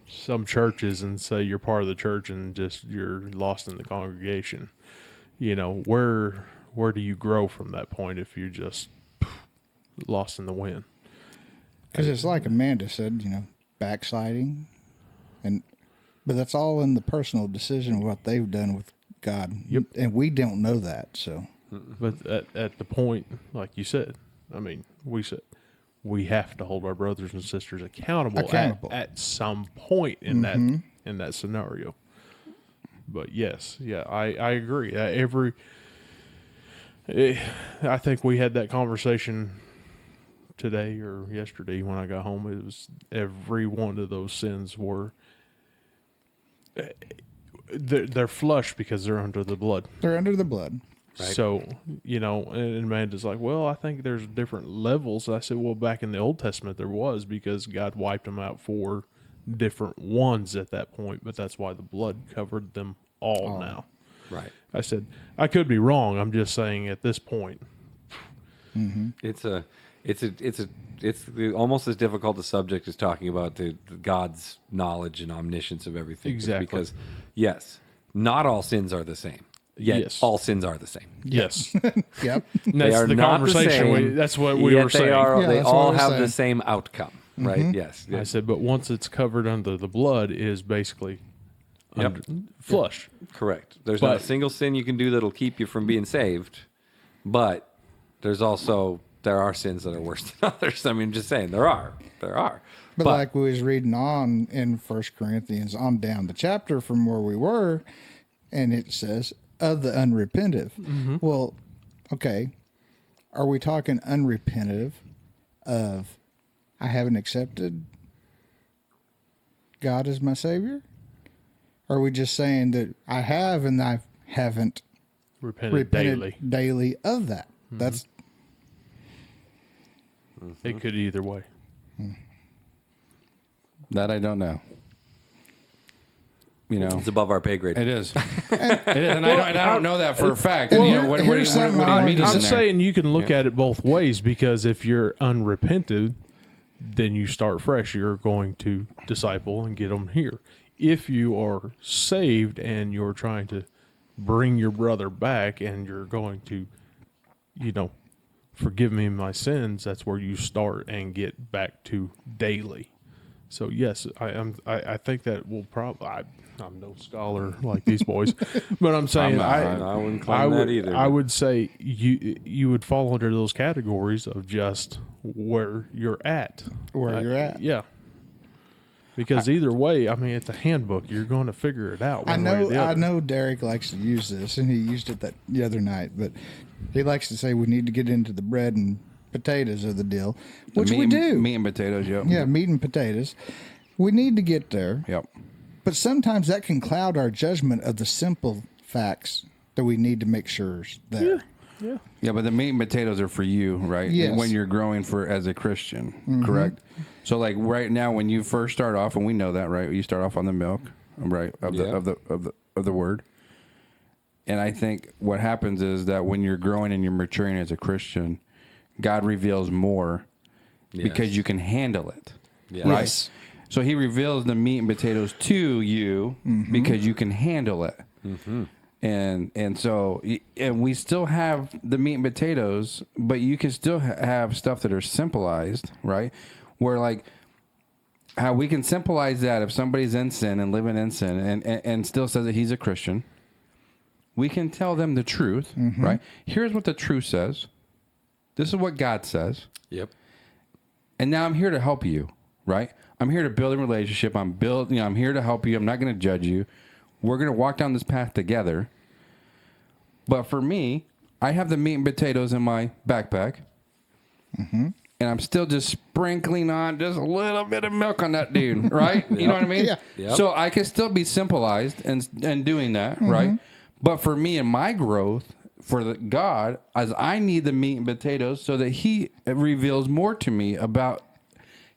Speaker 2: some churches and say you're part of the church and just you're lost in the congregation. Where do you grow from that point if you're just lost in the wind?
Speaker 4: Because it's like Amanda said, backsliding, but that's all in the personal decision of what they've done with God.
Speaker 2: Yep.
Speaker 4: And we don't know that, so
Speaker 2: But at the point, like you said, we have to hold our brothers and sisters accountable. At some point in that scenario. But yes, I agree. I think we had that conversation today or yesterday when I got home. It was every one of those sins were they're flush because they're under the blood.
Speaker 4: they're under the blood.
Speaker 1: Right.
Speaker 2: So, and Amanda's like, well, I think there's different levels. I said, well, back in the Old Testament, there was because God wiped them out for different ones at that point, but that's why the blood covered them all now.
Speaker 1: Right.
Speaker 2: I said, I could be wrong. I'm just saying at this point.
Speaker 1: It's a almost as difficult a subject as talking about the God's knowledge and omniscience of everything.
Speaker 2: Exactly.
Speaker 1: Because yes, not all sins are the same. Yet
Speaker 2: Yes.
Speaker 1: all sins are the same.
Speaker 2: Yes.
Speaker 4: Yep.
Speaker 2: And that's
Speaker 1: are
Speaker 2: the
Speaker 1: not the
Speaker 2: conversation.
Speaker 1: same,
Speaker 2: That's what we
Speaker 1: Yet
Speaker 2: were saying.
Speaker 4: Yeah,
Speaker 1: they
Speaker 4: that's what
Speaker 1: all
Speaker 4: we're
Speaker 1: have
Speaker 4: saying.
Speaker 1: the same outcome, right? Yes.
Speaker 2: I said, but once it's covered under the blood, it is basically
Speaker 1: Yep.
Speaker 2: flush.
Speaker 1: Correct. There's not a
Speaker 2: But-
Speaker 1: single sin you can do that'll keep you from being saved, but there are sins that are worse than others. I mean, just saying, there are.
Speaker 4: But like we was reading on in 1 Corinthians, on down the chapter from where we were, and it says, of the unrepentive. Well, okay. Are we talking unrepentive of I haven't accepted God as my Savior? Or are we just saying that I have and I haven't
Speaker 2: Repented daily.
Speaker 4: daily of that? That's
Speaker 2: It could either way.
Speaker 3: That I don't know. You know,
Speaker 1: it's above our pay grade.
Speaker 3: it is. It is, and I don't know that for a fact.
Speaker 4: Well,
Speaker 3: And, you know, what
Speaker 4: here's
Speaker 3: do
Speaker 4: something
Speaker 3: you
Speaker 4: I
Speaker 3: mean
Speaker 4: wanted
Speaker 3: is
Speaker 2: I'm
Speaker 3: in there?
Speaker 2: saying you can look at it both ways, because if you're unrepented, then you start fresh. You're going to disciple and get them here. If you are saved and you're trying to bring your brother back and you're going to, forgive me my sins, that's where you start and get back to daily. So yes, I think that will probably. I'm no scholar like these boys, but I'm saying
Speaker 1: I wouldn't claim that either.
Speaker 2: I would say you would fall under those categories of just where you're at.
Speaker 4: where you're at.
Speaker 2: Yeah. Because either way, I mean, it's a handbook. You're going to figure it out.
Speaker 4: I
Speaker 2: one way or
Speaker 4: know.
Speaker 2: the
Speaker 4: I
Speaker 2: other.
Speaker 4: know. Derek likes to use this, and he used it the other night. But he likes to say we need to get into the bread and potatoes of the deal, which we do.
Speaker 3: Meat and potatoes, yep.
Speaker 4: Yeah, meat and potatoes. We need to get there,
Speaker 3: Yep.
Speaker 4: but sometimes that can cloud our judgment of the simple facts that we need to make sure is there.
Speaker 2: Yeah.
Speaker 3: Yeah, but the meat and potatoes are for you, right?
Speaker 4: Yes.
Speaker 3: When you're growing as a Christian, correct? So, like right now, when you first start off, and we know that, right? You start off on the milk, right, of the word. And I think what happens is that when you're growing and you're maturing as a Christian, God reveals more because you can handle it,
Speaker 1: Yes.
Speaker 3: right?
Speaker 4: Yes.
Speaker 3: So He reveals the meat and potatoes to you because you can handle it. And so we still have the meat and potatoes, but you can still have stuff that are simplified, right? Where like how we can symbolize that if somebody's in sin and living in sin and still says that he's a Christian, we can tell them the truth, right? Here's what the truth says. This is what God says.
Speaker 1: Yep.
Speaker 3: And now I'm here to help you, right? I'm here to build a relationship. I'm here to help you. I'm not going to judge you. We're going to walk down this path together. But for me, I have the meat and potatoes in my backpack. And I'm still just sprinkling on just a little bit of milk on that dude, right? You know what I mean?
Speaker 4: Yeah.
Speaker 1: Yep.
Speaker 3: So I can still be simplified and doing that, right? But for me and my growth, for God, as I need the meat and potatoes so that He reveals more to me about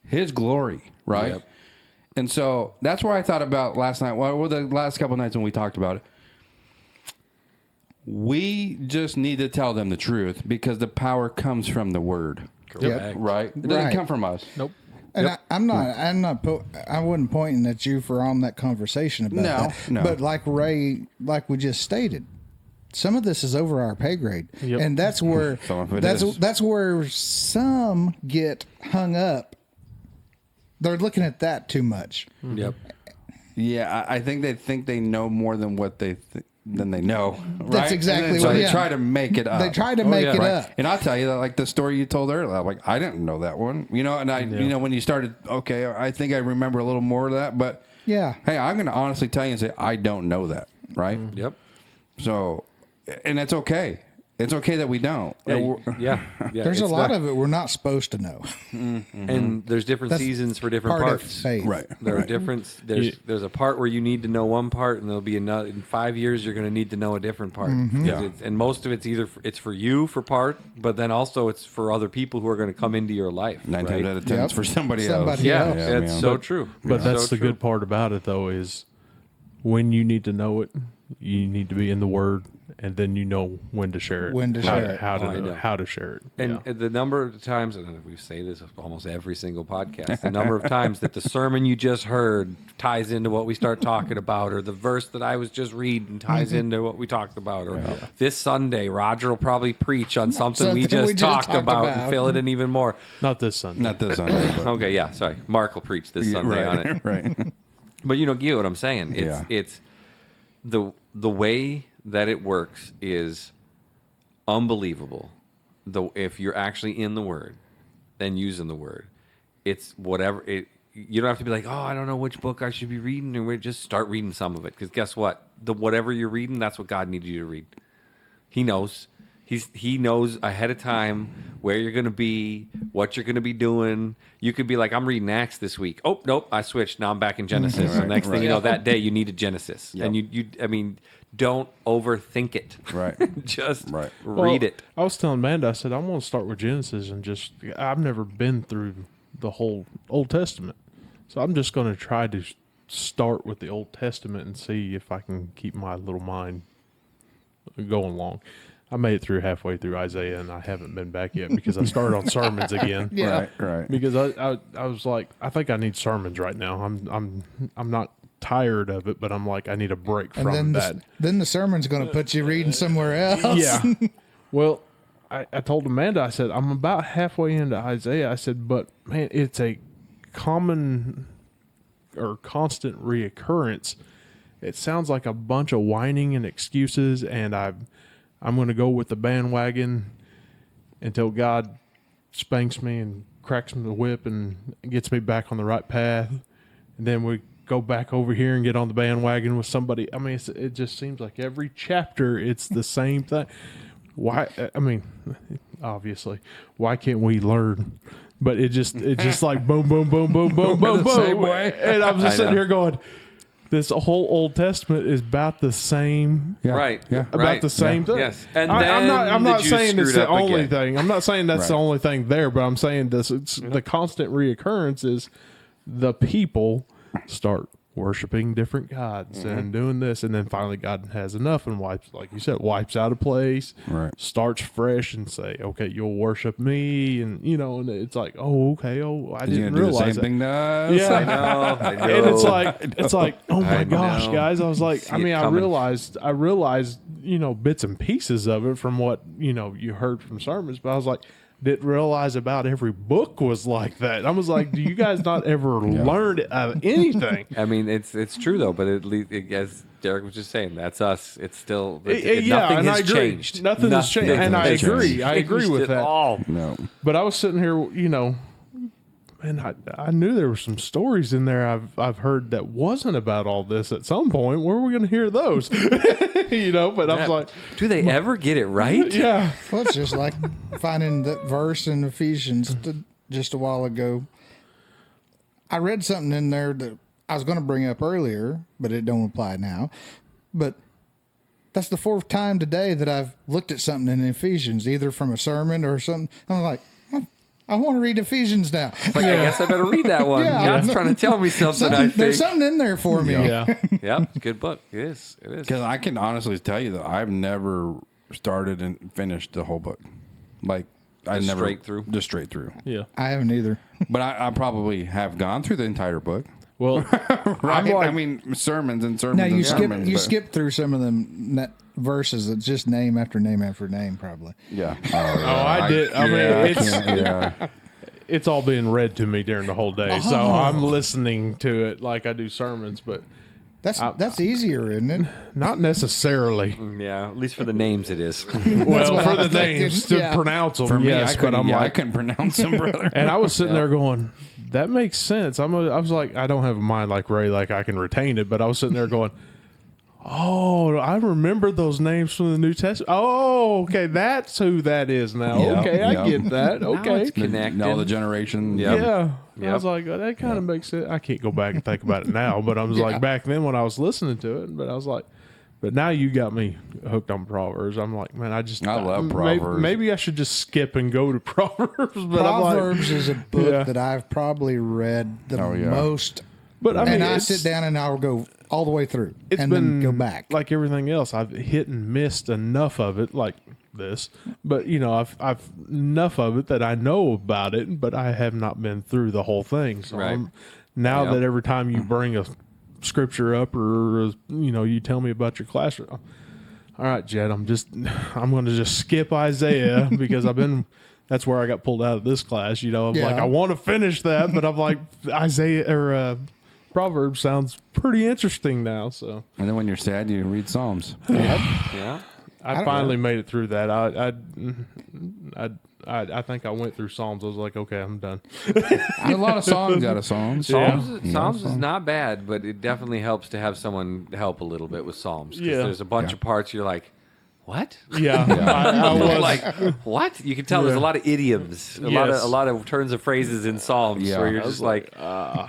Speaker 3: His glory, right?
Speaker 1: Yep.
Speaker 3: And so that's where I thought about last night, or the last couple of nights when we talked about it. We just need to tell them the truth because the power comes from the Word,
Speaker 1: Correct.
Speaker 3: right? It doesn't
Speaker 4: Right.
Speaker 3: come from us.
Speaker 2: Nope.
Speaker 4: And I wasn't pointing at you for on that conversation about that.
Speaker 3: No.
Speaker 4: But like Ray, like we just stated, some of this is over our pay grade,
Speaker 2: Yep.
Speaker 4: and that's where
Speaker 3: Some of it is.
Speaker 4: that's where some get hung up. They're looking at that too much.
Speaker 1: Yep.
Speaker 3: Yeah, I think they know more than what than they know. Right?
Speaker 4: That's exactly
Speaker 3: and so
Speaker 4: what-
Speaker 3: they
Speaker 4: yeah.
Speaker 3: try to make it up.
Speaker 4: They try to make
Speaker 1: yeah.
Speaker 4: it
Speaker 3: Right.
Speaker 4: up.
Speaker 3: And I'll tell you that, like the story you told earlier, like I didn't know that one, and when you started, okay, I think I remember a little more of that, but
Speaker 4: Yeah.
Speaker 3: hey, I'm going to honestly tell you and say I don't know that, right?
Speaker 1: Yep.
Speaker 3: So, and it's okay. It's okay that we don't.
Speaker 1: Yeah.
Speaker 4: There's a lot of it we're not supposed to know.
Speaker 1: and there's different
Speaker 4: That's
Speaker 1: seasons for different
Speaker 4: part of
Speaker 1: parts.
Speaker 4: faith.
Speaker 3: Right.
Speaker 1: There are different. There's a part where you need to know one part, and there'll be another. In 5 years, you're going to need to know a different part.
Speaker 3: Yeah.
Speaker 1: And most of it's either it's for you for part, but then also it's for other people who are going to come into your life.
Speaker 3: 9
Speaker 1: right?
Speaker 3: times out of 10
Speaker 4: Yep.
Speaker 3: it's for somebody
Speaker 4: Somebody
Speaker 3: else.
Speaker 1: Yeah,
Speaker 4: else.
Speaker 1: it's
Speaker 3: man.
Speaker 1: so true.
Speaker 2: But that's
Speaker 1: So
Speaker 2: the
Speaker 1: true.
Speaker 2: good part about it, though, is when you need to know it, you need to be in the Word and then you know when to share it,
Speaker 4: When to share it.
Speaker 2: how
Speaker 1: Oh, I know.
Speaker 2: to how to share it.
Speaker 1: And the number of times, and we say this almost every single podcast, the number of times that the sermon you just heard ties into what we start talking about, or the verse that I was just reading ties into what we talked about, or this Sunday, Roger will probably preach on something we just talked about and fill it in even more.
Speaker 2: Not this Sunday.
Speaker 3: Not this Sunday. But
Speaker 1: Okay, yeah, sorry. Mark will preach this Sunday on it.
Speaker 3: Right.
Speaker 1: But you get what I'm saying.
Speaker 3: Yeah.
Speaker 1: It's the way that it works is unbelievable. If you're actually in the Word and using the Word, it's whatever it. You don't have to be like, oh, I don't know which book I should be reading, or just start reading some of it. Because guess what? Whatever you're reading, that's what God needed you to read. He knows. He knows ahead of time where you're going to be, what you're going to be doing. You could be like, I'm reading Acts this week. Oh, nope, I switched. Now I'm back in Genesis. So next thing you know, that day you needed Genesis.
Speaker 3: Yep.
Speaker 1: And I mean, don't overthink it.
Speaker 3: Right.
Speaker 1: Just
Speaker 3: Right.
Speaker 1: read it.
Speaker 2: I was telling Amanda, I said, I'm going to start with Genesis and I've never been through the whole Old Testament. So I'm just going to try to start with the Old Testament and see if I can keep my little mind going along. I made it through halfway through Isaiah, and I haven't been back yet because I started on sermons again.
Speaker 4: Yeah.
Speaker 3: Right.
Speaker 2: Because I was like, I think I need sermons right now. I'm not tired of it, but I'm like, I need a break
Speaker 4: And
Speaker 2: from
Speaker 4: then
Speaker 2: that.
Speaker 4: then the sermon's going to put you reading somewhere else.
Speaker 2: Yeah. Well, I told Amanda, I said, I'm about halfway into Isaiah. I said, but man, it's a common or constant reoccurrence. It sounds like a bunch of whining and excuses, and I'm going to go with the bandwagon until God spanks me and cracks me the whip and gets me back on the right path. And then we go back over here and get on the bandwagon with somebody. I mean, it just seems like every chapter it's the same thing. Why? I mean, obviously, why can't we learn? But it's just like boom, boom, boom, boom, boom, boom, boom.
Speaker 3: Same way.
Speaker 2: And I'm just
Speaker 1: I
Speaker 2: sitting
Speaker 1: know.
Speaker 2: here going, this whole Old Testament is about the same.
Speaker 3: Yeah.
Speaker 1: Right.
Speaker 3: Yeah.
Speaker 2: About
Speaker 1: Right.
Speaker 2: the same thing.
Speaker 1: Yes. And
Speaker 2: I'm
Speaker 1: then
Speaker 2: not
Speaker 1: the Jews
Speaker 2: saying it's
Speaker 1: screwed
Speaker 2: the
Speaker 1: up
Speaker 2: only
Speaker 1: again.
Speaker 2: thing. I'm not saying that's the
Speaker 3: Right.
Speaker 2: only thing there, but I'm saying this. It's the constant reoccurrence is the people start worshiping different gods and doing this, and then finally God has enough and wipes, like you said, wipes out a place,
Speaker 3: Right.
Speaker 2: starts fresh and say, okay, you'll worship me, and and it's like, oh, okay, I
Speaker 3: He's
Speaker 2: didn't
Speaker 3: gonna do the
Speaker 2: realize
Speaker 3: same
Speaker 2: that.
Speaker 3: thing to us.
Speaker 2: Yeah.
Speaker 1: I know.
Speaker 2: And it's like, oh my
Speaker 1: I
Speaker 2: gosh,
Speaker 1: know.
Speaker 2: guys! I was like,
Speaker 1: See
Speaker 2: I
Speaker 1: it
Speaker 2: mean, I
Speaker 1: coming.
Speaker 2: realized, bits and pieces of it from what you heard from sermons, but I was like, didn't realize about every book was like that. I was like, do you guys not ever learn anything?
Speaker 1: I mean, it's true though, but as Derek was just saying, that's us. It's still
Speaker 2: Yeah,
Speaker 1: nothing
Speaker 2: and
Speaker 1: has
Speaker 2: I agree.
Speaker 1: changed.
Speaker 2: Nothing has changed, and I
Speaker 1: has
Speaker 2: agree. I agree
Speaker 1: changed
Speaker 2: with
Speaker 1: at
Speaker 2: that.
Speaker 1: all.
Speaker 3: No.
Speaker 2: But I was sitting here, and I knew there were some stories in there I've heard that wasn't about all this at some point. Where are we going to hear those? But I was like,
Speaker 1: Do they ever get it right?
Speaker 2: yeah.
Speaker 4: Well, it's just like finding that verse in Ephesians just a while ago. I read something in there that I was going to bring up earlier, but it don't apply now. But that's the fourth time today that I've looked at something in Ephesians, either from a sermon or something. I'm like, I want to read Ephesians now.
Speaker 1: Like, I guess I better read that one.
Speaker 4: Yeah.
Speaker 1: God's trying to tell me something. I
Speaker 4: There's
Speaker 1: think.
Speaker 4: something in there for me.
Speaker 2: Yeah.
Speaker 1: Yep, it's a good book. It is. It is.
Speaker 3: Because I can honestly tell you that I've never started and finished the whole book. Like, I
Speaker 1: Just
Speaker 3: never.
Speaker 1: straight through?
Speaker 3: Just straight through.
Speaker 2: Yeah.
Speaker 4: I haven't either.
Speaker 3: But I probably have gone through the entire book.
Speaker 2: Well,
Speaker 3: Right?
Speaker 2: like-
Speaker 3: I mean, sermons and sermons
Speaker 4: Now
Speaker 3: and
Speaker 4: you
Speaker 3: sermons. but-
Speaker 4: skip through some of them verses that's just name after name after name, probably.
Speaker 3: Yeah.
Speaker 2: I did. I mean,
Speaker 3: yeah.
Speaker 2: it's all being read to me during the whole day, so I'm listening to it like I do sermons, but
Speaker 4: That's easier, isn't it?
Speaker 2: not necessarily.
Speaker 1: Yeah, at least for the names, it is.
Speaker 2: Well,
Speaker 4: what
Speaker 2: for
Speaker 4: I
Speaker 2: the
Speaker 4: was thinking,
Speaker 2: names to
Speaker 4: yeah.
Speaker 2: pronounce them,
Speaker 3: For me,
Speaker 2: yes,
Speaker 3: I
Speaker 2: but
Speaker 3: couldn't,
Speaker 2: I'm
Speaker 3: I
Speaker 2: like,
Speaker 3: couldn't pronounce them, brother.
Speaker 2: and I was sitting there going, that makes sense. I was like, I don't have a mind like Ray, like I can retain it, but I was sitting there going, oh, I remember those names from the New Testament. Oh, okay, that's who that is now.
Speaker 3: Yeah,
Speaker 2: Okay, I
Speaker 3: yeah.
Speaker 2: get that. Okay.
Speaker 1: it's connected.
Speaker 3: All the generation.
Speaker 1: Yep.
Speaker 2: Yeah.
Speaker 1: Yep.
Speaker 2: I was like, oh, that kind of makes sense. I can't go back and think about it now, but I was like, back then when I was listening to it, but I was like, but now you got me hooked on Proverbs. I'm like, man, I
Speaker 3: love Proverbs.
Speaker 2: Maybe I should just skip and go to Proverbs. But
Speaker 4: Proverbs is a book
Speaker 2: Yeah.
Speaker 4: that I've probably read the
Speaker 3: Oh, yeah.
Speaker 4: most.
Speaker 2: but I mean,
Speaker 4: And I
Speaker 2: it's-
Speaker 4: sit down and I'll go, all the way through,
Speaker 2: It's
Speaker 4: and
Speaker 2: been
Speaker 4: then go back.
Speaker 2: like everything else. I've hit and missed enough of it, like this, but I've enough of it that I know about it, but I have not been through the whole thing. So
Speaker 1: Right.
Speaker 2: now
Speaker 1: Yep.
Speaker 2: that every time you bring a scripture up, or you tell me about your classroom, all right, Jed, I'm going to just skip Isaiah because that's where I got pulled out of this class. I'm like,
Speaker 4: Yeah.
Speaker 2: I want to finish that, but I'm like, Isaiah or Proverbs sounds pretty interesting now. So
Speaker 3: And then when you're sad, you read Psalms.
Speaker 1: Yeah.
Speaker 2: I finally made it through that. I think I went through Psalms. I was like, okay, I'm done.
Speaker 3: A lot of songs out of Psalms.
Speaker 1: Psalms is not bad, but it definitely helps to have someone help a little bit with Psalms. 'Cause
Speaker 2: Yeah.
Speaker 1: there's a bunch of parts you're like, what?
Speaker 2: Yeah, I was
Speaker 1: Like, what? You can tell there's a lot of idioms, a lot of turns of phrases in Psalms
Speaker 3: Yeah.
Speaker 1: where you're just like,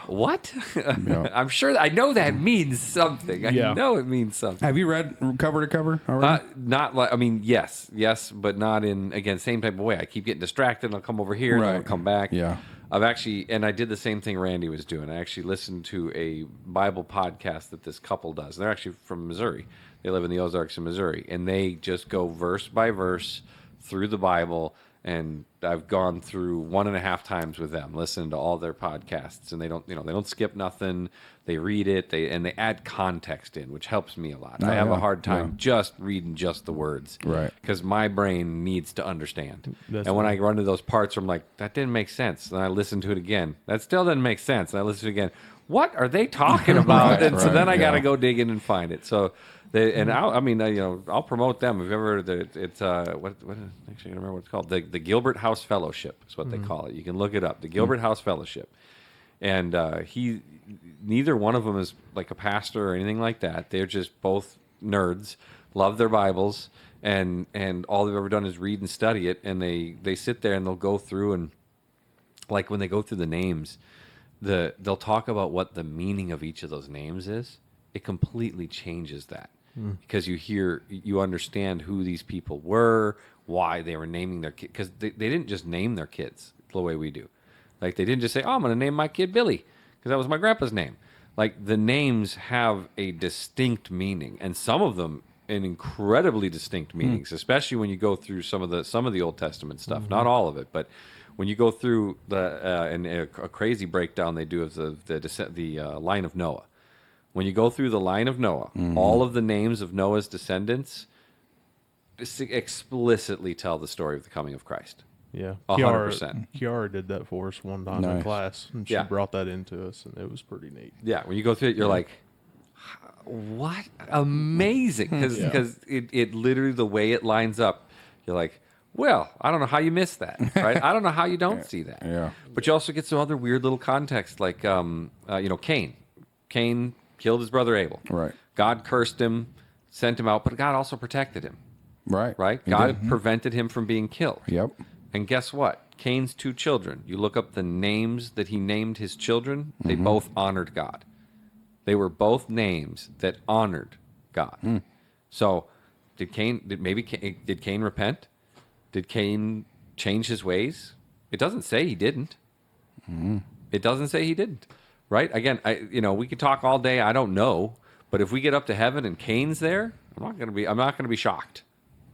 Speaker 1: what? I'm sure I know that means something. I
Speaker 2: Yeah.
Speaker 1: know it means something.
Speaker 3: Have you read cover to cover already?
Speaker 1: Not like, I mean, yes, but not in, again, same type of way. I keep getting distracted and I'll come over here and then I'll
Speaker 3: Right.
Speaker 1: come back.
Speaker 3: Yeah.
Speaker 1: I've actually, and I did the same thing Randy was doing. I actually listened to a Bible podcast that this couple does. They're actually from Missouri. They live in the Ozarks in Missouri, and they just go verse by verse through the Bible. And I've gone through 1.5 times with them, listening to all their podcasts, and they don't skip nothing. They read it, and they add context in, which helps me a lot. I have a hard time just reading just the words,
Speaker 3: Right.
Speaker 1: Because my brain needs to understand.
Speaker 2: That's
Speaker 1: And when I run to those parts where I'm like, that didn't make sense, and I listen to it again, that still didn't make sense, and I listen to it again. What are they talking about?
Speaker 3: Right,
Speaker 1: and so then I got to
Speaker 3: yeah.
Speaker 1: go dig in and find it. So. I'll promote them. If ever it's what actually I don't remember what it's called. The Gilbert House Fellowship is what they call it. You can look it up. The Gilbert House Fellowship, and neither one of them is like a pastor or anything like that. They're just both nerds, love their Bibles, and all they've ever done is read and study it. And they sit there and they'll go through, and like when they go through the names, they'll talk about what the meaning of each of those names is. It completely changes that. Because you understand who these people were, why they were naming their kids. Because they didn't just name their kids the way we do. Like, they didn't just say, oh, I'm going to name my kid Billy, because that was my grandpa's name. Like, the names have a distinct meaning, and some of them in incredibly distinct meanings, especially when you go through some of the Old Testament stuff. Not all of it, but when you go through a crazy breakdown they do of the line of Noah. When you go through the line of Noah, all of the names of Noah's descendants explicitly tell the story of the coming of Christ.
Speaker 2: Yeah,
Speaker 1: 100%.
Speaker 2: Kiara did that for us one time in
Speaker 3: Nice.
Speaker 2: class, and she
Speaker 1: Yeah.
Speaker 2: brought that into us, and it was pretty neat.
Speaker 1: Yeah, when you go through it, you're like, what? Amazing. Because it literally, the way it lines up, you're like, well, I don't know how you missed that, right? I don't know how you don't see that.
Speaker 3: Yeah.
Speaker 1: But you also get some other weird little context, like, Cain. Cain killed his brother Abel.
Speaker 3: Right.
Speaker 1: God cursed him, sent him out, but God also protected him,
Speaker 3: Right.
Speaker 1: right?
Speaker 3: He
Speaker 1: God
Speaker 3: did.
Speaker 1: prevented him from being killed.
Speaker 3: Yep.
Speaker 1: And guess what? Cain's 2 children, you look up the names that he named his children, they both honored God. They were both names that honored God. So did Cain repent? Did Cain change his ways? It doesn't say he didn't. It doesn't say he didn't. Right? Again, we could talk all day. I don't know, but if we get up to heaven and Cain's there, I'm not going to be shocked.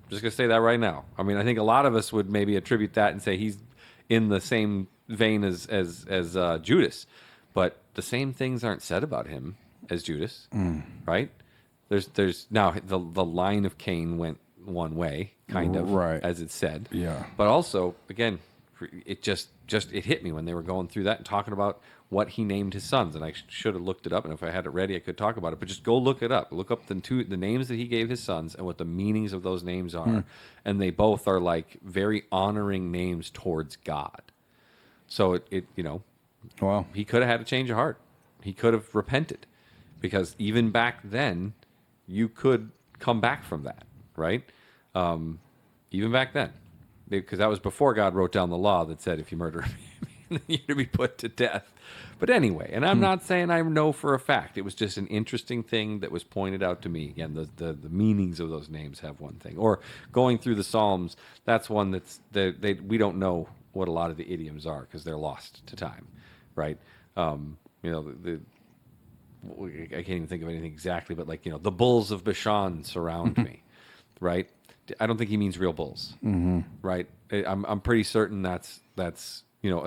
Speaker 1: I'm just going to say that right now. I mean, I think a lot of us would maybe attribute that and say he's in the same vein as Judas, but the same things aren't said about him as Judas, right? There's now the line of Cain went one way, kind of,
Speaker 3: Right.
Speaker 1: as it's said.
Speaker 3: Yeah.
Speaker 1: But also, again, it just it hit me when they were going through that and talking about what he named his sons, and I should have looked it up, and if I had it ready I could talk about it, but just go look it up. Look up the names that he gave his sons and what the meanings of those names are. And they both are like very honoring names towards God. So
Speaker 3: Well,
Speaker 1: he could have had a change of heart. He could have repented, because even back then you could come back from that, right? Even back then, because that was before God wrote down the law that said if you murder me, you're to be put to death. But anyway, and I'm not saying I know for a fact. It was just an interesting thing that was pointed out to me. Again, the meanings of those names have one thing. Or going through the Psalms, that's one that's we don't know what a lot of the idioms are because they're lost to time, right? The I can't even think of anything exactly, but like, the bulls of Bashan surround me, right? I don't think he means real bulls, right? I'm pretty certain that's a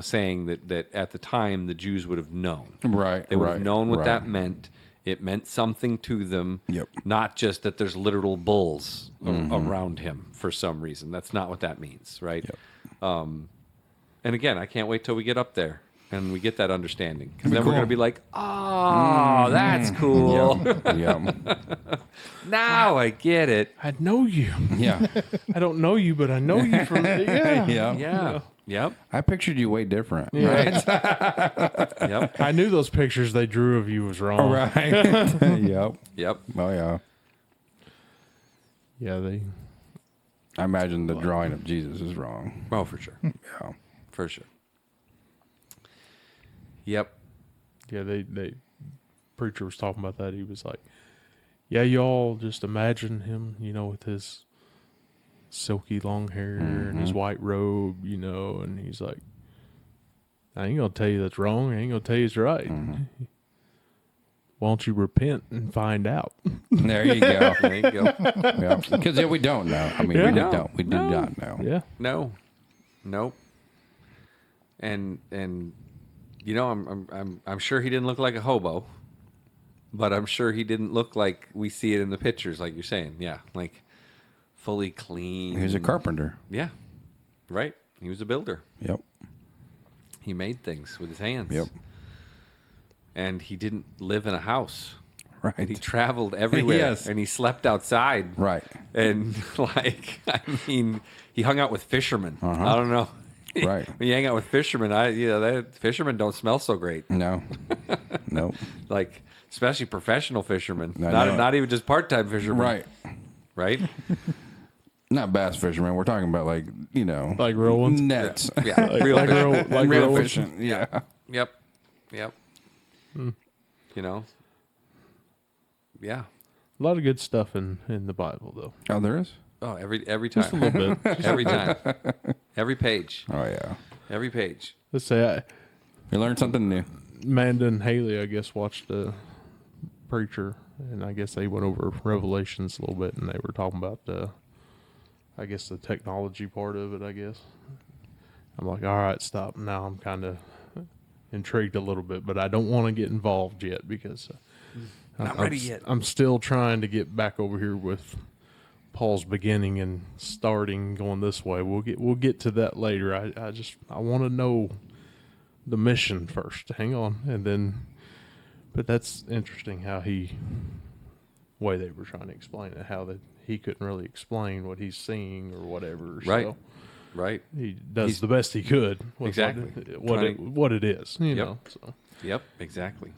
Speaker 1: saying that at the time the Jews would have known.
Speaker 3: Right,
Speaker 1: They would have
Speaker 3: right,
Speaker 1: known what
Speaker 3: right.
Speaker 1: that meant. It meant something to them.
Speaker 3: Yep.
Speaker 1: Not just that there's literal bulls around him for some reason. That's not what that means, right?
Speaker 3: Yep.
Speaker 1: And again, I can't wait till we get up there and we get that understanding. Because then we're
Speaker 3: cool.
Speaker 1: going to be like, oh, that's cool.
Speaker 3: Yeah.
Speaker 1: Now I get it.
Speaker 2: I know you.
Speaker 3: Yeah.
Speaker 2: I don't know you, but I know you from yeah.
Speaker 3: Yeah.
Speaker 1: Yeah. Yep.
Speaker 3: I pictured you way different.
Speaker 2: Yeah.
Speaker 1: Yep.
Speaker 2: I knew those pictures they drew of you was wrong.
Speaker 3: Right. Yep.
Speaker 1: Yep.
Speaker 3: Oh, yeah.
Speaker 2: Yeah, they.
Speaker 3: I imagine the drawing of Jesus is wrong.
Speaker 1: Oh, for sure.
Speaker 3: Yeah.
Speaker 1: For sure. Yep.
Speaker 2: Yeah, they. Preacher was talking about that. He was like, "Yeah, y'all just imagine him, with his silky long hair and his white robe, and he's like, I ain't gonna tell you that's wrong. I ain't gonna tell you it's right. Why don't you repent and find out?"
Speaker 3: There you go.
Speaker 1: There you go.
Speaker 3: Yeah. Because we don't know. I mean,
Speaker 2: Yeah.
Speaker 3: we
Speaker 1: No.
Speaker 3: don't. We do not know.
Speaker 2: Yeah,
Speaker 1: No. Nope. And I'm sure he didn't look like a hobo, but I'm sure he didn't look like we see it in the pictures, like you're saying. Yeah, like fully clean.
Speaker 3: He was a carpenter.
Speaker 1: Yeah, right. He was a builder.
Speaker 3: Yep.
Speaker 1: He made things with his hands.
Speaker 3: Yep.
Speaker 1: And he didn't live in a house.
Speaker 3: Right.
Speaker 1: He traveled everywhere.
Speaker 3: Yes.
Speaker 1: And he slept outside.
Speaker 3: Right.
Speaker 1: And he hung out with fishermen. I don't know.
Speaker 3: Right.
Speaker 1: When you hang out with fishermen, fishermen don't smell so great.
Speaker 3: No. Nope.
Speaker 1: Like, especially professional fishermen.
Speaker 3: I know.
Speaker 1: Not even just part-time fishermen.
Speaker 3: Right.
Speaker 1: Right?
Speaker 3: Not bass fishermen. We're talking about like
Speaker 2: real ones.
Speaker 3: nets.
Speaker 1: Yeah. Real
Speaker 2: Like
Speaker 1: fishermen.
Speaker 2: real, like
Speaker 3: Real
Speaker 2: real ones.
Speaker 3: fishing. Yeah.
Speaker 1: Yep. Yep. Yeah.
Speaker 2: A lot of good stuff in the Bible, though.
Speaker 3: Oh, there is?
Speaker 1: Oh, every
Speaker 2: Just a
Speaker 1: time.
Speaker 2: little bit.
Speaker 1: Every time. Every page.
Speaker 3: Oh, yeah.
Speaker 1: Every page.
Speaker 2: Let's say
Speaker 3: You learned something new.
Speaker 2: Amanda and Haley, I guess, watched a preacher, and I guess they went over Revelations a little bit, and they were talking about the technology part of it. I guess I'm like, all right, stop. Now I'm kind of intrigued a little bit, but I don't want to get involved yet because
Speaker 1: Not ready yet.
Speaker 2: I'm still trying to get back over here with Paul's beginning and starting going this way. We'll get to that later. I want to know the mission first. Hang on, and then. But that's interesting how way they were trying to explain it, how that he couldn't really explain what he's seeing or whatever.
Speaker 1: Right.
Speaker 2: So
Speaker 1: Right.
Speaker 2: he does the best he could with
Speaker 1: Exactly.
Speaker 2: what it is, you
Speaker 1: Yep.
Speaker 2: know. So
Speaker 1: Yep. Exactly.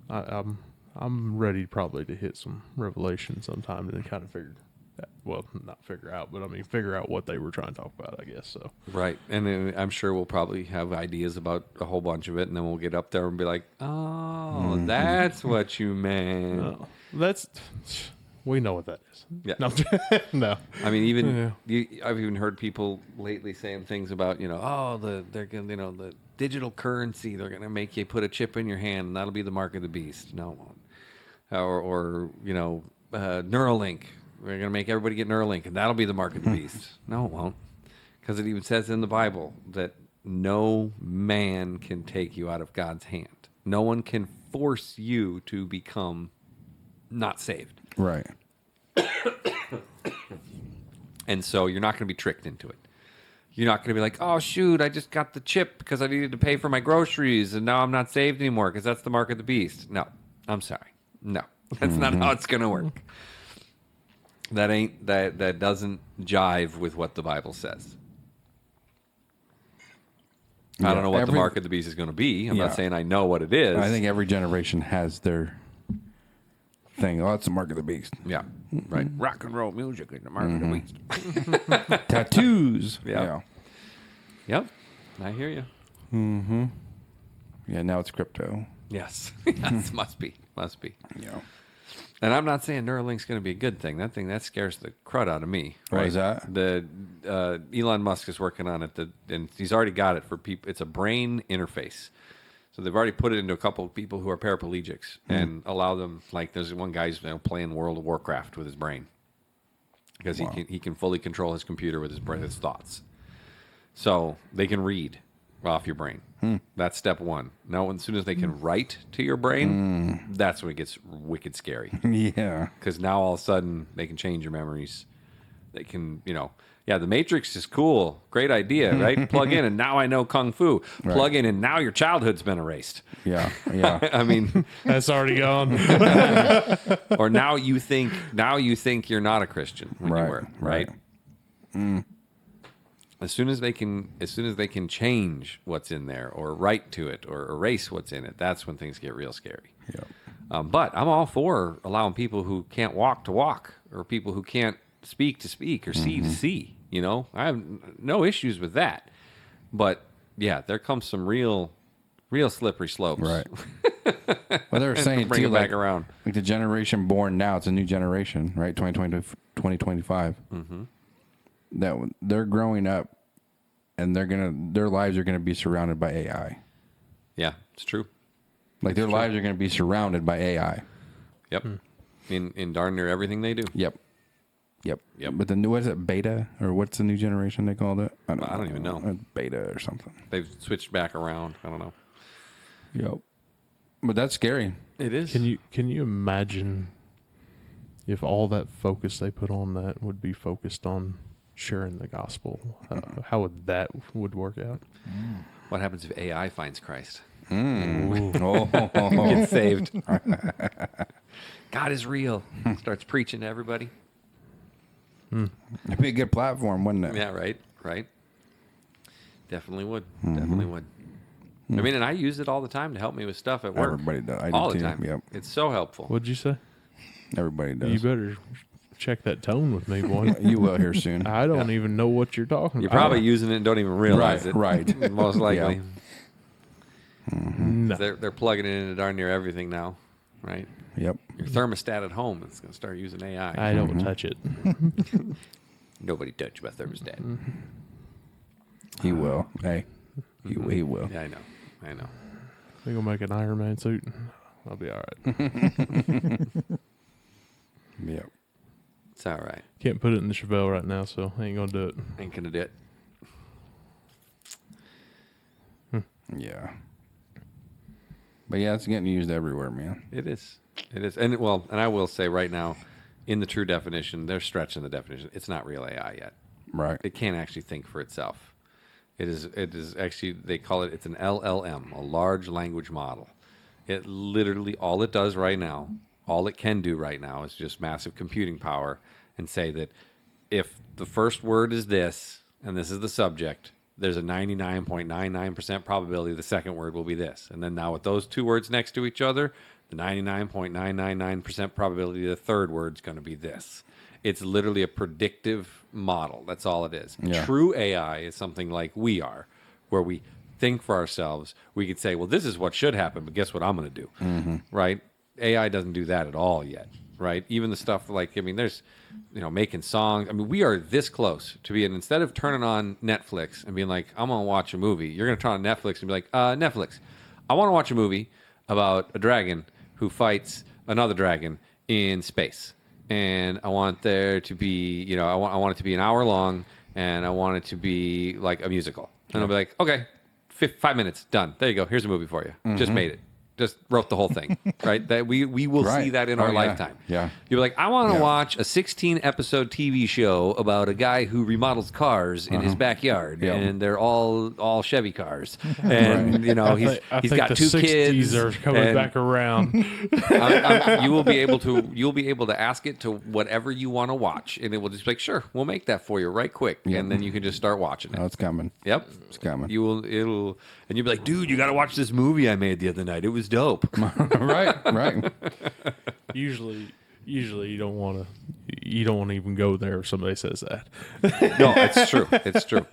Speaker 2: I'm ready probably to hit some Revelation sometime and kind of figure out what they were trying to talk about, I guess. So
Speaker 1: Right. And then I'm sure we'll probably have ideas about a whole bunch of it, and then we'll get up there and be like, oh, that's what you meant.
Speaker 2: we know what that is.
Speaker 1: Yeah.
Speaker 2: No, no.
Speaker 1: I mean, I've even heard people lately saying things about, they're gonna, the digital currency. They're gonna make you put a chip in your hand, and that'll be the mark of the beast. No, it won't. Or Neuralink. We're gonna make everybody get Neuralink, and that'll be the mark of the beast. No, it won't, because it even says in the Bible that no man can take you out of God's hand. No one can force you to become not saved.
Speaker 3: Right.
Speaker 1: And so you're not going to be tricked into it. You're not going to be like, oh, shoot, I just got the chip because I needed to pay for my groceries, and now I'm not saved anymore because that's the mark of the beast. No, I'm sorry. No, that's not how it's going to work. That doesn't jive with what the Bible says. I don't know what the mark of the beast is going to be. I'm not saying I know what it is.
Speaker 3: I think every generation has their thing. Oh, it's the mark of the beast.
Speaker 1: Yeah, right. Rock and roll music is the mark of the beast.
Speaker 3: Tattoos.
Speaker 1: Yeah. Yep, I hear you.
Speaker 3: Yeah, now it's crypto.
Speaker 1: Yes, yes, must be.
Speaker 3: Yeah.
Speaker 1: And I'm not saying Neuralink's going to be a good thing. That scares the crud out of me.
Speaker 3: What is that?
Speaker 1: The Elon Musk is working on it, and he's already got it for people. It's a brain interface. So So they've already put it into a couple of people who are paraplegics and allow them, like there's one guy's playing World of Warcraft with his brain because he can fully control his computer with his brain, his thoughts. So they can read off your brain. That's step one. Now, as soon as they can write to your brain, that's when it gets wicked scary.
Speaker 3: Yeah.
Speaker 1: Because now all of a sudden they can change your memories. They can, yeah, the Matrix is cool. Great idea, right? Plug in and now I know Kung Fu. Plug in and now your childhood's been erased.
Speaker 3: Yeah.
Speaker 1: I mean,
Speaker 2: That's already gone.
Speaker 1: or now you think you're not a Christian when you were, right? As soon as they can change what's in there or write to it or erase what's in it, that's when things get real scary.
Speaker 3: Yeah.
Speaker 1: But I'm all for allowing people who can't walk to walk or people who can't speak to speak or see to see. I have no issues with that. But yeah, there comes some real slippery slopes.
Speaker 3: Right. Well, they're saying
Speaker 1: bring
Speaker 3: too,
Speaker 1: it back around.
Speaker 3: Like the generation born now, it's a new generation, right? 2020 to 2025. That they're growing up, and their lives are gonna be surrounded by AI.
Speaker 1: Yeah, it's true.
Speaker 3: Like their lives are gonna be surrounded by AI.
Speaker 1: Yep. In darn near everything they do.
Speaker 3: Yep. But the new, what is it, beta? Or what's the new generation they called it? I
Speaker 1: don't even know.
Speaker 3: Beta or something.
Speaker 1: They've switched back around. I don't know.
Speaker 3: Yep. But that's scary.
Speaker 1: It is.
Speaker 2: Can you imagine if all that focus they put on that would be focused on sharing the gospel? How would work out?
Speaker 1: What happens if AI finds Christ?
Speaker 3: Oh.
Speaker 1: Gets saved. God is real. Starts preaching to everybody.
Speaker 3: It'd be a good platform, wouldn't it?
Speaker 1: Yeah, right. Definitely would. Definitely would. I mean, and I use it all the time to help me with stuff at work.
Speaker 3: Everybody does. I do
Speaker 1: all the
Speaker 3: too.
Speaker 1: time.
Speaker 3: Yep.
Speaker 1: It's so helpful.
Speaker 2: What'd you say?
Speaker 3: Everybody does.
Speaker 2: You better check that tone with me, boy.
Speaker 3: You will here soon.
Speaker 2: I don't even know what you're talking
Speaker 1: You're
Speaker 2: about.
Speaker 1: probably using it and don't even realize it.
Speaker 3: Right.
Speaker 1: Most likely.
Speaker 2: No.
Speaker 1: They're plugging it into darn near everything now, right?
Speaker 3: Yep.
Speaker 1: Your thermostat at home is going to start using AI.
Speaker 2: I don't touch it.
Speaker 1: Nobody touch my thermostat.
Speaker 3: He will. Hey. He will.
Speaker 1: Yeah, I know.
Speaker 2: We're going to make an Iron Man suit. I'll be all right.
Speaker 3: Yep.
Speaker 1: It's all right.
Speaker 2: Can't put it in the Chevelle right now, so I ain't going to do it.
Speaker 1: Ain't going to do it.
Speaker 3: Yeah. But yeah, it's getting used everywhere, man.
Speaker 1: It is. And I will say right now, in the true definition, they're stretching the definition. It's not real AI yet.
Speaker 3: Right.
Speaker 1: It can't actually think for itself. It is actually, they call it, it's an LLM, a large language model. It literally, all it does right now, all it can do right now is just massive computing power and say that if the first word is this, and this is the subject, there's a 99.99% probability the second word will be this. And then now with those two words next to each other, the 99.999% probability the third word's going to be this. It's literally a predictive model. That's all it is.
Speaker 3: Yeah.
Speaker 1: True AI is something like we are, where we think for ourselves. We could say, well, this is what should happen, but guess what I'm going to do, right? AI doesn't do that at all yet, right? Even the stuff like, I mean, there's, making songs. I mean, we are this close to being, instead of turning on Netflix and being like, I'm going to watch a movie, you're going to turn on Netflix and be like, Netflix, I want to watch a movie about a dragon who fights another dragon in space. And I want there to be, I want it to be an hour long, and I want it to be like a musical. And I'll be like, okay, 5 minutes, done. There you go. Here's a movie for you. Just made it. Just wrote the whole thing, right? That we will see that in our lifetime.
Speaker 3: Yeah.
Speaker 1: You're like, I want to watch a 16-episode TV show about a guy who remodels cars in his backyard, and they're all Chevy cars, and he's
Speaker 2: I think
Speaker 1: got
Speaker 2: the
Speaker 1: 2
Speaker 2: 60s
Speaker 1: kids.
Speaker 2: are coming back around.
Speaker 1: You will be able to ask it to whatever you want to watch, and it will just be like, sure, we'll make that for you right quick, and then you can just start watching it.
Speaker 3: Oh, it's coming.
Speaker 1: Yep,
Speaker 3: It's coming.
Speaker 1: and you'll be like, dude, you got to watch this movie I made the other night. It was dope.
Speaker 3: right.
Speaker 2: Usually you don't want to. you don't want to even go there if somebody says that.
Speaker 1: No, it's true. It's true.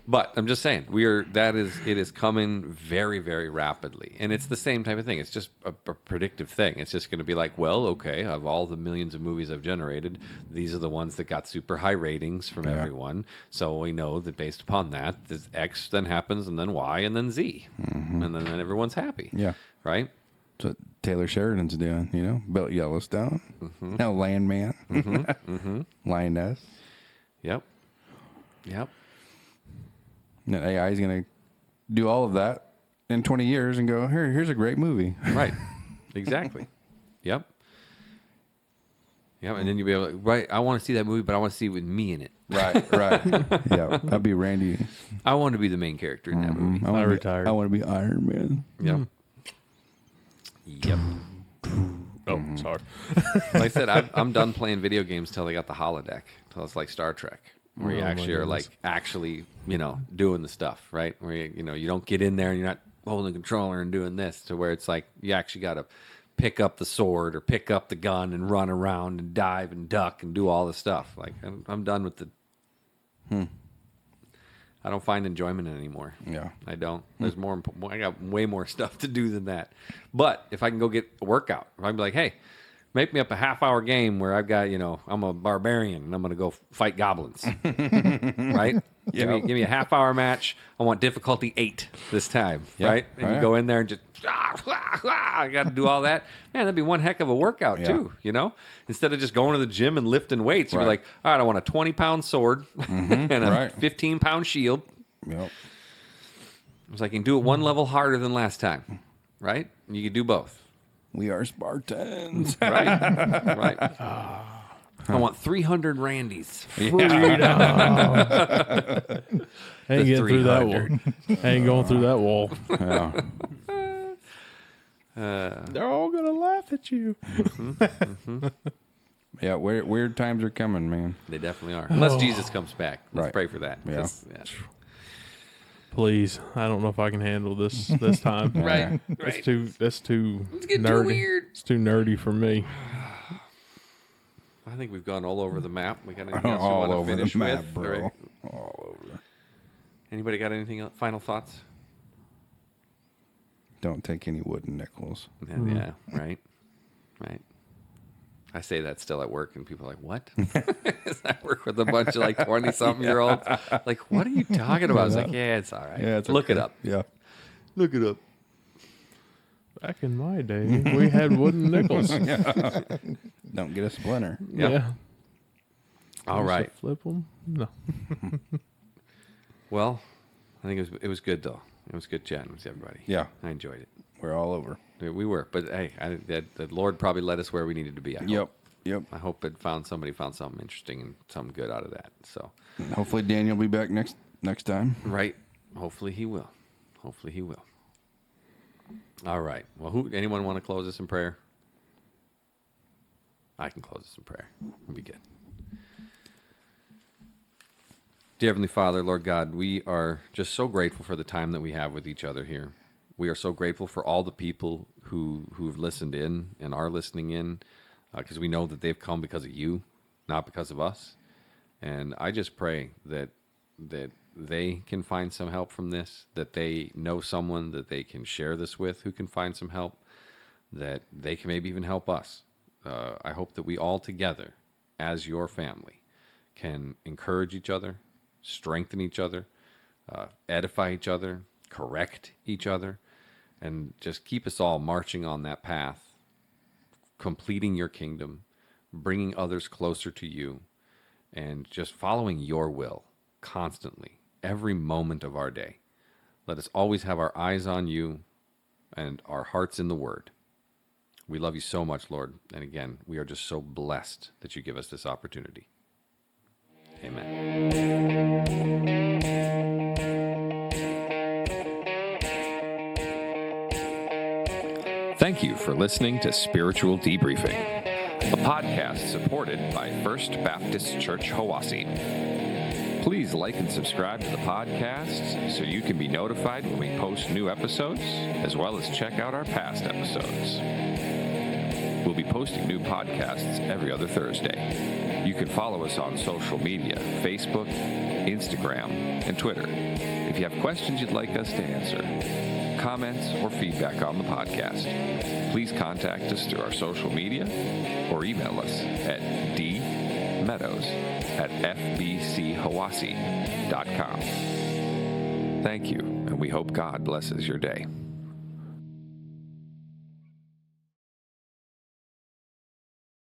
Speaker 1: But I'm just saying, it is coming very, very rapidly. And it's the same type of thing. It's just a predictive thing. It's just going to be like, well, okay, of all the millions of movies I've generated, these are the ones that got super high ratings from everyone. So we know that based upon that, this X then happens, and then Y, and then Z. And then everyone's happy.
Speaker 3: Yeah.
Speaker 1: Right?
Speaker 3: That's what Taylor Sheridan's doing, you know? Built Yellowstone. Now Landman. Lioness.
Speaker 1: Yep.
Speaker 3: And then AI is going to do all of that in 20 years and go, here's a great movie.
Speaker 1: Right. Exactly. Yep. And then you'll be able to, right, I want to see that movie, but I want to see it with me in it.
Speaker 3: Right. Yeah. That'd be Randy.
Speaker 1: I want to be the main character in that movie.
Speaker 2: I retired.
Speaker 3: I want to be Iron Man.
Speaker 1: Yep. Yep.
Speaker 2: Oh, sorry.
Speaker 1: Like I said, I'm done playing video games till they got the holodeck. Till it's like Star Trek, where you
Speaker 2: Oh, my
Speaker 1: actually are
Speaker 2: goodness.
Speaker 1: like actually, doing the stuff, right? Where you don't get in there and you're not holding the controller and doing this, to where it's like you actually got to pick up the sword or pick up the gun and run around and dive and duck and do all the stuff. Like I'm done with the. I don't find enjoyment in it anymore.
Speaker 3: Yeah.
Speaker 1: I don't. There's more. I got way more stuff to do than that. But if I can go get a workout, if I can be like, hey, make me up a half-hour game where I've got, I'm a barbarian and I'm going to go fight goblins, right? Give me a half-hour match. I want difficulty 8 this time, right? And you go in there and just, I got to do all that. Man, that'd be one heck of a workout too, Instead of just going to the gym and lifting weights, you're like, all right, I want a 20-pound sword and a 15-pound shield.
Speaker 3: Yep.
Speaker 1: It's like you can do it one level harder than last time, right? And you can do both.
Speaker 3: We are Spartans.
Speaker 1: Right. I want 300 Randies.
Speaker 2: I ain't getting through that wall. I ain't going through that wall.
Speaker 3: Yeah.
Speaker 2: They're all going to laugh at you.
Speaker 3: Yeah, weird times are coming, man.
Speaker 1: They definitely are. Unless Jesus comes back. Let's
Speaker 3: Right.
Speaker 1: pray for that.
Speaker 3: Yeah.
Speaker 2: Please, I don't know if I can handle this time.
Speaker 1: Right.
Speaker 2: That's too
Speaker 1: It's getting
Speaker 2: nerdy.
Speaker 1: too weird.
Speaker 2: It's too nerdy for me.
Speaker 1: I think we've gone all over the map. We got anything else we
Speaker 3: All
Speaker 1: want to
Speaker 3: over the
Speaker 1: finish
Speaker 3: map,
Speaker 1: with?
Speaker 3: bro.
Speaker 1: Right.
Speaker 3: All over.
Speaker 1: Anybody got anything else? Final thoughts?
Speaker 3: Don't take any wooden nickels.
Speaker 1: Yeah, right. I say that still at work, and people are like, what? I work with a bunch of like 20-something-year-olds. Like, what are you talking about? I was like, yeah, it's all right.
Speaker 3: Yeah, it's
Speaker 1: Look
Speaker 3: okay.
Speaker 1: it up.
Speaker 3: Yeah.
Speaker 1: Look it up.
Speaker 2: Back in my day, we had wooden nickels.
Speaker 3: Don't get a splinter.
Speaker 1: Yep.
Speaker 2: Yeah.
Speaker 1: All
Speaker 2: Used to
Speaker 1: right.
Speaker 2: Flip them? No.
Speaker 1: Well, I think it was good, though. It was good chatting with everybody.
Speaker 3: Yeah.
Speaker 1: I enjoyed it.
Speaker 3: We're all over.
Speaker 1: Yeah, we were. But, hey, the Lord probably led us where we needed to be. I hope.
Speaker 3: Yep.
Speaker 1: I hope somebody found something interesting and something good out of that. So,
Speaker 3: Hopefully Daniel will be back next time.
Speaker 1: right. Hopefully he will. All right. Well, anyone want to close us in prayer? I can close us in prayer. It'll be good. Dear Heavenly Father, Lord God, we are just so grateful for the time that we have with each other here. We are so grateful for all the people who've listened in and are listening in, because we know that they've come because of you, not because of us. And I just pray that they can find some help from this, that they know someone that they can share this with who can find some help, that they can maybe even help us. I hope that we all together, as your family, can encourage each other, strengthen each other, edify each other, correct each other, and just keep us all marching on that path, completing your kingdom, bringing others closer to you, and just following your will constantly, every moment of our day. Let us always have our eyes on you and our hearts in the Word. We love you so much, Lord. And again, we are just so blessed that you give us this opportunity. Amen. Thank you for listening to Spiritual Debriefing, a podcast supported by First Baptist Church Hiwassee. Please like and subscribe to the podcast so you can be notified when we post new episodes, as well as check out our past episodes. We'll be posting new podcasts every other Thursday. You can follow us on social media, Facebook, Instagram, and Twitter. If you have questions you'd like us to answer, comments, or feedback on the podcast, please contact us through our social media or email us at dmeadows@fbchawasi.com. Thank you, and we hope God blesses your day.